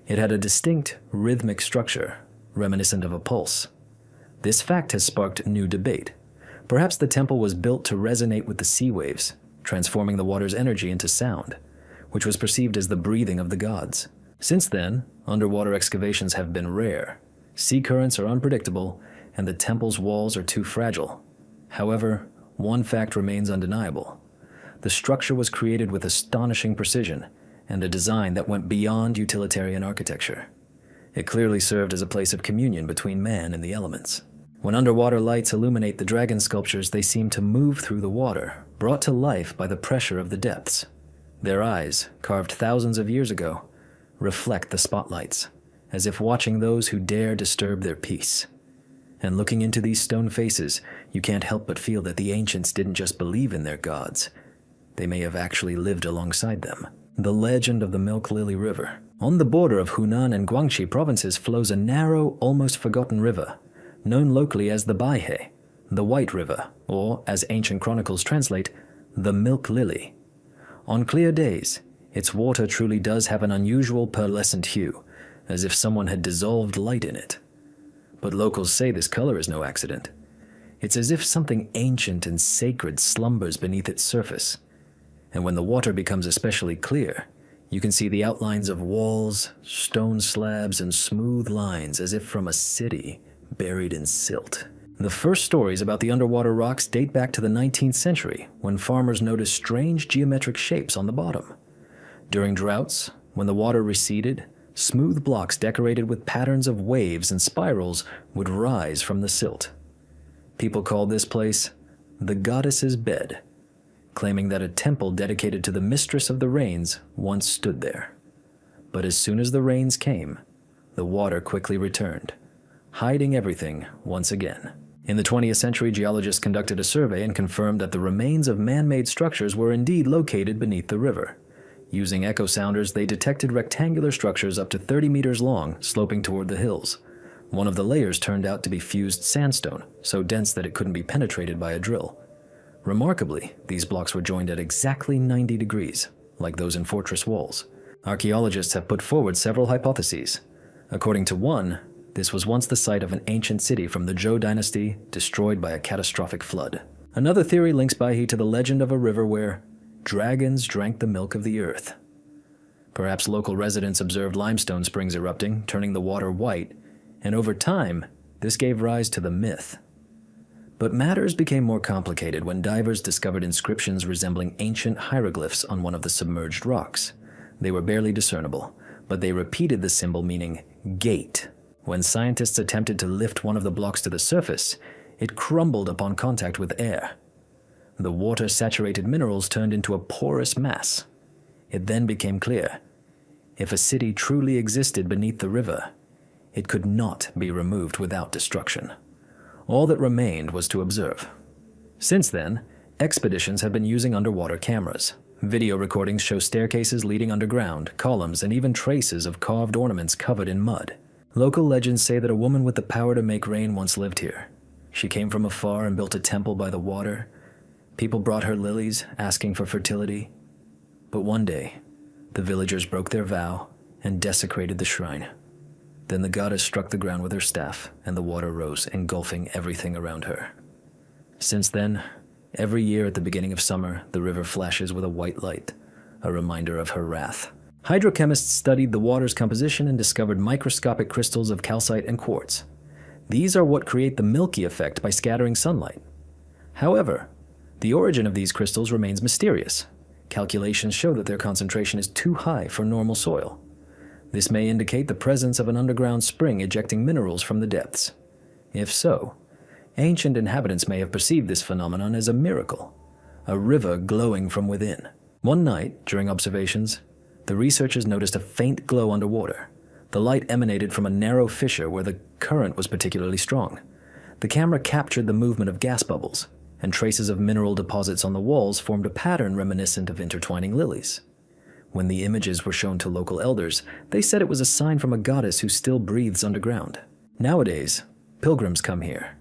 It had a distinct rhythmic structure, reminiscent of a pulse. This fact has sparked new debate. Perhaps the temple was built to resonate with the sea waves, transforming the water's energy into sound, which was perceived as the breathing of the gods. Since then, underwater excavations have been rare. Sea currents are unpredictable, and the temple's walls are too fragile. However, one fact remains undeniable. The structure was created with astonishing precision and a design that went beyond utilitarian architecture. It clearly served as a place of communion between man and the elements. When underwater lights illuminate the dragon sculptures, they seem to move through the water, brought to life by the pressure of the depths. Their eyes, carved thousands of years ago, reflect the spotlights, as if watching those who dare disturb their peace. And looking into these stone faces, you can't help but feel that the ancients didn't just believe in their gods. They may have actually lived alongside them. The legend of the Milk Lily River. On the border of Hunan and Guangxi provinces flows a narrow, almost forgotten river, known locally as the Baihe, the White River, or, as ancient chronicles translate, the Milk Lily. On clear days, its water truly does have an unusual pearlescent hue, as if someone had dissolved light in it. But locals say this color is no accident. It's as if something ancient and sacred slumbers beneath its surface. And when the water becomes especially clear, you can see the outlines of walls, stone slabs, and smooth lines as if from a city buried in silt. The first stories about the underwater rocks date back to the 19th century, when farmers noticed strange geometric shapes on the bottom. During droughts, when the water receded, smooth blocks decorated with patterns of waves and spirals would rise from the silt. People called this place the Goddess's Bed, claiming that a temple dedicated to the Mistress of the Rains once stood there. But as soon as the rains came, the water quickly returned, hiding everything once again. In the 20th century, geologists conducted a survey and confirmed that the remains of man-made structures were indeed located beneath the river. Using echo sounders, they detected rectangular structures up to 30 meters long, sloping toward the hills. One of the layers turned out to be fused sandstone, so dense that it couldn't be penetrated by a drill. Remarkably, these blocks were joined at exactly 90 degrees, like those in fortress walls. Archaeologists have put forward several hypotheses. According to one, this was once the site of an ancient city from the Zhou dynasty, destroyed by a catastrophic flood. Another theory links Baihe to the legend of a river where dragons drank the milk of the earth. Perhaps local residents observed limestone springs erupting, turning the water white, and over time, this gave rise to the myth. But matters became more complicated when divers discovered inscriptions resembling ancient hieroglyphs on one of the submerged rocks. They were barely discernible, but they repeated the symbol meaning gate. When scientists attempted to lift one of the blocks to the surface, it crumbled upon contact with air. The water-saturated minerals turned into a porous mass. It then became clear, if a city truly existed beneath the river, it could not be removed without destruction. All that remained was to observe. Since then, expeditions have been using underwater cameras. Video recordings show staircases leading underground, columns, and even traces of carved ornaments covered in mud. Local legends say that a woman with the power to make rain once lived here. She came from afar and built a temple by the water. People brought her lilies, asking for fertility. But one day, the villagers broke their vow and desecrated the shrine. Then the goddess struck the ground with her staff, and the water rose, engulfing everything around her. Since then, every year at the beginning of summer, the river flashes with a white light, a reminder of her wrath. Hydrochemists studied the water's composition and discovered microscopic crystals of calcite and quartz. These are what create the milky effect by scattering sunlight. However, the origin of these crystals remains mysterious. Calculations show that their concentration is too high for normal soil. This may indicate the presence of an underground spring ejecting minerals from the depths. If so, ancient inhabitants may have perceived this phenomenon as a miracle, a river glowing from within. One night, during observations, the researchers noticed a faint glow underwater. The light emanated from a narrow fissure where the current was particularly strong. The camera captured the movement of gas bubbles, and traces of mineral deposits on the walls formed a pattern reminiscent of intertwining lilies. When the images were shown to local elders, they said it was a sign from a goddess who still breathes underground. Nowadays, pilgrims come here.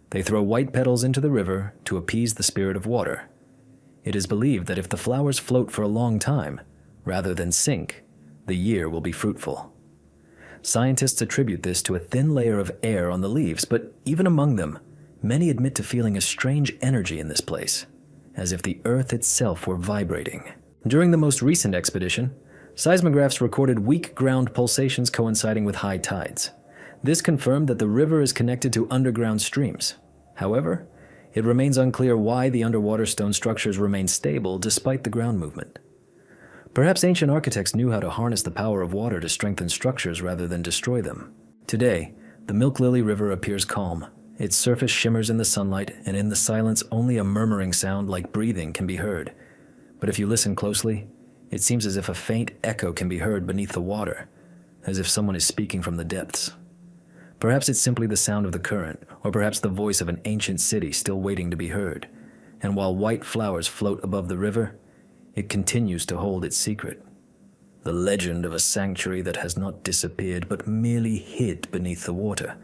They throw white petals into the river to appease the spirit of water. It is believed that if the flowers float for a long time, rather than sink, the year will be fruitful. Scientists attribute this to a thin layer of air on the leaves, but even among them, many admit to feeling a strange energy in this place, as if the earth itself were vibrating. During the most recent expedition, seismographs recorded weak ground pulsations coinciding with high tides. This confirmed that the river is connected to underground streams. However, it remains unclear why the underwater stone structures remain stable despite the ground movement. Perhaps ancient architects knew how to harness the power of water to strengthen structures rather than destroy them. Today, the Milk Lily River appears calm. Its surface shimmers in the sunlight, and in the silence only a murmuring sound like breathing can be heard. But if you listen closely, it seems as if a faint echo can be heard beneath the water, as if someone is speaking from the depths. Perhaps it's simply the sound of the current, or perhaps the voice of an ancient city still waiting to be heard. And while white flowers float above the river, it continues to hold its secret. The legend of a sanctuary that has not disappeared but merely hid beneath the water,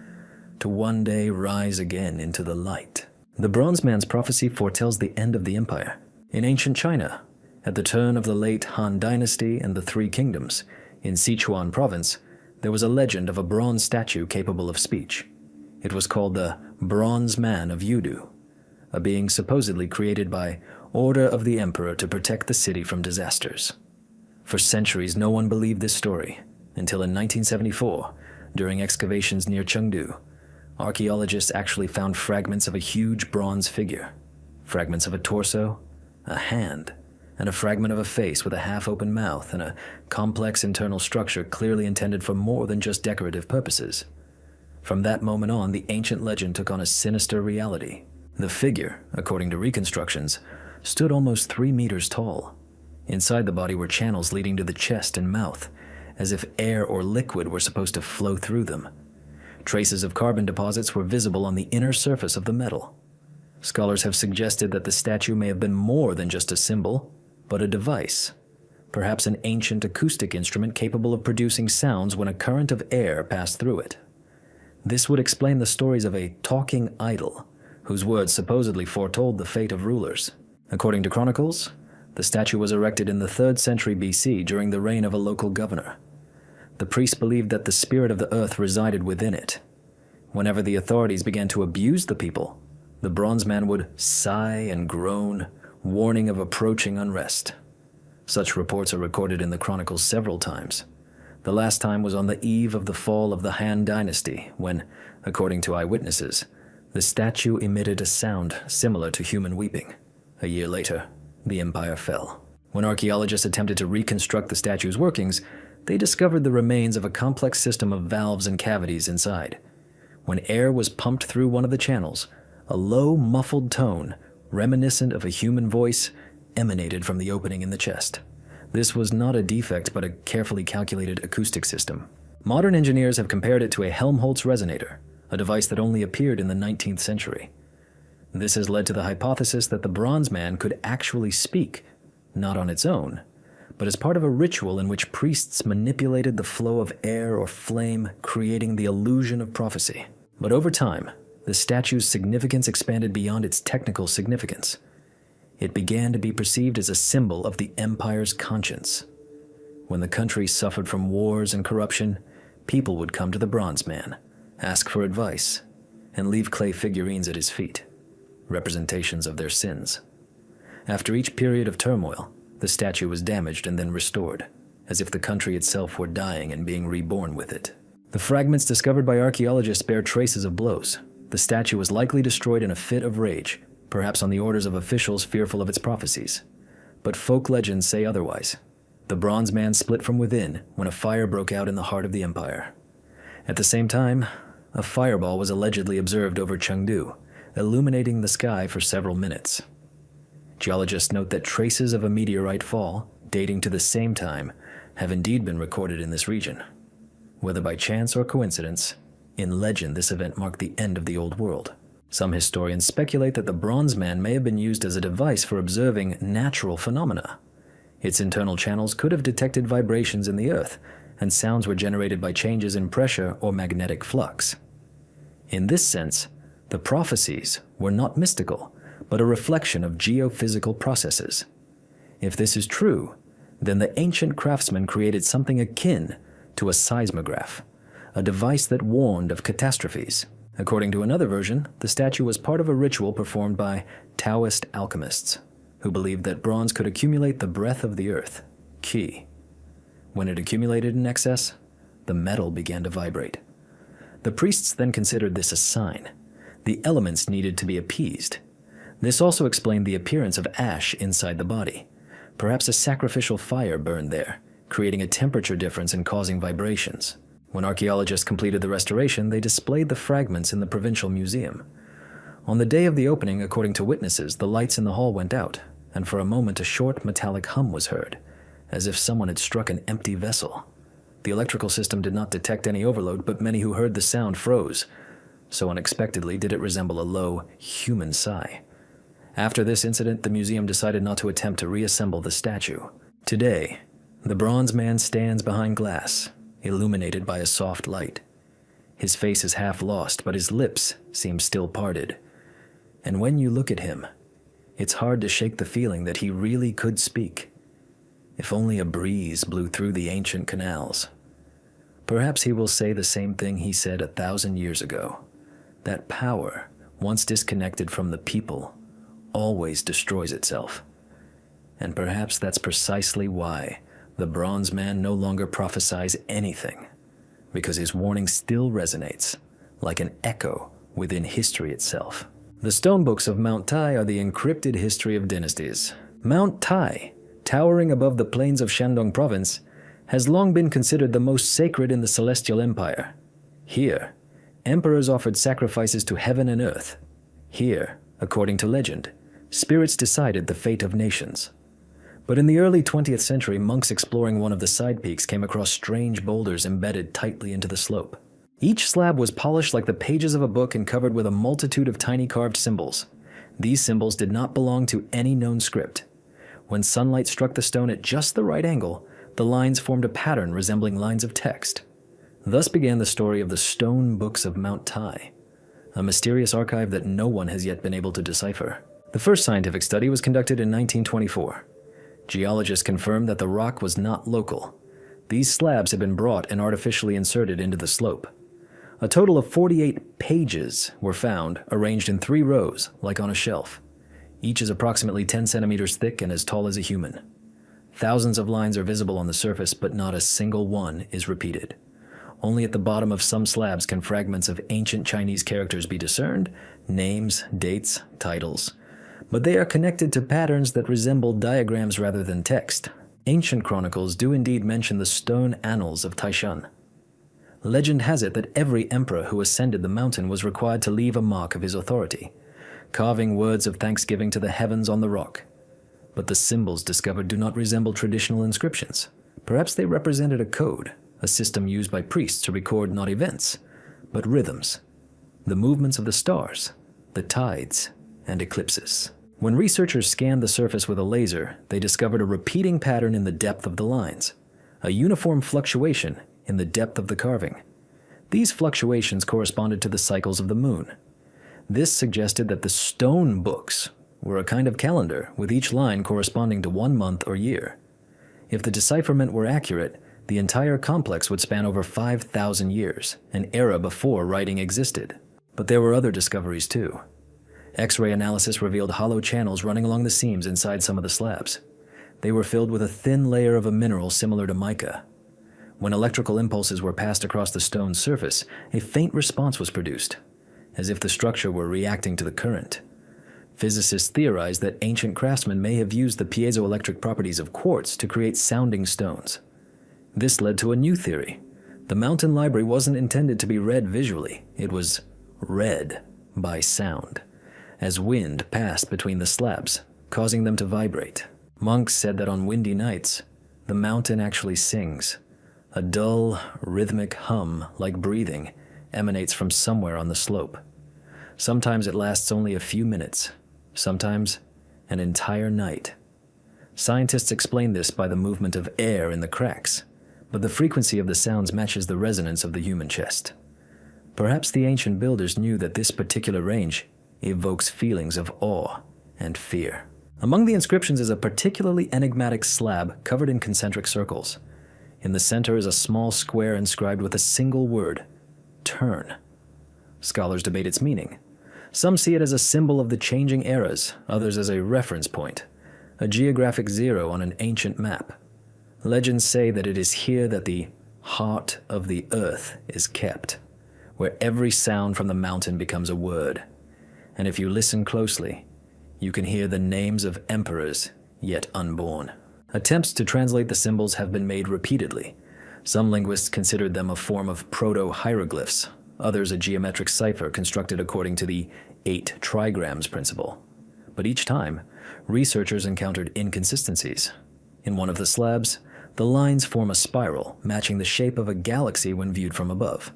to one day rise again into the light. The Bronze Man's prophecy foretells the end of the empire. In ancient China, at the turn of the late Han Dynasty and the Three Kingdoms, in Sichuan province, there was a legend of a bronze statue capable of speech. It was called the Bronze Man of Yudu, a being supposedly created by order of the emperor to protect the city from disasters. For centuries, no one believed this story, until in 1974, during excavations near Chengdu, archaeologists actually found fragments of a huge bronze figure, fragments of a torso, a hand, and a fragment of a face with a half-open mouth and a complex internal structure clearly intended for more than just decorative purposes. From that moment on, the ancient legend took on a sinister reality. The figure, according to reconstructions, stood almost 3 meters tall. Inside the body were channels leading to the chest and mouth, as if air or liquid were supposed to flow through them. Traces of carbon deposits were visible on the inner surface of the metal. Scholars have suggested that the statue may have been more than just a symbol, but a device, perhaps an ancient acoustic instrument capable of producing sounds when a current of air passed through it. This would explain the stories of a talking idol, whose words supposedly foretold the fate of rulers. According to chronicles, the statue was erected in the 3rd century BC during the reign of a local governor. The priests believed that the spirit of the earth resided within it. Whenever the authorities began to abuse the people, the bronze man would sigh and groan, warning of approaching unrest. Such reports are recorded in the chronicles several times. The last time was on the eve of the fall of the Han Dynasty, when, according to eyewitnesses, the statue emitted a sound similar to human weeping. A year later, the empire fell. When archaeologists attempted to reconstruct the statue's workings, they discovered the remains of a complex system of valves and cavities inside. When air was pumped through one of the channels, a low, muffled tone, reminiscent of a human voice, emanated from the opening in the chest. This was not a defect, but a carefully calculated acoustic system. Modern engineers have compared it to a Helmholtz resonator, a device that only appeared in the 19th century. This has led to the hypothesis that the bronze man could actually speak, not on its own, but as part of a ritual in which priests manipulated the flow of air or flame, creating the illusion of prophecy. But over time, the statue's significance expanded beyond its technical significance. It began to be perceived as a symbol of the empire's conscience. When the country suffered from wars and corruption, people would come to the bronze man, ask for advice, and leave clay figurines at his feet, representations of their sins. After each period of turmoil, the statue was damaged and then restored, as if the country itself were dying and being reborn with it. The fragments discovered by archaeologists bear traces of blows. The statue was likely destroyed in a fit of rage, perhaps on the orders of officials fearful of its prophecies. But folk legends say otherwise. The bronze man split from within when a fire broke out in the heart of the empire. At the same time, a fireball was allegedly observed over Chengdu, illuminating the sky for several minutes. Geologists note that traces of a meteorite fall, dating to the same time, have indeed been recorded in this region. Whether by chance or coincidence, in legend this event marked the end of the Old World. Some historians speculate that the bronze man may have been used as a device for observing natural phenomena. Its internal channels could have detected vibrations in the earth, and sounds were generated by changes in pressure or magnetic flux. In this sense, the prophecies were not mystical, but a reflection of geophysical processes. If this is true, then the ancient craftsmen created something akin to a seismograph, a device that warned of catastrophes. According to another version, the statue was part of a ritual performed by Taoist alchemists, who believed that bronze could accumulate the breath of the earth, qi. When it accumulated in excess, the metal began to vibrate. The priests then considered this a sign. The elements needed to be appeased. This also explained the appearance of ash inside the body. Perhaps a sacrificial fire burned there, creating a temperature difference and causing vibrations. When archaeologists completed the restoration, they displayed the fragments in the Provincial Museum. On the day of the opening, according to witnesses, the lights in the hall went out, and for a moment a short metallic hum was heard, as if someone had struck an empty vessel. The electrical system did not detect any overload, but many who heard the sound froze. So unexpectedly did it resemble a low, human sigh. After this incident, the museum decided not to attempt to reassemble the statue. Today, the bronze man stands behind glass, illuminated by a soft light. His face is half lost, but his lips seem still parted. And when you look at him, it's hard to shake the feeling that he really could speak. If only a breeze blew through the ancient canals. Perhaps he will say the same thing he said 1,000 years ago, that power, once disconnected from the people, always destroys itself. And perhaps that's precisely why the bronze man no longer prophesies anything, because his warning still resonates, like an echo within history itself. The stone books of Mount Tai are the encrypted history of dynasties. Mount Tai, towering above the plains of Shandong province, has long been considered the most sacred in the Celestial Empire. Here, Emperors offered sacrifices to heaven and earth. Here, according to legend, spirits decided the fate of nations. But in the early 20th century, monks exploring one of the side peaks came across strange boulders embedded tightly into the slope. Each slab was polished like the pages of a book and covered with a multitude of tiny carved symbols. These symbols did not belong to any known script. When sunlight struck the stone at just the right angle, the lines formed a pattern resembling lines of text. Thus began the story of the Stone Books of Mount Tai, a mysterious archive that no one has yet been able to decipher. The first scientific study was conducted in 1924. Geologists confirmed that the rock was not local. These slabs had been brought and artificially inserted into the slope. A total of 48 pages were found, arranged in 3 rows, like on a shelf. Each is approximately 10 centimeters thick and as tall as a human. Thousands of lines are visible on the surface, but not a single one is repeated. Only at the bottom of some slabs can fragments of ancient Chinese characters be discerned, names, dates, titles. But they are connected to patterns that resemble diagrams rather than text. Ancient chronicles do indeed mention the stone annals of Taishan. Legend has it that every emperor who ascended the mountain was required to leave a mark of his authority, carving words of thanksgiving to the heavens on the rock. But the symbols discovered do not resemble traditional inscriptions. Perhaps they represented a code, a system used by priests to record not events, but rhythms, the movements of the stars, the tides, and eclipses. When researchers scanned the surface with a laser, they discovered a repeating pattern in the depth of the lines, a uniform fluctuation in the depth of the carving. These fluctuations corresponded to the cycles of the moon. This suggested that the stone books were a kind of calendar, with each line corresponding to 1 month or year. If the decipherment were accurate, the entire complex would span over 5,000 years, an era before writing existed. But there were other discoveries too. X-ray analysis revealed hollow channels running along the seams inside some of the slabs. They were filled with a thin layer of a mineral similar to mica. When electrical impulses were passed across the stone's surface, a faint response was produced, as if the structure were reacting to the current. Physicists theorized that ancient craftsmen may have used the piezoelectric properties of quartz to create sounding stones. This led to a new theory. The mountain library wasn't intended to be read visually. It was read by sound, as wind passed between the slabs, causing them to vibrate. Monks said that on windy nights, the mountain actually sings. A dull, rhythmic hum, like breathing, emanates from somewhere on the slope. Sometimes it lasts only a few minutes, sometimes an entire night. Scientists explain this by the movement of air in the cracks, but the frequency of the sounds matches the resonance of the human chest. Perhaps the ancient builders knew that this particular range evokes feelings of awe and fear. Among the inscriptions is a particularly enigmatic slab covered in concentric circles. In the center is a small square inscribed with a single word, turn. Scholars debate its meaning. Some see it as a symbol of the changing eras, others as a reference point, a geographic zero on an ancient map. Legends say that it is here that the heart of the earth is kept, where every sound from the mountain becomes a word. And if you listen closely, you can hear the names of emperors yet unborn. Attempts to translate the symbols have been made repeatedly. Some linguists considered them a form of proto-hieroglyphs, others a geometric cipher constructed according to the 8 trigrams principle. But each time, researchers encountered inconsistencies. In one of the slabs, the lines form a spiral, matching the shape of a galaxy when viewed from above.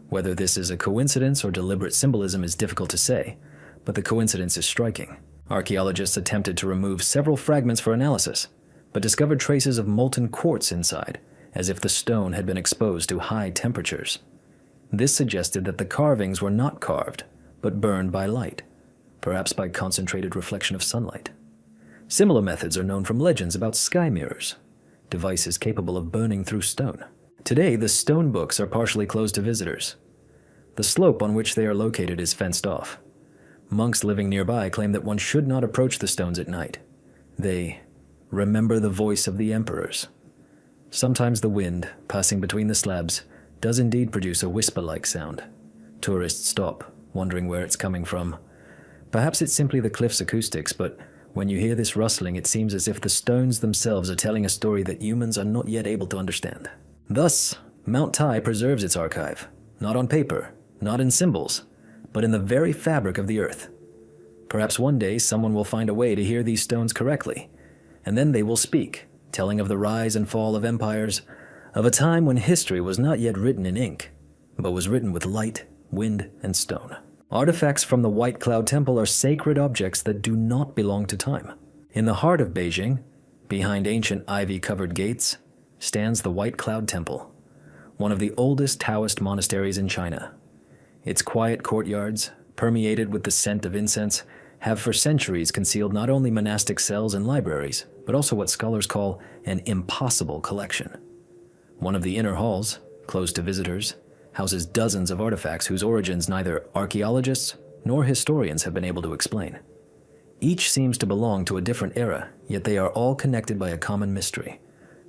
Whether this is a coincidence or deliberate symbolism is difficult to say, but the coincidence is striking. Archaeologists attempted to remove several fragments for analysis, but discovered traces of molten quartz inside, as if the stone had been exposed to high temperatures. This suggested that the carvings were not carved, but burned by light, perhaps by concentrated reflection of sunlight. Similar methods are known from legends about sky mirrors, devices capable of burning through stone. Today, the stone books are partially closed to visitors. The slope on which they are located is fenced off. Monks living nearby claim that one should not approach the stones at night. They remember the voice of the emperors. Sometimes the wind, passing between the slabs, does indeed produce a whisper-like sound. Tourists stop, wondering where it's coming from. Perhaps it's simply the cliff's acoustics, but when you hear this rustling, it seems as if the stones themselves are telling a story that humans are not yet able to understand. Thus, Mount Tai preserves its archive, not on paper, not in symbols, but in the very fabric of the earth. Perhaps one day someone will find a way to hear these stones correctly, and then they will speak, telling of the rise and fall of empires, of a time when history was not yet written in ink, but was written with light, wind, and stone. Artifacts from the White Cloud Temple are sacred objects that do not belong to time. In the heart of Beijing, behind ancient ivy-covered gates, stands the White Cloud Temple, one of the oldest Taoist monasteries in China. Its quiet courtyards, permeated with the scent of incense, have for centuries concealed not only monastic cells and libraries, but also what scholars call an impossible collection. One of the inner halls, closed to visitors, houses dozens of artifacts whose origins neither archaeologists nor historians have been able to explain. Each seems to belong to a different era, yet they are all connected by a common mystery,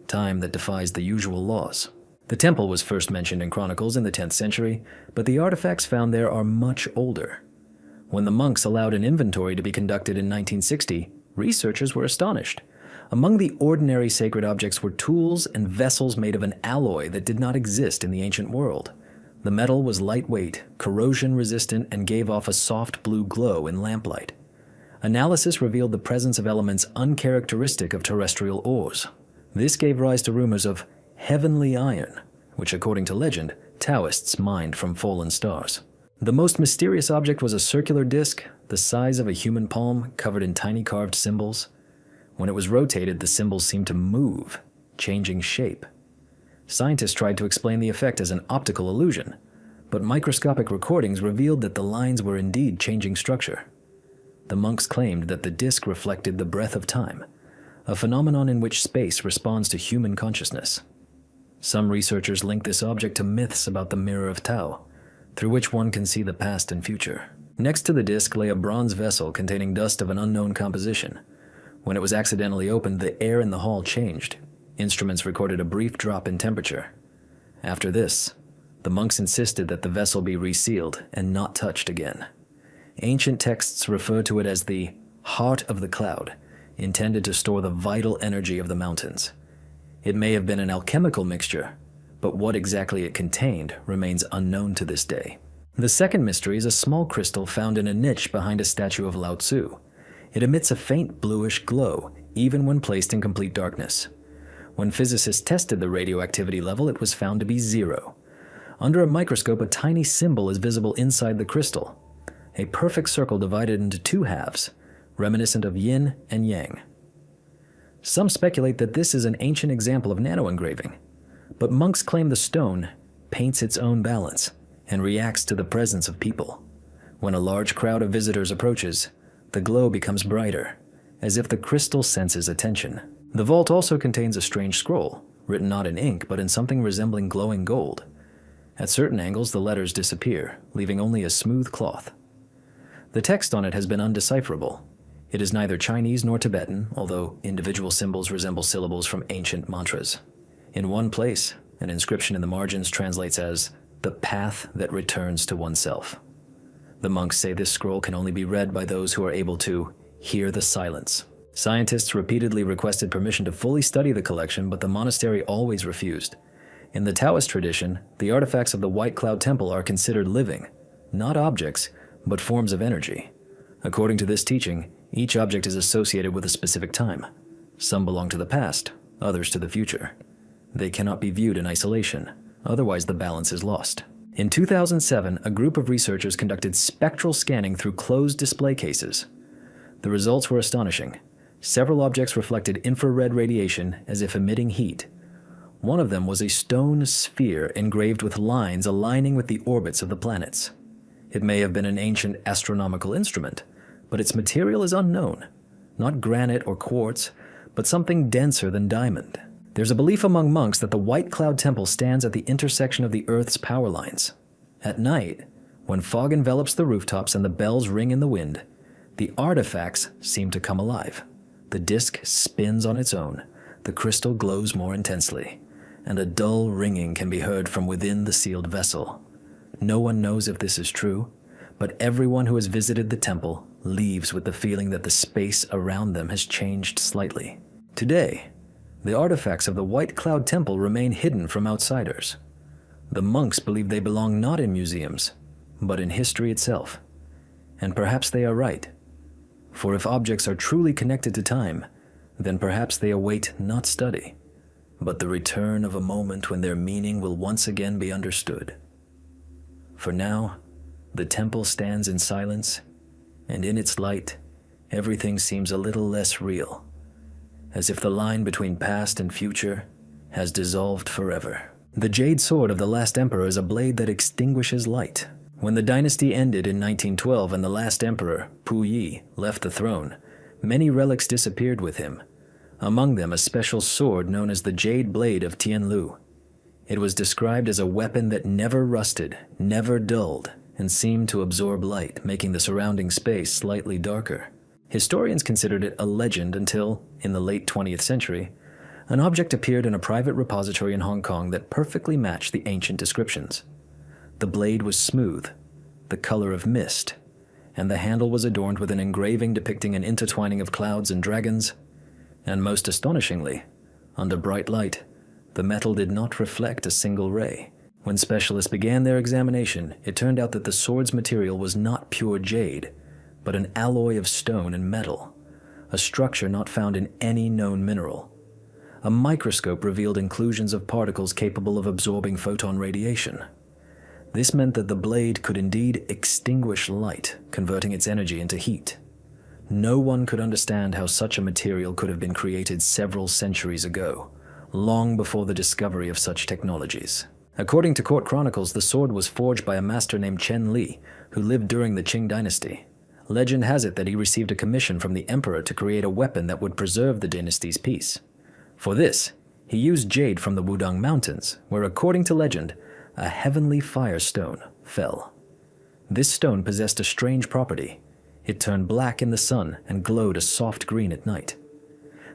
time that defies the usual laws. The temple was first mentioned in chronicles in the 10th century, but the artifacts found there are much older. When the monks allowed an inventory to be conducted in 1960, researchers were astonished. Among the ordinary sacred objects were tools and vessels made of an alloy that did not exist in the ancient world. The metal was lightweight, corrosion-resistant, and gave off a soft blue glow in lamplight. Analysis revealed the presence of elements uncharacteristic of terrestrial ores. This gave rise to rumors of heavenly iron, which, according to legend, Taoists mined from fallen stars. The most mysterious object was a circular disc, the size of a human palm, covered in tiny carved symbols. When it was rotated, the symbols seemed to move, changing shape. Scientists tried to explain the effect as an optical illusion, but microscopic recordings revealed that the lines were indeed changing structure. The monks claimed that the disc reflected the breath of time, a phenomenon in which space responds to human consciousness. Some researchers link this object to myths about the Mirror of Tao, through which one can see the past and future. Next to the disc lay a bronze vessel containing dust of an unknown composition. When it was accidentally opened, the air in the hall changed. Instruments recorded a brief drop in temperature. After this, the monks insisted that the vessel be resealed and not touched again. Ancient texts refer to it as the heart of the cloud, intended to store the vital energy of the mountains. It may have been an alchemical mixture, but what exactly it contained remains unknown to this day. The second mystery is a small crystal found in a niche behind a statue of Lao Tzu. It emits a faint bluish glow, even when placed in complete darkness. When physicists tested the radioactivity level, it was found to be 0. Under a microscope, a tiny symbol is visible inside the crystal, a perfect circle divided into 2 halves, reminiscent of yin and yang. Some speculate that this is an ancient example of nano-engraving, but monks claim the stone paints its own balance and reacts to the presence of people. When a large crowd of visitors approaches, the glow becomes brighter, as if the crystal senses attention. The vault also contains a strange scroll, written not in ink but in something resembling glowing gold. At certain angles, the letters disappear, leaving only a smooth cloth. The text on it has been undecipherable. It is neither Chinese nor Tibetan, although individual symbols resemble syllables from ancient mantras. In one place, an inscription in the margins translates as, "the path that returns to oneself." The monks say this scroll can only be read by those who are able to hear the silence. Scientists repeatedly requested permission to fully study the collection, but the monastery always refused. In the Taoist tradition, the artifacts of the White Cloud Temple are considered living, not objects, but forms of energy. According to this teaching, each object is associated with a specific time. Some belong to the past, others to the future. They cannot be viewed in isolation, otherwise the balance is lost. In 2007, a group of researchers conducted spectral scanning through closed display cases. The results were astonishing. Several objects reflected infrared radiation as if emitting heat. One of them was a stone sphere engraved with lines aligning with the orbits of the planets. It may have been an ancient astronomical instrument, but its material is unknown. Not granite or quartz, but something denser than diamond. There's a belief among monks that the White Cloud Temple stands at the intersection of the Earth's power lines. At night, when fog envelops the rooftops and the bells ring in the wind, the artifacts seem to come alive. The disc spins on its own, the crystal glows more intensely, and a dull ringing can be heard from within the sealed vessel. No one knows if this is true, but everyone who has visited the temple leaves with the feeling that the space around them has changed slightly. Today, the artifacts of the White Cloud Temple remain hidden from outsiders. The monks believe they belong not in museums, but in history itself. And perhaps they are right. For if objects are truly connected to time, then perhaps they await not study, but the return of a moment when their meaning will once again be understood. For now, the temple stands in silence, and in its light, everything seems a little less real, as if the line between past and future has dissolved forever. The jade sword of the last emperor is a blade that extinguishes light. When the dynasty ended in 1912 and the last emperor, Puyi, left the throne, many relics disappeared with him, among them a special sword known as the Jade Blade of Tianlu. It was described as a weapon that never rusted, never dulled, and seemed to absorb light, making the surrounding space slightly darker. Historians considered it a legend until, in the late 20th century, an object appeared in a private repository in Hong Kong that perfectly matched the ancient descriptions. The blade was smooth, the color of mist, and the handle was adorned with an engraving depicting an intertwining of clouds and dragons. And most astonishingly, under bright light, the metal did not reflect a single ray. When specialists began their examination, it turned out that the sword's material was not pure jade, but an alloy of stone and metal, a structure not found in any known mineral. A microscope revealed inclusions of particles capable of absorbing photon radiation. This meant that the blade could indeed extinguish light, converting its energy into heat. No one could understand how such a material could have been created several centuries ago, long before the discovery of such technologies. According to court chronicles, the sword was forged by a master named Chen Li, who lived during the Qing dynasty. Legend has it that he received a commission from the emperor to create a weapon that would preserve the dynasty's peace. For this, he used jade from the Wudang Mountains, where, according to legend, a heavenly firestone fell. This stone possessed a strange property. It turned black in the sun and glowed a soft green at night.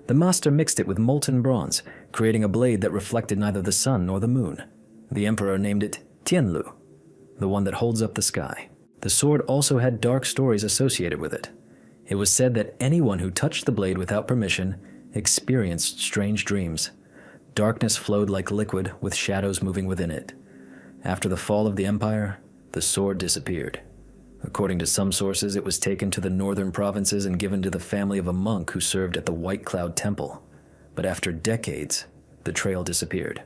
The master mixed it with molten bronze, creating a blade that reflected neither the sun nor the moon. The emperor named it Tianlu, the one that holds up the sky. The sword also had dark stories associated with it. It was said that anyone who touched the blade without permission experienced strange dreams. Darkness flowed like liquid, with shadows moving within it. After the fall of the empire, the sword disappeared. According to some sources, it was taken to the northern provinces and given to the family of a monk who served at the White Cloud Temple. But after decades, the trail disappeared.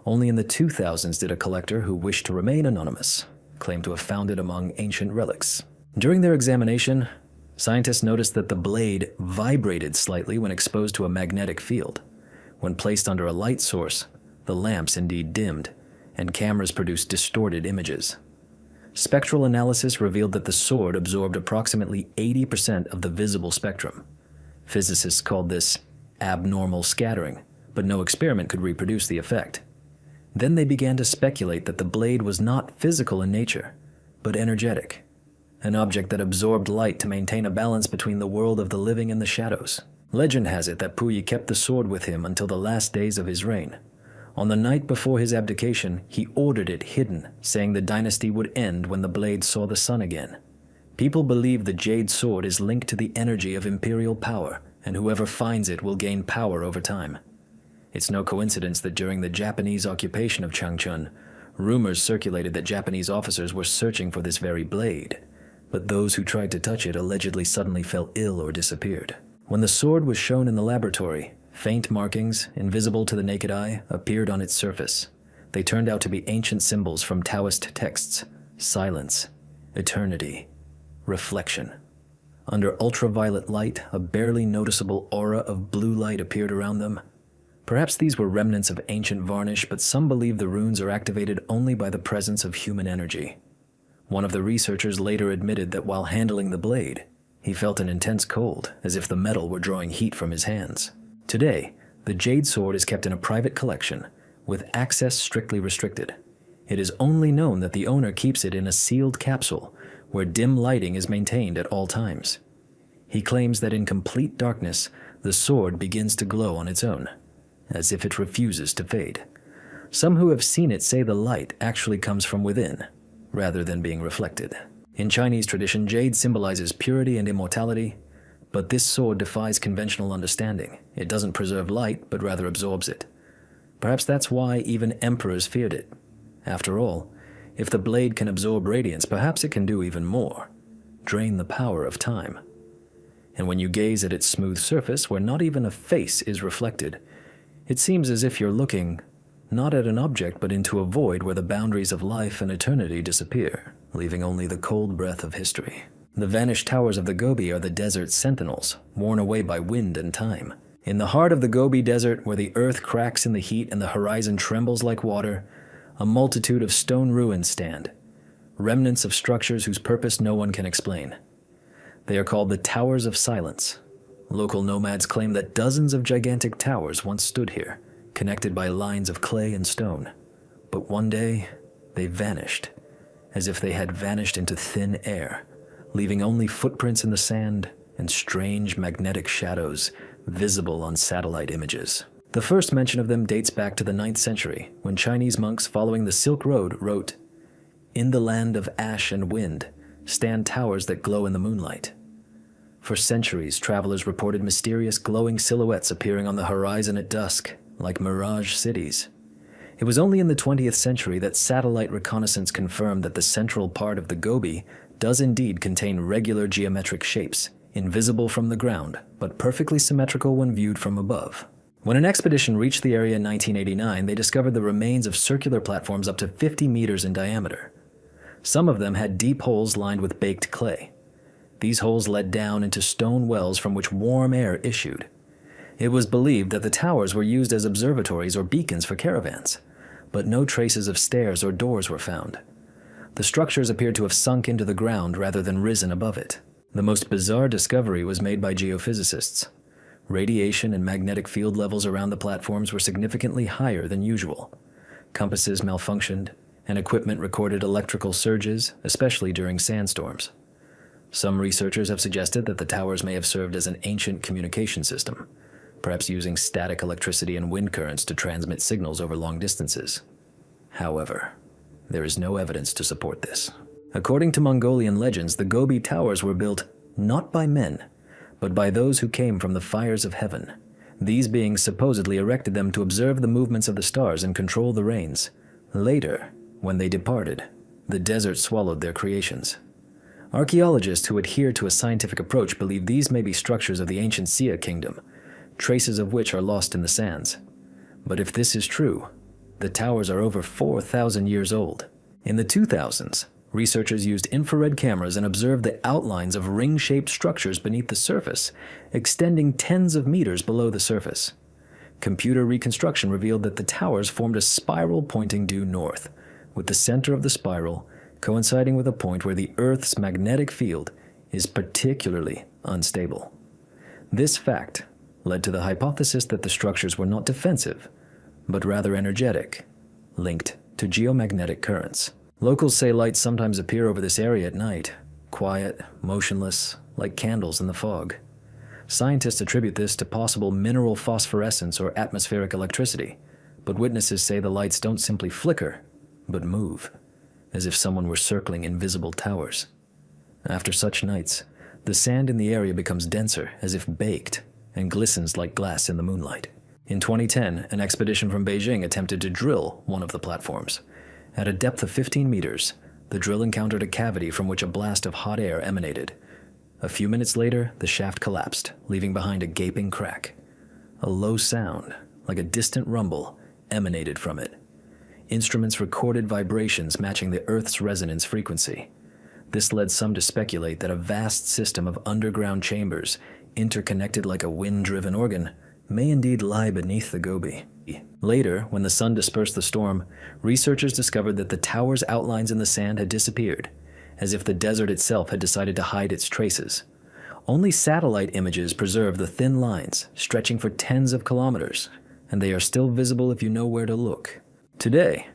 Only in the 2000s did a collector who wished to remain anonymous claim to have found it among ancient relics. During their examination, scientists noticed that the blade vibrated slightly when exposed to a magnetic field. When placed under a light source, the lamps indeed dimmed, and cameras produced distorted images. Spectral analysis revealed that the sword absorbed approximately 80% of the visible spectrum. Physicists called this abnormal scattering, but no experiment could reproduce the effect. Then they began to speculate that the blade was not physical in nature, but energetic, an object that absorbed light to maintain a balance between the world of the living and the shadows. Legend has it that Puyi kept the sword with him until the last days of his reign. On the night before his abdication, he ordered it hidden, saying the dynasty would end when the blade saw the sun again. People believe the jade sword is linked to the energy of imperial power, and whoever finds it will gain power over time. It's no coincidence that during the Japanese occupation of Changchun, rumors circulated that Japanese officers were searching for this very blade, but those who tried to touch it allegedly suddenly fell ill or disappeared. When the sword was shown in the laboratory, faint markings, invisible to the naked eye, appeared on its surface. They turned out to be ancient symbols from Taoist texts: silence, eternity, reflection. Under ultraviolet light, a barely noticeable aura of blue light appeared around them. Perhaps these were remnants of ancient varnish, but some believe the runes are activated only by the presence of human energy. One of the researchers later admitted that while handling the blade, he felt an intense cold, as if the metal were drawing heat from his hands. Today, the jade sword is kept in a private collection, with access strictly restricted. It is only known that the owner keeps it in a sealed capsule, where dim lighting is maintained at all times. He claims that in complete darkness, the sword begins to glow on its own, as if it refuses to fade. Some who have seen it say the light actually comes from within, rather than being reflected. In Chinese tradition, jade symbolizes purity and immortality, but this sword defies conventional understanding. It doesn't preserve light, but rather absorbs it. Perhaps that's why even emperors feared it. After all, If the blade can absorb radiance, perhaps it can do even more: drain the power of time. And when you gaze at its smooth surface, where not even a face is reflected, it seems as if you're looking not at an object but into a void where the boundaries of life and eternity disappear, leaving only the cold breath of history. The vanished towers of the Gobi are the desert sentinels, worn away by wind and time. In the heart of the Gobi Desert, where the earth cracks in the heat and the horizon trembles like water, a multitude of stone ruins stand, remnants of structures whose purpose no one can explain. They are called the Towers of Silence. Local nomads claim that dozens of gigantic towers once stood here, connected by lines of clay and stone. But one day, they vanished, as if they had vanished into thin air, leaving only footprints in the sand and strange magnetic shadows visible on satellite images. The first mention of them dates back to the 9th century, when Chinese monks following the Silk Road wrote, "In the land of ash and wind stand towers that glow in the moonlight." For centuries, travelers reported mysterious glowing silhouettes appearing on the horizon at dusk, like mirage cities. It was only in the 20th century that satellite reconnaissance confirmed that the central part of the Gobi does indeed contain regular geometric shapes, invisible from the ground, but perfectly symmetrical when viewed from above. When an expedition reached the area in 1989, they discovered the remains of circular platforms up to 50 meters in diameter. Some of them had deep holes lined with baked clay. These holes led down into stone wells from which warm air issued. It was believed that the towers were used as observatories or beacons for caravans, but no traces of stairs or doors were found. The structures appeared to have sunk into the ground rather than risen above it. The most bizarre discovery was made by geophysicists. Radiation and magnetic field levels around the platforms were significantly higher than usual. Compasses malfunctioned, and equipment recorded electrical surges, especially during sandstorms. Some researchers have suggested that the towers may have served as an ancient communication system, perhaps using static electricity and wind currents to transmit signals over long distances. However, there is no evidence to support this. According to Mongolian legends, the Gobi Towers were built not by men, but by those who came from the fires of heaven. These beings supposedly erected them to observe the movements of the stars and control the rains. Later, when they departed, the desert swallowed their creations. Archaeologists who adhere to a scientific approach believe these may be structures of the ancient Sia kingdom, traces of which are lost in the sands. But if this is true, the towers are over 4,000 years old. In the 2000s, researchers used infrared cameras and observed the outlines of ring-shaped structures beneath the surface, extending tens of meters below the surface. Computer reconstruction revealed that the towers formed a spiral pointing due north, with the center of the spiral coinciding with a point where the Earth's magnetic field is particularly unstable. This fact led to the hypothesis that the structures were not defensive, but rather energetic, linked to geomagnetic currents. Locals say lights sometimes appear over this area at night, quiet, motionless, like candles in the fog. Scientists attribute this to possible mineral phosphorescence or atmospheric electricity, but witnesses say the lights don't simply flicker, but move, as if someone were circling invisible towers. After such nights, the sand in the area becomes denser, as if baked, and glistens like glass in the moonlight. In 2010, an expedition from Beijing attempted to drill one of the platforms. At a depth of 15 meters, the drill encountered a cavity from which a blast of hot air emanated. A few minutes later, the shaft collapsed, leaving behind a gaping crack. A low sound, like a distant rumble, emanated from it. Instruments recorded vibrations matching the Earth's resonance frequency. This led some to speculate that a vast system of underground chambers, interconnected like a wind-driven organ, may indeed lie beneath the Gobi. Later, when the sun dispersed the storm, researchers discovered that the tower's outlines in the sand had disappeared, as if the desert itself had decided to hide its traces. Only satellite images preserve the thin lines, stretching for tens of kilometers, and they are still visible if you know where to look. Today,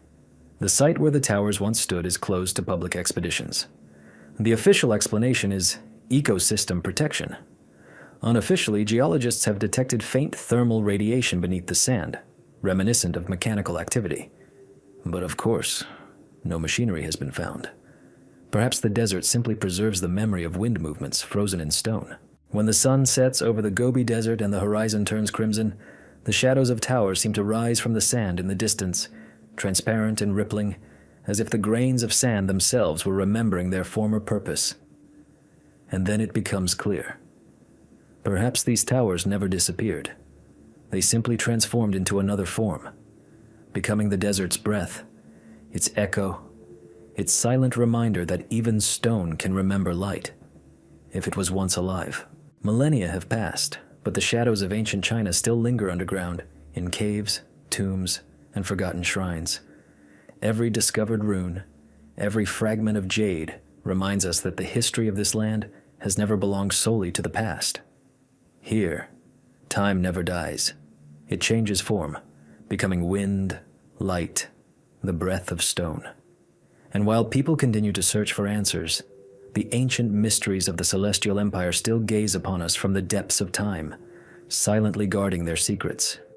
the site where the towers once stood is closed to public expeditions. The official explanation is ecosystem protection. Unofficially, geologists have detected faint thermal radiation beneath the sand, reminiscent of mechanical activity. But of course, no machinery has been found. Perhaps the desert simply preserves the memory of wind movements frozen in stone. When the sun sets over the Gobi Desert and the horizon turns crimson, the shadows of towers seem to rise from the sand in the distance, transparent and rippling, as if the grains of sand themselves were remembering their former purpose. And then it becomes clear. Perhaps these towers never disappeared. They simply transformed into another form, becoming the desert's breath, its echo, its silent reminder that even stone can remember light, if it was once alive. Millennia have passed, but the shadows of ancient China still linger underground, in caves, tombs, and forgotten shrines. Every discovered rune, every fragment of jade reminds us that the history of this land has never belonged solely to the past. Here, time never dies. It changes form, becoming wind, light, the breath of stone. And while people continue to search for answers, the ancient mysteries of the Celestial Empire still gaze upon us from the depths of time, silently guarding their secrets.